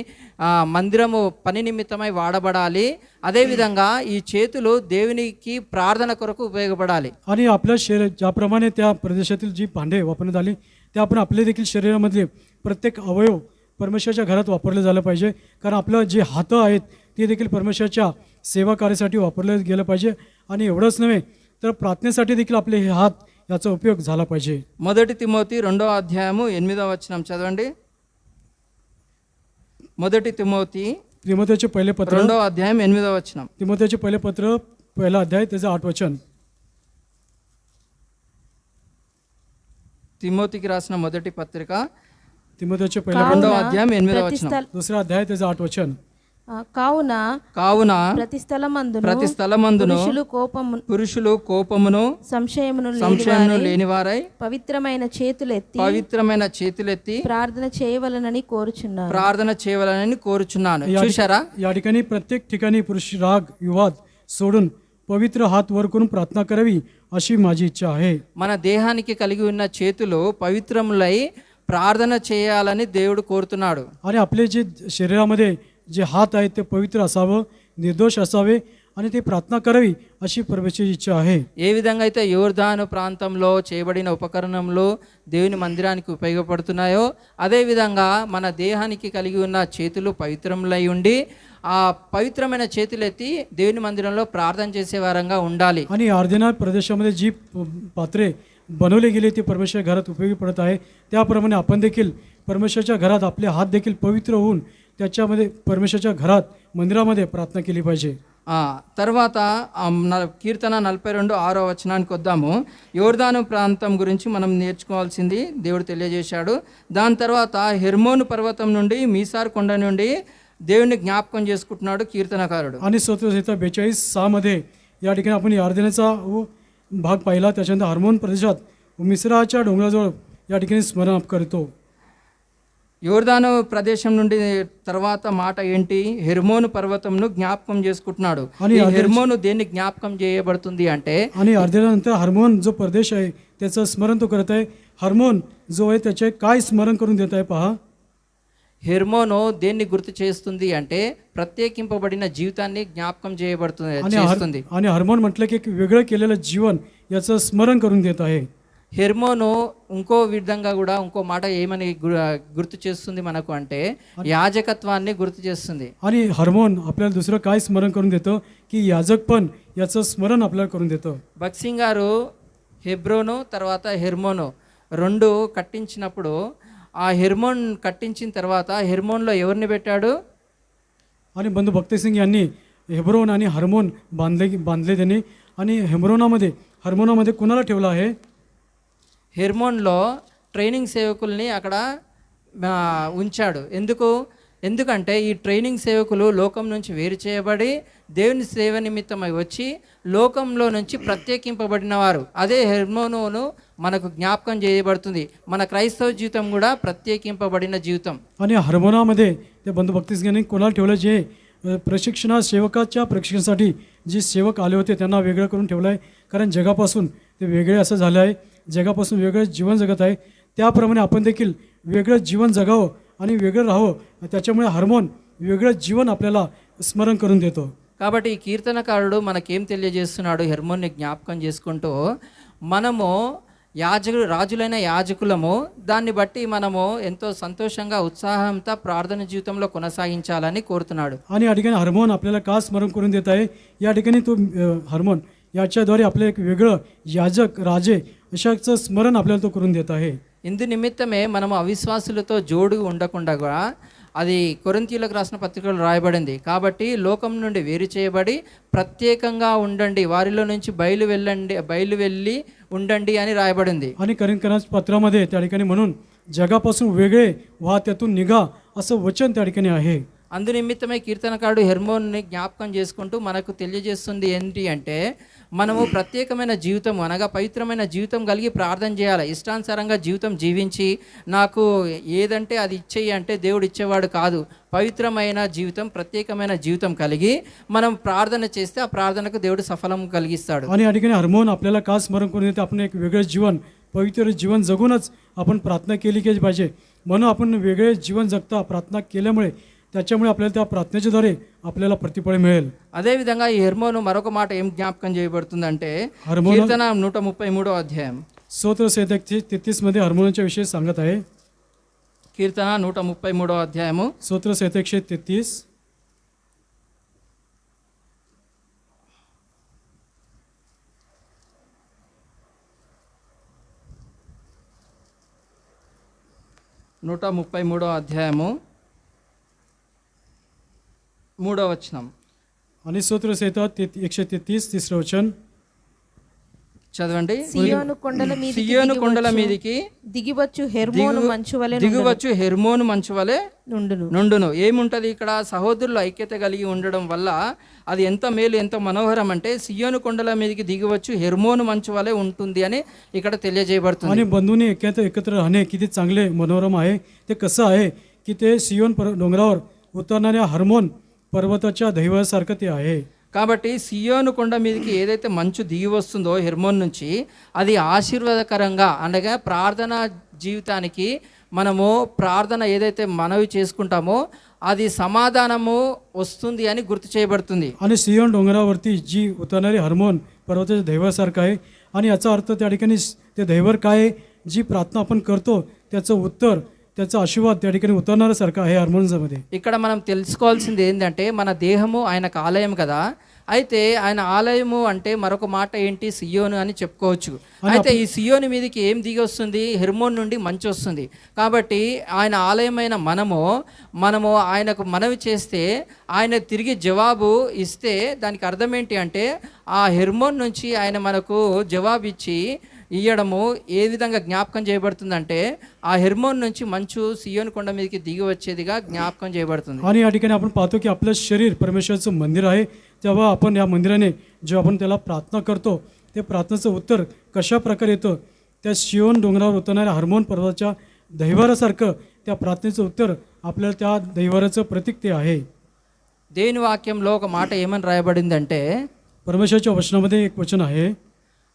మందిరము పని నిమిత్తమై వాడబడాలి. అదేవిధంగా ఈ చేతులు దేవునికి ప్రార్థన కొరకు ఉపయోగపడాలి. आणि आपल्या शरीर ज्याप्रमाणे त्या प्रदेशातील जी भांडे वापरण्यात आली त्याप्रमाणे आपले देखील शरीरामधले प्रत्येक अवयव परमेश्वराच्या घरात वापरले झालं पाहिजे. कारण आपलं जे हातं आहेत ते देखील परमेश्वराच्या सेवा कार्यासाठी वापरले गेलं पाहिजे. आणि एवढंच नव्हे तर प्रार्थनेसाठी देखील आपले हे हात याचा उपयोग झाला पाहिजे. 1 తిమోతి 2:8 చదవండి. 1 తిమోతి तिमोथेचे पहिले पत्र 2:8. तिमोथेचे पहिले पत्र पहिला अध्याय त्याचं 8 वचन. తిమోతికి రాసిన మొదటి పత్రిక तिमोथेचे पहिले 2:8. दुसरा अध्याय त्याचं 8 वचन. కావున ప్రతి స్థలమందును పురుషులు కోపమును సంశయమును లేనివారై పవిత్రమైన చేతులెత్తి ప్రార్థన చేయవలనని కోరుచున్నాను. చూశారా, या ठिकाणी प्रत्येक ठिकाणी पुरुष राग विवाद सोडून पवित्र हात वर करून प्रार्थना करावी अशी माझी इच्छा आहे. మన దేహానికి కలిగి ఉన్న చేతులు పవిత్రములై ప్రార్థన చేయాలని దేవుడు కోరుతున్నాడు. आणि आपले जे शरीरामध्ये जे हात आहेत ते पवित्र असावं, निर्दोष असावे आणि ते प्रार्थना करावी अशी परमेश्वराची इच्छा आहे. ఏ విధంగా అయితే యోర్దాను ప్రాంతంలో చేయబడిన ఉపకరణములు దేవుని మందిరానికి ఉపయోగపడుతున్నాయో అదే విధంగా మన దేహానికి కలిగి ఉన్న చేతులు పవిత్రములై ఉండి ఆ పవిత్రమైన చేతులెత్తి దేవుని మందిరంలో ప్రార్థన చేసే వారంగా ఉండాలి. आणि आर्देनाळ प्रदेशामध्ये जी पात्रे बनवले गेले ते परमेश्वर घरात उपयोगी पडत आहे. त्याप्रमाणे आपण देखील परमेश्वराच्या घरात आपले हात देखील पवित्र होऊन त्याच्यामध्ये परमेश्वराच्या घरात मंदिरामध्ये प्रार्थना केली पाहिजे. తర్వాత కీర్తన 42:6 వద్దాము. యోర్దాను ప్రాంతం గురించి మనం నేర్చుకోవాల్సింది దేవుడు తెలియజేశాడు. దాని తర్వాత హెర్మోను పర్వతం నుండి మీసార్ కొండ నుండి దేవుని జ్ఞాపకం చేసుకుంటున్నాడు కీర్తనకారుడు. आणि स्तोत्रसंहिता 42:6 मध्ये या ठिकाणी आपण यार्देनाचा भाग पाहिला. त्याच्यानंतर हर्मोन प्रदेशात मिस्राच्या डोंगराजवळ या ठिकाणी स्मरण करतो. యోర్దాను ప్రదేశం నుండి తర్వాత మాట ఏంటి? హెర్మోను పర్వతంను జ్ఞాపకం చేసుకుంటున్నాడు. హెర్మోను దేన్ని జ్ఞాపకం చేయబడుతుంది అంటే आणि अर्धेनंतर हर्मोन जो प्रदेश आहे त्याचं स्मरण तो करत आहे. हर्मोन जो आहे त्याचे काय स्मरण करून देत आहे पहा. హెర్మోను దేన్ని గుర్తు చేస్తుంది అంటే ప్రత్యేకింపబడిన జీవితాన్ని జ్ఞాపకం చేస్తుంది. आणि हर्मोन म्हटलं की एक वेगळं केलेलं जीवन याचं स्मरण करून देत आहे. హెర్మోను ఇంకో విధంగా కూడా ఇంకో మాట ఏమని గుర్తు చేస్తుంది మనకు అంటే యాజకత్వాన్ని గుర్తు చేస్తుంది. आणि हर्मोन आपल्याला दुसरं काय स्मरण करून देतं की याजकपण याचं स्मरण आपल्याला करून देतं. భక్సింగ్ గారు హెబ్రోను తర్వాత హెర్మోను రెండు కట్టించినప్పుడు ఆ హెర్మోన్ కట్టించిన తర్వాత హెర్మోన్లో ఎవరిని పెట్టాడు? आणि बंधू भक्तसिंग यांनी हेब्रोन आणि हर्मोन बांधले त्यांनी. आणि हर्मोनामध्ये कोणाला ठेवलं आहे? హెర్మోన్లో ట్రైనింగ్ సేవకుల్ని అక్కడ ఉంచాడు. ఎందుకంటే ఈ ట్రైనింగ్ సేవకులు లోకం నుంచి వేరు చేయబడి దేవుని సేవ నిమిత్తమై వచ్చి లోకంలో నుంచి ప్రత్యేకింపబడిన వారు. అదే హెర్మోను మనకు జ్ఞాపకం చేయబడుతుంది. మన క్రైస్తవ జీవితం కూడా ప్రత్యేకింపబడిన జీవితం. आणि हर्मोनामध्ये ते बंधू भक्तसिंगांनी कोणाला ठेवलं? जे सेवकाच्या प्रशिक्षणासाठी जे सेवक आले होते त्यांना वेगळं करून ठेवलं आहे. कारण जगापासून ते वेगळे असं झालं आहे. जगापासून वेगळं जीवन जगत आहे. त्याप्रमाणे आपण देखील वेगळं जीवन जगावं आणि वेगळं राहावं. त्याच्यामुळे हार्मोन वेगळं जीवन आपल्याला स्मरण करून देतो. కాబట్టి ఈ కీర్తనకారుడు మనకేం తెలియజేస్తున్నాడు? హెర్మోన్ని జ్ఞాపకం చేసుకుంటూ మనము రాజులైన యాజకులము, దాన్ని బట్టి మనము ఎంతో సంతోషంగా ఉత్సాహంతో ప్రార్థన జీవితంలో కొనసాగించాలని కోరుతున్నాడు. आणि या ठिकाणी हार्मोन आपल्याला का स्मरण करून देत आहे? या ठिकाणी तो हार्मोन याच्याद्वारे आपलं एक वेगळं याजक राजे अशाचं स्मरण आपल्याला तो करून देत आहे. ఇందు నిమిత్తమే మనము అవిశ్వాసులతో జోడు ఉండకుండా అది కొరింథీయులకు రాసిన పత్రికలో రాయబడింది. కాబట్టి లోకం నుండి వేరు చేయబడి ప్రత్యేకంగా ఉండండి, వారిలో నుంచి బయలు వెళ్ళి ఉండండి అని రాయబడింది. आणि करिंथीयांच्या पत्रामध्ये त्या ठिकाणी म्हणून जगापासून वेगळे व्हा, त्यातून निघा असं वचन त्या ठिकाणी आहे. అందునిమిత్తమే కీర్తనకారుడు హెర్మోన్ని జ్ఞాపకం చేసుకుంటూ మనకు తెలియజేస్తుంది ఏంటి అంటే, మనము ప్రత్యేకమైన జీవితం అనగా పవిత్రమైన జీవితం కలిగి ప్రార్థన చేయాలి. ఇష్టానుసారంగా జీవితం జీవించి నాకు ఏదంటే అది ఇచ్చేయి అంటే దేవుడు ఇచ్చేవాడు కాదు. పవిత్రమైన జీవితం, ప్రత్యేకమైన జీవితం కలిగి మనం ప్రాर्थना చేస్తే ఆ ప్రార్థనకు దేవుడు సఫలం కలిగిస్తాడు. आणि या ठिकाणी हार्मोन आपल्याला का स्मरण करून येते, आपण एक वेगळे जीवन, पवित्र जीवन जगूनच आपण प्रार्थना केली की पाहिजे. म्हणून आपण वेगळे जीवन जगता प्रार्थना केल्यामुळे त्याच्यामुळे आपल्याला त्या प्रार्थनेच्याद्वारे आपल्याला प्रतिफळ मिळेल. అదేవిధంగా ఈ హెర్మోను మరొక మాట ఏం జ్ఞాపకం చేయబడుతుందంటే, హార్మోను కీర్తన 133వ అధ్యాయం, స్తోत्र संहिता 33 मध्ये हार्मोनच्या विषयी सांगत आहे. కీర్తన 133వ అధ్యాయము స్తోत्र संहिता 133 133వ అధ్యాయము 3వ వచనం आणि स्तोत्र संहिता 133 3रे वचन చదవండి. సియోను కొండల సియోను కొండల మీదికి దిగివచ్చు హెర్మోను మంచు వలె దిగువచ్చు హెర్మోను మంచు వలె నుండును. నుండును. ఏముంటది ఇక్కడ? సహోదరులు ఐక్యత కలిగి ఉండడం వల్ల అది ఎంత మేలు, ఎంత మనోహరం అంటే సియోను కొండల మీదకి దిగవచ్చు హెర్మోను మంచు వలె ఉంటుంది అని ఇక్కడ తెలియజేయబడుతుంది. आणि बंधूंनी एकत्र राहणे किती चांगले मनोरम आहे. ते कसं आहे की ते सियोन डोंगरावर उतरणाऱ्या हार्मोन पर्वताच्या दैवासारखं ते आहे. కాబట్టి సియోను కొండ మీదకి ఏదైతే మంచు దిగి వస్తుందో హెర్మోన్ నుంచి, అది ఆశీర్వాదకరంగా అనగా ప్రార్థన జీవితానికి మనము ప్రార్థన ఏదైతే మనవి చేసుకుంటామో అది సమాధానము వస్తుంది అని గుర్తు చేయబడుతుంది. आणि सियोन डोंगरावरती जी उतरणारी हार्मोन पर्वताच्या दैवासारखं आहे. आणि याचा अर्थ त्या ठिकाणी ते दैवर काय आहे, जी प्रार्थना आपण करतो त्याचं उत्तर, त्याचा आशीर्वाद त्या ठिकाणी उतरणाऱ्यासारखं आहे हार्मोन्समध्ये. ఇక్కడ మనం తెలుసుకోవాల్సింది ఏంటంటే, మన దేహము ఆయనకు ఆలయం కదా. అయితే ఆయన ఆలయము అంటే మరొక మాట ఏంటి? సియోను అని చెప్పుకోవచ్చు. అయితే ఈ సియోను మీదకి ఏం దిగి వస్తుంది? హెర్మోన్ నుండి మంచు వస్తుంది. కాబట్టి ఆయన ఆలయమైన మనము ఆయనకు మనవి చేస్తే ఆయన తిరిగి జవాబు ఇస్తే దానికి అర్థం ఏంటి అంటే, ఆ హెర్మోన్ నుంచి ఆయన మనకు జవాబు ఇయ్యడము ఏ విధంగా జ్ఞాపకం చేయబడుతుందంటే, ఆ హెర్మోన్ నుంచి మంచు సియోను కొండ మీదకి దిగి వచ్చేదిగా జ్ఞాపకం చేయబడుతుంది. आणि या ठिकाणी आपण पाहतो की आपलं शरीर परमेश्वराचं मंदिर आहे. तेव्हा आपण या मंदिराने जेव्हा आपण त्याला प्रार्थना करतो, ते प्रार्थनेचं उत्तर कशा प्रकारे येतं, त्या सियोन डोंगरावर उतरणाऱ्या हार्मोन पर्वताच्या दैवारासारखं त्या प्रार्थनेचं उत्तर आपल्याला त्या दैवाराचं प्रतीक ते आहे. దేవుని వాక్యంలో ఒక మాట ఏమని రాయబడిందంటే, परमेश्वराच्या वचनामध्ये एक वचन आहे,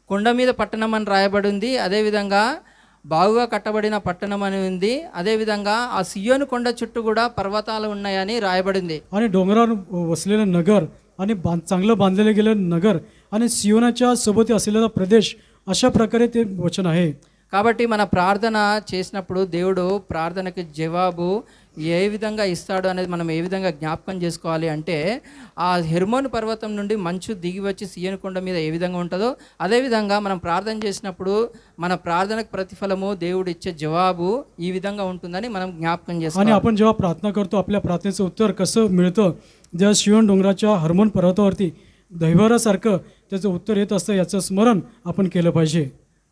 కొండ మీద పట్టణం అని రాయబడి ఉంది. అదేవిధంగా బాగుగా కట్టబడిన పట్టణం అని ఉంది. అదేవిధంగా ఆ సియోను కొండ చుట్టూ కూడా పర్వతాలు ఉన్నాయని రాయబడింది. आणि डोंगरावर वसलेलं नगर आणि चांगलं बांधलेलं गेलं नगर आणि सियोनाच्या सोबती असलेला प्रदेश, अशा प्रकारे ते वचन आहे. కాబట్టి మన ప్రార్థన చేసినప్పుడు దేవుడు ప్రార్థనకి జవాబు ఏ విధంగా ఇస్తాడు అనేది మనం ఏ విధంగా జ్ఞాపకం చేసుకోవాలి అంటే, ఆ హెర్మోన్ పర్వతం నుండి మంచు దిగి వచ్చి సియోను కొండ మీద ఏ విధంగా ఉంటుందో అదేవిధంగా మనం ప్రార్థన చేసినప్పుడు మన ప్రార్థనకు ప్రతిఫలము దేవుడు ఇచ్చే జవాబు ఈ విధంగా ఉంటుందని మనం జ్ఞాపకం చేసుకోవాలి. आणि आपण जेव्हा प्रार्थना करतो, आपल्या प्रार्थनेचं उत्तर कसं मिळतं, जेव्हा सियोन डोंगराच्या हार्मोन पर्वतावरती दैवारासारखं त्याचं उत्तर येत असतं, याचं स्मरण आपण केलं पाहिजे.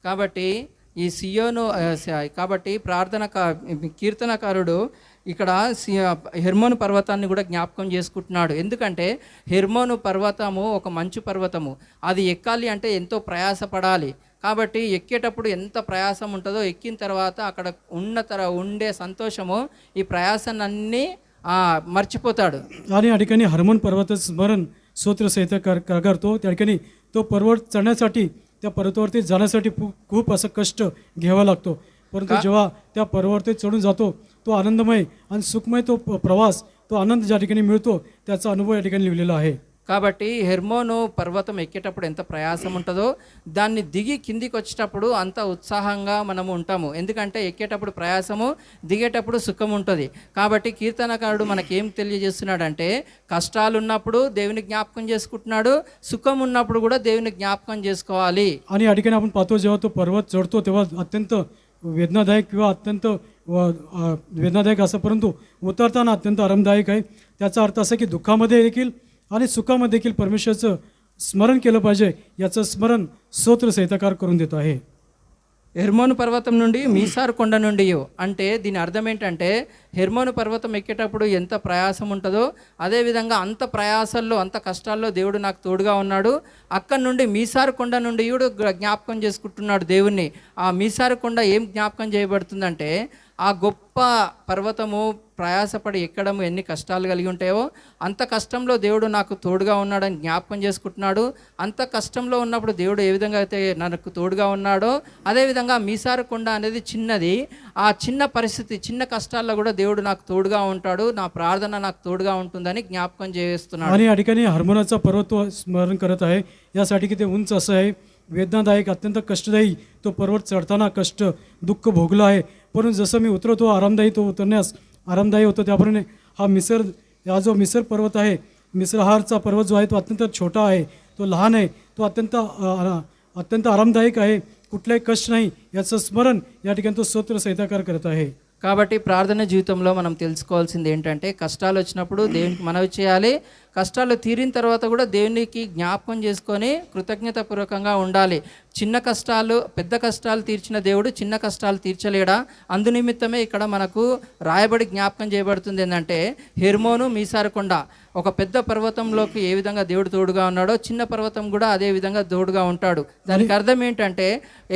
కాబట్టి ఈ సియోను కాబట్టి కీర్తనకారుడు ఇక్కడ హెర్మోను పర్వతాన్ని కూడా జ్ఞాపకం చేసుకుంటున్నాడు. ఎందుకంటే హెర్మోను పర్వతము ఒక మంచు పర్వతము, అది ఎక్కాలి అంటే ఎంతో ప్రయాసపడాలి. కాబట్టి ఎక్కేటప్పుడు ఎంత ప్రయాసం ఉంటుందో, ఎక్కిన తర్వాత అక్కడ ఉండే సంతోషము ఈ ప్రయాసాన్ని మర్చిపోతాడు. आणि या ठिकाणी हार्मोन पर्वताचं स्मरण स्तोत्र संहिता करतो. त्या ठिकाणी तो पर्वत चढण्यासाठी, त्या पर्वतावरती जाण्यासाठी खूप असं कष्ट घ्यावा लागतो. परंतु जेव्हा त्या पर्वतावरती चढून जातो, तो आनंदमय आणि सुखमय तो प्रवास, तो आनंद ज्या ठिकाणी मिळतो, त्याचा अनुभव या ठिकाणी लिहिलेला आहे. కాబట్టి హెర్మోను పర్వతం ఎక్కేటప్పుడు ఎంత ప్రయాసం ఉంటుందో, దాన్ని దిగి కిందికి వచ్చేటప్పుడు అంత ఉత్సాహంగా మనము ఉంటాము. ఎందుకంటే ఎక్కేటప్పుడు ప్రయాసము, దిగేటప్పుడు సుఖం ఉంటుంది. కాబట్టి కీర్తనకారుడు మనకేం తెలియజేస్తున్నాడంటే, కష్టాలు ఉన్నప్పుడు దేవుని జ్ఞాపకం చేసుకుంటున్నాడు, సుఖం ఉన్నప్పుడు కూడా దేవుని జ్ఞాపకం చేసుకోవాలి. आणि या ठिकाणी आपण पाहतो, जेव्हा तो पर्वत चढतो तेव्हा अत्यंत वेदनादायक किंवा अत्यंत वेदनादायक असं, परंतु उतरताना अत्यंत आरामदायक आहे. त्याचा अर्थ असा की दुःखामध्ये देखील आणि सुखामध्ये देखील परमेश्वराचं स्मरण केलं पाहिजे, याचं स्मरण स्तोत्र संहिताकार करून देत आहे. హెర్మోను పర్వతం నుండి మీసారు కొండ నుండి అంటే దీని అర్థం ఏంటంటే హెర్మోను పర్వతం ఎక్కేటప్పుడు ఎంత ప్రయాసం ఉంటుందో అదేవిధంగా అంత ప్రయాసాల్లో అంత కష్టాల్లో దేవుడు నాకు తోడుగా ఉన్నాడు. అక్కడి నుండి మీసారు కొండ నుండి జ్ఞాపకం చేసుకుంటున్నాడు దేవుణ్ణి. ఆ మీసారు కొండ ఏం జ్ఞాపకం చేయబడుతుందంటే ఆ గొప్ప పర్వతము ప్రయాసపడి ఎక్కడము ఎన్ని కష్టాలు కలిగి ఉంటాయో అంత కష్టంలో దేవుడు నాకు తోడుగా ఉన్నాడని జ్ఞాపకం చేసుకుంటున్నాడు. అంత కష్టంలో ఉన్నప్పుడు దేవుడు ఏ విధంగా అయితే నాకు తోడుగా ఉన్నాడో అదేవిధంగా మీసారు కొండ అనేది చిన్నది. ఆ చిన్న పరిస్థితి చిన్న కష్టాల్లో కూడా దేవుడు నాకు తోడుగా ఉంటాడు, నా ప్రార్థన నాకు తోడుగా ఉంటుందని జ్ఞాపకం చేస్తున్నాడు. आणि या ठिकाणी हर्मोनाचा पर्वत स्मरण करत आहे, यासाठी की ते उंच असं आहे, वेदनादायक अत्यंत कष्टदायी तो पर्वत चढताना कष्ट दुःख भोगलं आहे, परंतु जसं मी उतरतो आरामदायी तो उतरण्यास आरामदायी होतो. त्याप्रमाणे हा हा जो मिसर पर्वत आहे, मिसरहारचा पर्वत जो आहे तो अत्यंत छोटा आहे, तो लहान आहे, तो अत्यंत आरामदायक आहे, कुठलाही कष्ट नाही याचं स्मरण या ठिकाणी तो स्तोत्र संहिताकार करत आहे. కాబట్టి ప్రార్థన జీవితంలో మనం తెలుసుకోవాల్సింది ఏంటంటే కష్టాలు వచ్చినప్పుడు దేవునికి మనవి చేయాలి. కష్టాలు తీరిన తర్వాత కూడా దేవునికి జ్ఞాపకం చేసుకొని కృతజ్ఞతాపూర్వకంగా ఉండాలి. చిన్న కష్టాలు పెద్ద కష్టాలు తీర్చిన దేవుడు చిన్న కష్టాలు తీర్చలేడా? అందునిమిత్తమే ఇక్కడ మనకు రాయబడి జ్ఞాపకం చేయబడుతుంది ఏంటంటే హెర్మోను మీసారు కొండ ఒక పెద్ద పర్వతంలోకి ఏ విధంగా దేవుడు తోడుగా ఉన్నాడో చిన్న పర్వతం కూడా అదే విధంగా తోడుగా ఉంటాడు. దానికి అర్థం ఏంటంటే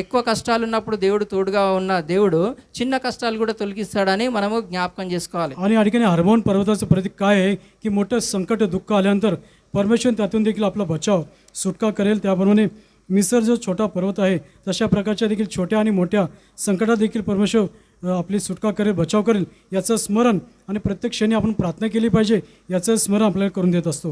ఎక్కువ కష్టాలు ఉన్నప్పుడు దేవుడు తోడుగా ఉన్న దేవుడు చిన్న కష్టాలు కూడా తొలగిస్తాడని మనము జ్ఞాపకం చేసుకోవాలి. आणि या ठिकाणी हर्मोन पर्वताचं प्रतीक काय आहे की मोठं संकट दुःख आल्यानंतर परमेश्वर त्यातून देखील आपला बचाव सुटका करेल. त्याप्रमाणे मिसर जो छोटा पर्वत आहे तशा प्रकारच्या देखील छोट्या आणि मोठ्या संकटात देखील परमेश्वर आपली सुटका करेल, बचाव करेल याचं स्मरण आणि प्रत्येक क्षणी आपण प्रार्थना केली पाहिजे याचं स्मरण आपल्याला करून देत असतो.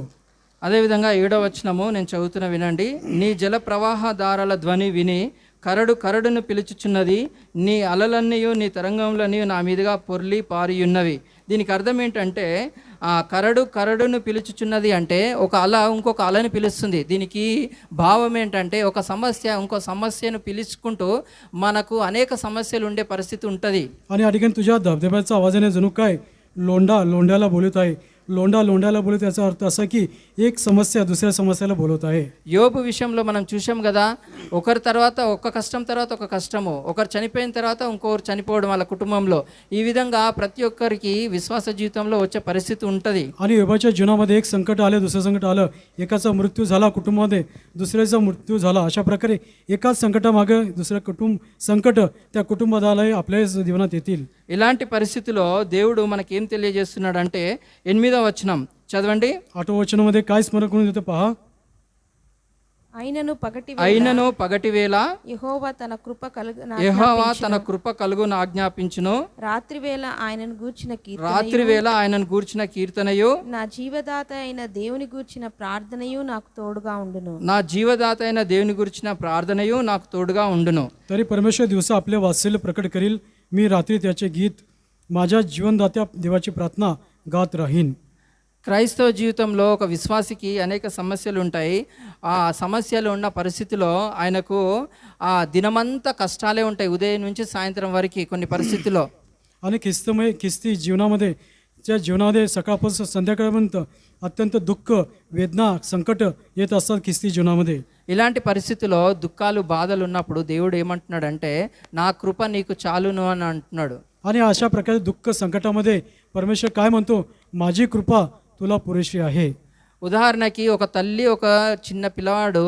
అదేవిధంగా 7వ వచనము నేను చదువుతున్న వినండి. నీ జల ప్రవాహదారాల ధ్వని విని కరడును పిలుచుచున్నది, నీ అలలన్నీయు నీ తరంగములన్నీయు నా మీదుగా పొర్లి పారియున్నవి. దీనికి అర్థం ఏంటంటే కరడును పిలుచుచున్నది అంటే ఒక అల ఇంకొక అలని పిలుస్తుంది. దీనికి భావం ఏంటంటే ఒక సమస్య ఇంకో సమస్యను పిలుచుకుంటూ మనకు అనేక సమస్యలు ఉండే పరిస్థితి ఉంటుంది. आणि या ठिकाणी तुझ्या धबधब्याचा आवाजाने जणू काय लोंढ्याला बोलत आहे, लोंढ्याला बोलत याचा अर्थ असा की एक समस्या दुसऱ्या समस्याला बोलत आहे. యోబు విషయంలో మనం చూసాం కదా, ఒకరి తర్వాత ఒక కష్టం తర్వాత ఒక కష్టము, ఒకరు చనిపోయిన తర్వాత ఇంకొకరు చనిపోవడం వాళ్ళ కుటుంబంలో. ఈ విధంగా ప్రతి ఒక్కరికి విశ్వాస జీవితంలో వచ్చే పరిస్థితి ఉంటుంది. आणि योबाच्या जीवनामध्ये एक संकट आलं, दुसरं संकट आलं, एकाचा मृत्यू झाला कुटुंबामध्ये, दुसऱ्याचा मृत्यू झाला. अशा प्रकारे एकाच संकटामागे दुसरं संकट त्या कुटुंबाला आपल्या जीवनात येतील. ఇలాంటి పరిస్థితిలో దేవుడు మనకేం తెలియజేస్తున్నాడు అంటే 8వ వచనం చదవండి. 8వ వచనमध्ये काय स्मरण करून देतो पहा. అయినను పగటి వేళ యెహోవా తన కృప కలుగును ఆజ్ఞాపించును. రాత్రి వేళ ఆయనను గూర్చిన కీర్తనయు నా జీవదాత అయిన దేవుని గూర్చిన ప్రార్థనయు నాకు తోడుగా ఉండును. तरी परमेश्वर दिवसा आपले वात्सल्य प्रकट करील, मी रात्री त्याचे गीत माझ्या जीवनदात्या देवाची प्रार्थना गात राहीन. క్రైస్తవ జీవితంలో ఒక విశ్వాసికి అనేక సమస్యలు ఉంటాయి. ఆ సమస్యలు ఉన్న పరిస్థితిలో ఆయనకు ఆ దినమంతా కష్టాలే ఉంటాయి, ఉదయం నుంచి సాయంత్రం వరకు కొన్ని పరిస్థితుల్లో. आणि ख्रिस्ती जीवनामध्ये सकाळपासून संध्याकाळपर्यंत अत्यंत दुःख, वेदना, संकट येत असतात ख्रिस्ती जीवनामध्ये. ఇలాంటి పరిస్థితుల్లో దుఃఖాలు బాధలు ఉన్నప్పుడు దేవుడు ఏమంటున్నాడంటే నా కృప నీకు చాలును అని అంటున్నాడు. आणि अशा प्रकारे दुःख संकटामध्ये परमेश्वर काय म्हणतो, माझी कृपा तुला पुरेशी आहे. ఉదాహరణకి ఒక తల్లి ఒక చిన్న పిల్లవాడు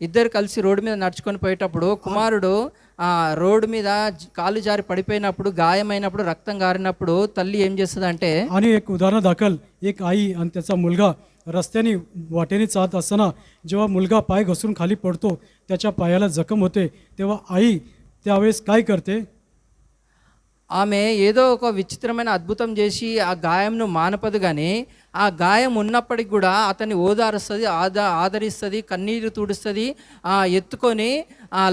ఇద్దరు కలిసి రోడ్డు మీద నడుచుకొని పోయేటప్పుడు కుమారుడు ఆ రోడ్డు మీద కాలు జారి పడిపోయినప్పుడు గాయమైనప్పుడు రక్తం గారినప్పుడు తల్లి ఏం చేస్తుందంటే, आणि एक उदाहरण दाखल एक आई आणि त्याचा मुलगा रस्त्याने वाटेने चालत असताना जेव्हा मुलगा पाय घसरून खाली पडतो, त्याच्या पायाला जखम होते, तेव्हा आई त्यावेळेस काय करते, ఆమె ఏదో ఒక విచిత్రమైన అద్భుతం చేసి ఆ గాయంను మానపదు. కానీ ఆ గాయం ఉన్నప్పటికి కూడా అతన్ని ఓదారుస్తుంది, ఆదరిస్తుంది, కన్నీరు తుడుస్తుంది, ఎత్తుకొని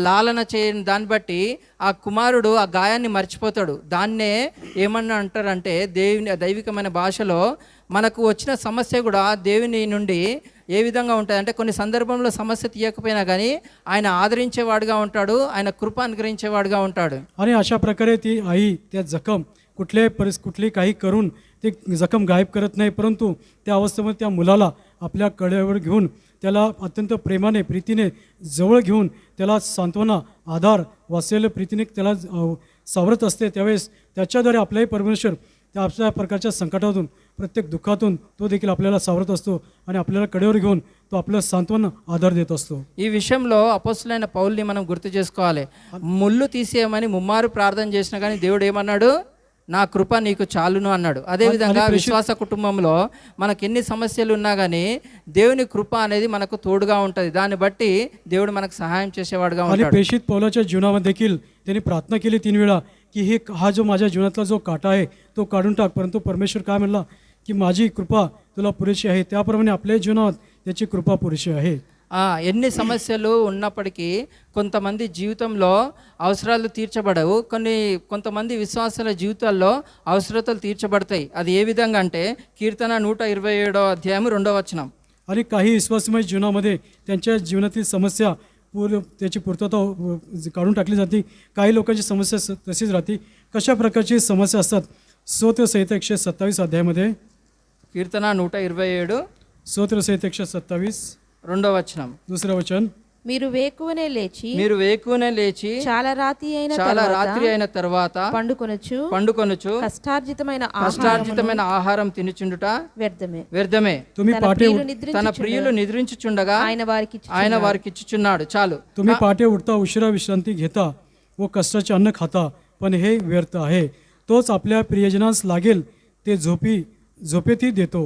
లాలన చేయని దాన్ని బట్టి ఆ కుమారుడు ఆ గాయాన్ని మర్చిపోతాడు. దాన్నే ఏమన్నా అంటారంటే దైవికమైన భాషలో మనకు వచ్చిన సమస్య కూడా దేవుని నుండి ఏ విధంగా ఉంటుంది అంటే కొన్ని సందర్భంలో సమస్య తీయకపోయినా కానీ ఆయన ఆదరించేవాడుగా ఉంటాడు, ఆయన కృప అనుగ్రహించేవాడుగా ఉంటాడు. आणि अशा प्रकारे ती आई त्या जखम कुठली काही करून ते जखम गायब करत नाही, परंतु त्या अवस्थेमध्ये त्या मुलाला आपल्या कड्यावर घेऊन त्याला अत्यंत प्रेमाने प्रीतीने जवळ घेऊन त्याला सांत्वना आधार वाचलेल्या प्रीतीने त्याला सावरत असते. त्यावेळेस त्याच्याद्वारे आपलाही परमेश्वर त्या अशा प्रकारच्या संकटातून प्रत्येक दुःखातून तो देखील आपल्याला सावरत असतो आणि आपल्याला कडेवर घेऊन तो आपल्याला सांत्वना ఆధార देत असतो. ఈ విషయంలో అపోస్తులైన పౌలుని మనం గుర్తు చేసుకోవాలి. ముళ్ళు తీసేయమని ముమ్మారు ప్రార్థన చేసినా కానీ దేవుడు ఏమన్నాడు, నా కృప నీకు చాలును అన్నాడు. అదేవిధంగా విశ్వాస కుటుంబంలో మనకు ఎన్ని సమస్యలు ఉన్నా కానీ దేవుని కృప అనేది మనకు తోడుగా ఉంటుంది. దాన్ని బట్టి దేవుడు మనకు సహాయం చేసేవాడుగా आणि ఉంటాడు. प्रेषित पौलाच्या जीवनामध्ये देखील त्यांनी प्रार्थना केली 3 वेळा की हा जो माझ्या जीवनातला जो काटा आहे तो काढून टाक, परंतु परमेश्वर काय म्हणला की माझी कृपा तुला पुरेशी आहे. त्याप्रमाणे आपल्या जीवनात त्याची कृपा पुरेशी आहे. ఎన్ని సమస్యలు ఉన్నప్పటికీ కొంతమంది జీవితంలో అవసరాలు తీర్చబడవు, కొంతమంది విశ్వాసాల జీవితాల్లో అవసరతలు తీర్చబడతాయి. అది ఏ విధంగా అంటే కీర్తన 127వ అధ్యాయం 2వ వచనం. आणि काही विश्वासमय जीवनामध्ये त्यांच्या जीवनातील समस्या त्याची पूर्तता काढून टाकली जाते. काही लोकांची समस्या तशीच राहते. कशा प्रकारची समस्या असतात? स्तोत्रसंहिता 127 अध्यायामध्ये కీర్తన 127 स्तोत्रसंहिता 127 2వ వచనం. दुसरं वचन, మీరు వేకువనే లేచి చాలా రాత్రి అయిన తర్వాత పండుకొనుచు కష్టార్జితమైన ఆహారం తినుచుండుట వ్యర్థమే. తన ప్రియులు నిద్రించుచుండగా ఆయన వారికి ఇచ్చుచున్నాడు. చాలు. तुम्ही पाटे उठता उशिरा विश्रांती घेता व कष्टाचे अन्न खाता, पण हे व्यर्थ आहे. तोच आपल्या प्रियजनास लागेल ते झोपेतही देतो.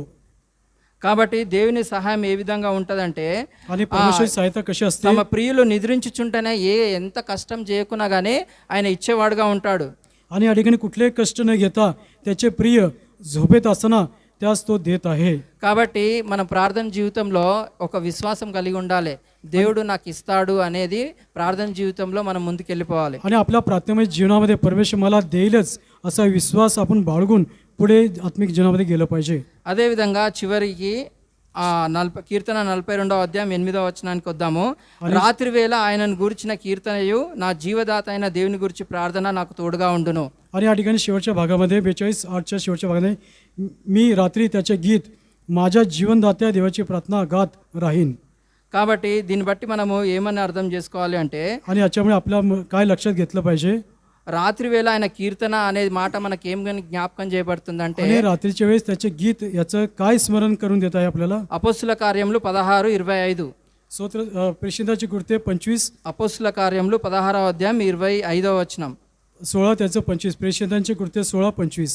కాబట్టి దేవుని సహాయం ఏ విధంగా ఉంటదంటే आणि परमेश्वर सहायता कशी असते? తమ ప్రియులు నిద్రించుచుంటేనే ఎంత కష్టం చేయకున్నా గానీ ఆయన ఇచ్చేవాడుగా ఉంటాడు. आणि या ठिकाणी कुठलेही कष्ट न घेता त्याचे प्रिय झोपेत असताना त्यास तो देत आहे. కాబట్టి మన ప్రార్థన జీవితంలో ఒక విశ్వాసం కలిగి ఉండాలి. దేవుడు నాకు ఇస్తాడు అనేది ప్రార్థన జీవితంలో మనం ముందుకెళ్ళిపోవాలి. आणि आपल्या प्रार्थनामय जीवनामध्ये परमेश्वर मला देईलच असा विश्वास आपण बाळगून पुढे आत्मिक जीवनामध्ये गेलं पाहिजे. అదేవిధంగా చివరికి కీర్తన 42వ అధ్యాయం 8వ వచనానికి వద్దాము. రాత్రి వేళ ఆయనను గురించిన కీర్తనయు నా జీవదాత అయిన దేవుని గురించి ప్రార్థన నాకు తోడుగా ఉండును. आणि या ठिकाणी शेवटच्या भागामध्ये 42:8च्या शेवटच्या भागामध्ये मी रात्री त्याचे गीत माझ्या जीवनदात्या देवाची प्रार्थना गात राहीन. కాబట్టి దీన్ని బట్టి మనము ఏమని అర్థం చేసుకోవాలి అంటే, आणि याच्यामुळे आपल्या काय लक्षात घेतलं पाहिजे? రాత్రి వేళ ఆయన కీర్తన అనేది మాట మనకి ఏం జ్ఞాపకం చేయబడుతుందంటే, रात्रीच्या वेळेस त्याचे गीत याचं काय स्मरण करून देत आहे आपल्याला? అపోస్తుల కార్యములు 16:25. स्तोत्र प्रेषिताची कृत्ये 25 అపోస్తుల కార్యములు 16వ అధ్యాయం 25వ వచనం. 16 त्याचं 25 प्रेषितांची कृत्ये 16:25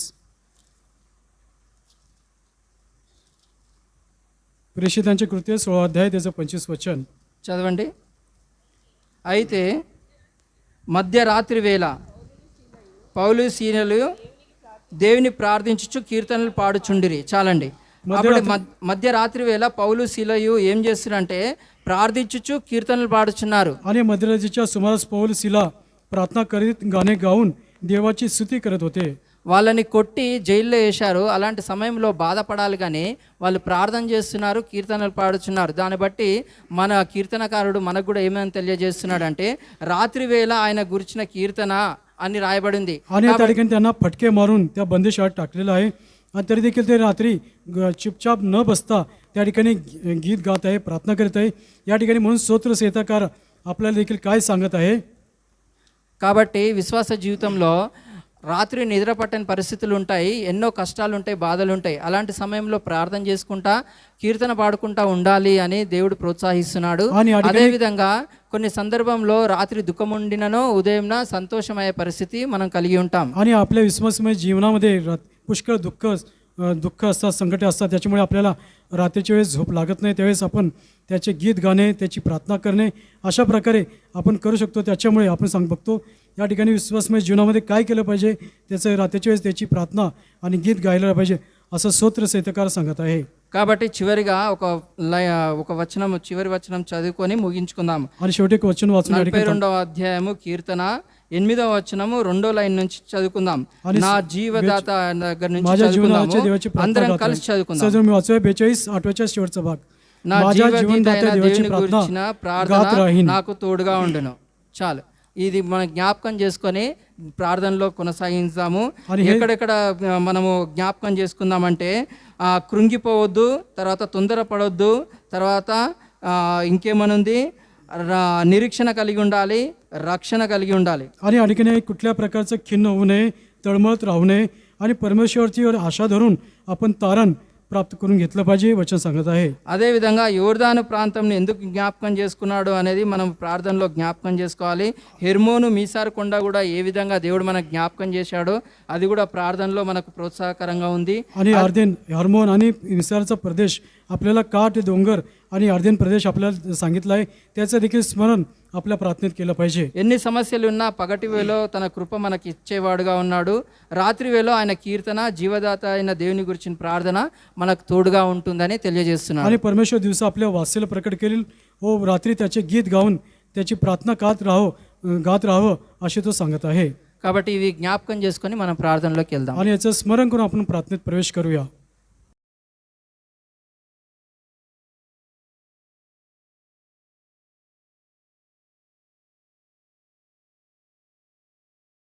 प्रेषितांची कृत्ये 16 अध्याय त्याचं 25 वचन చదవండి. అయితే మధ్యరాత్రి వేళ పౌలు సీనలు దేవుని ప్రార్థించుచు కీర్తనలు పాడుచుండిరి. చాలండి. అప్పుడు మధ్యరాత్రి వేళ పౌలు శీలయు ఏం చేస్తున్నారంటే ప్రార్థించుచు కీర్తనలు పాడుచున్నారు. आणि मध्यरात्रीच्या सुमारास पौल शिला प्रार्थना करीत गाणे गाऊन देवाची स्तुती करत होते. వాళ్ళని కొట్టి జైల్లో వేశారు. అలాంటి సమయంలో బాధపడాలి కానీ వాళ్ళు ప్రార్థన చేస్తున్నారు, కీర్తనలు పాడుచున్నారు. దాన్ని బట్టి మన కీర్తనకారుడు మనకు కూడా ఏమని తెలియజేస్తున్నాడు అంటే, రాత్రి వేళ ఆయన గురించిన కీర్తన అని రాయబడింది. आणि त्या ठिकाणी त्यांना फटके मारून त्या बंदिशात टाकलेलं आहे. आणि तरी देखील ते रात्री चुपचाप न बसता त्या ठिकाणी गीत गात आहे, प्रार्थना करीत आहे. या ठिकाणी म्हणून स्तोत्रसंहिताकार आपल्याला देखील काय सांगत आहे? కాబట్టి విశ్వాస జీవితంలో రాత్రి నిద్ర పట్టని పరిస్థితులు ఉంటాయి, ఎన్నో కష్టాలు ఉంటాయి, బాధలు ఉంటాయి. అలాంటి సమయంలో ప్రార్థన చేసుకుంటా కీర్తన పాడుకుంటా ఉండాలి అని దేవుడు ప్రోత్సహిస్తున్నాడు. అదేవిధంగా కొన్ని సందర్భంలో రాత్రి దుఃఖం ఉండినను ఉదయంన సంతోషమయ్యే పరిస్థితి మనం కలిగి ఉంటాం. आणि आपल्या विश्वासमय जीवनामध्ये पुष्कळ दुःख असतात, संकटे असतात. त्याच्यामुळे आपल्याला रात्रीच्या वेळेस झोप लागत नाही. त्यावेळेस आपण त्याचे गीत गाणे, त्याची प्रार्थना करणे अशा प्रकारे आपण करू शकतो. त्याच्यामुळे आपण बघतो या ठिकाणी विश्वासमय जीवनामध्ये काय केलं पाहिजे, त्याचं रात्रीच्या वेळेस त्याची प्रार्थना आणि गीत गायला पाहिजे असं స్తోత్రసంహితకారు सांगत आहे. కాబట్టి చివరిగా ఒక వచనం, చివరి వచనం చదువుకొని ముగించుకుందాం. आणि शेवटी एक वचन वाचून 42వ అధ్యాయము కీర్తన 8వ వచనము 2వ లైన్ నుంచి చదువుకుందాం. నా జీవదాత దగ్గర నుంచి చదువుకుందాము. అందరం కలిసి చదువుకుందాం. मी वाचूया 42:8च्या शेवटचा भाग. నా జీవదాత దేవుని గురించిన ప్రార్థన నాకు తోడుగా ఉండును. చాలు. ఇది మనం జ్ఞాపకం చేసుకొని ప్రార్థనలో కొనసాగించాము. ఎక్కడెక్కడ మనము జ్ఞాపకం చేసుకుందామంటే కృంగిపోవద్దు, తర్వాత తొందరపడొద్దు, తర్వాత ఇంకేమనుంది, निरीक्षण కలిగి ఉండాలి, రక్షణ కలిగి ఉండాలి. आणि आणखीन कुठल्या प्रकारचं खिन्न होऊ नये, तळमळत राहू नये आणि परमेश्वरची आशा धरून आपण तारण प्राप्त करून घेतलं पाहिजे वचन सांगत आहे. అదే విధంగా యోర్దాను ప్రాంతంని ఎందుకు జ్ఞాపకం చేసుకున్నాడు అనేది మనం ప్రార్థనలో జ్ఞాపకం చేసుకోవాలి. హెర్మోను మీసార్ కొండ కూడా ఏ విధంగా దేవుడు మనకు జ్ఞాపకం చేశాడో అది కూడా ప్రార్థనలో మనకు ప్రోత్సాహకరంగా ఉంది. आणि अर्देन हर्मोन आणि मिसारचा प्रदेश आपल्याला काठ डोंगर आणि अर्देन प्रदेश आपल्याला सांगितला आहे, त्याचं देखील स्मरण आपल्या प्रार्थनेत केलं पाहिजे. ఎన్ని సమస్యలు ఉన్నా పగటి వేలో తన కృప మనకి ఇచ్చేవాడుగా ఉన్నాడు. రాత్రి వేలో ఆయన కీర్తన, జీవదాత అయిన దేవుని గురించిన ప్రార్థన మనకు తోడుగా ఉంటుందని తెలియజేస్తున్నాడు. आणि परमेश्वर दिवसा आपल्या वास्यला प्रकट केले व रात्री त्याचे गीत गाऊन त्याची प्रार्थना गात राहावं असे तो सांगत आहे. కాబట్టి ఇవి జ్ఞాపకం చేసుకొని మనం ప్రార్థనలోకి వెళ్దాం. आणि याचं स्मरण करून आपण प्रार्थनेत प्रवेश करूया.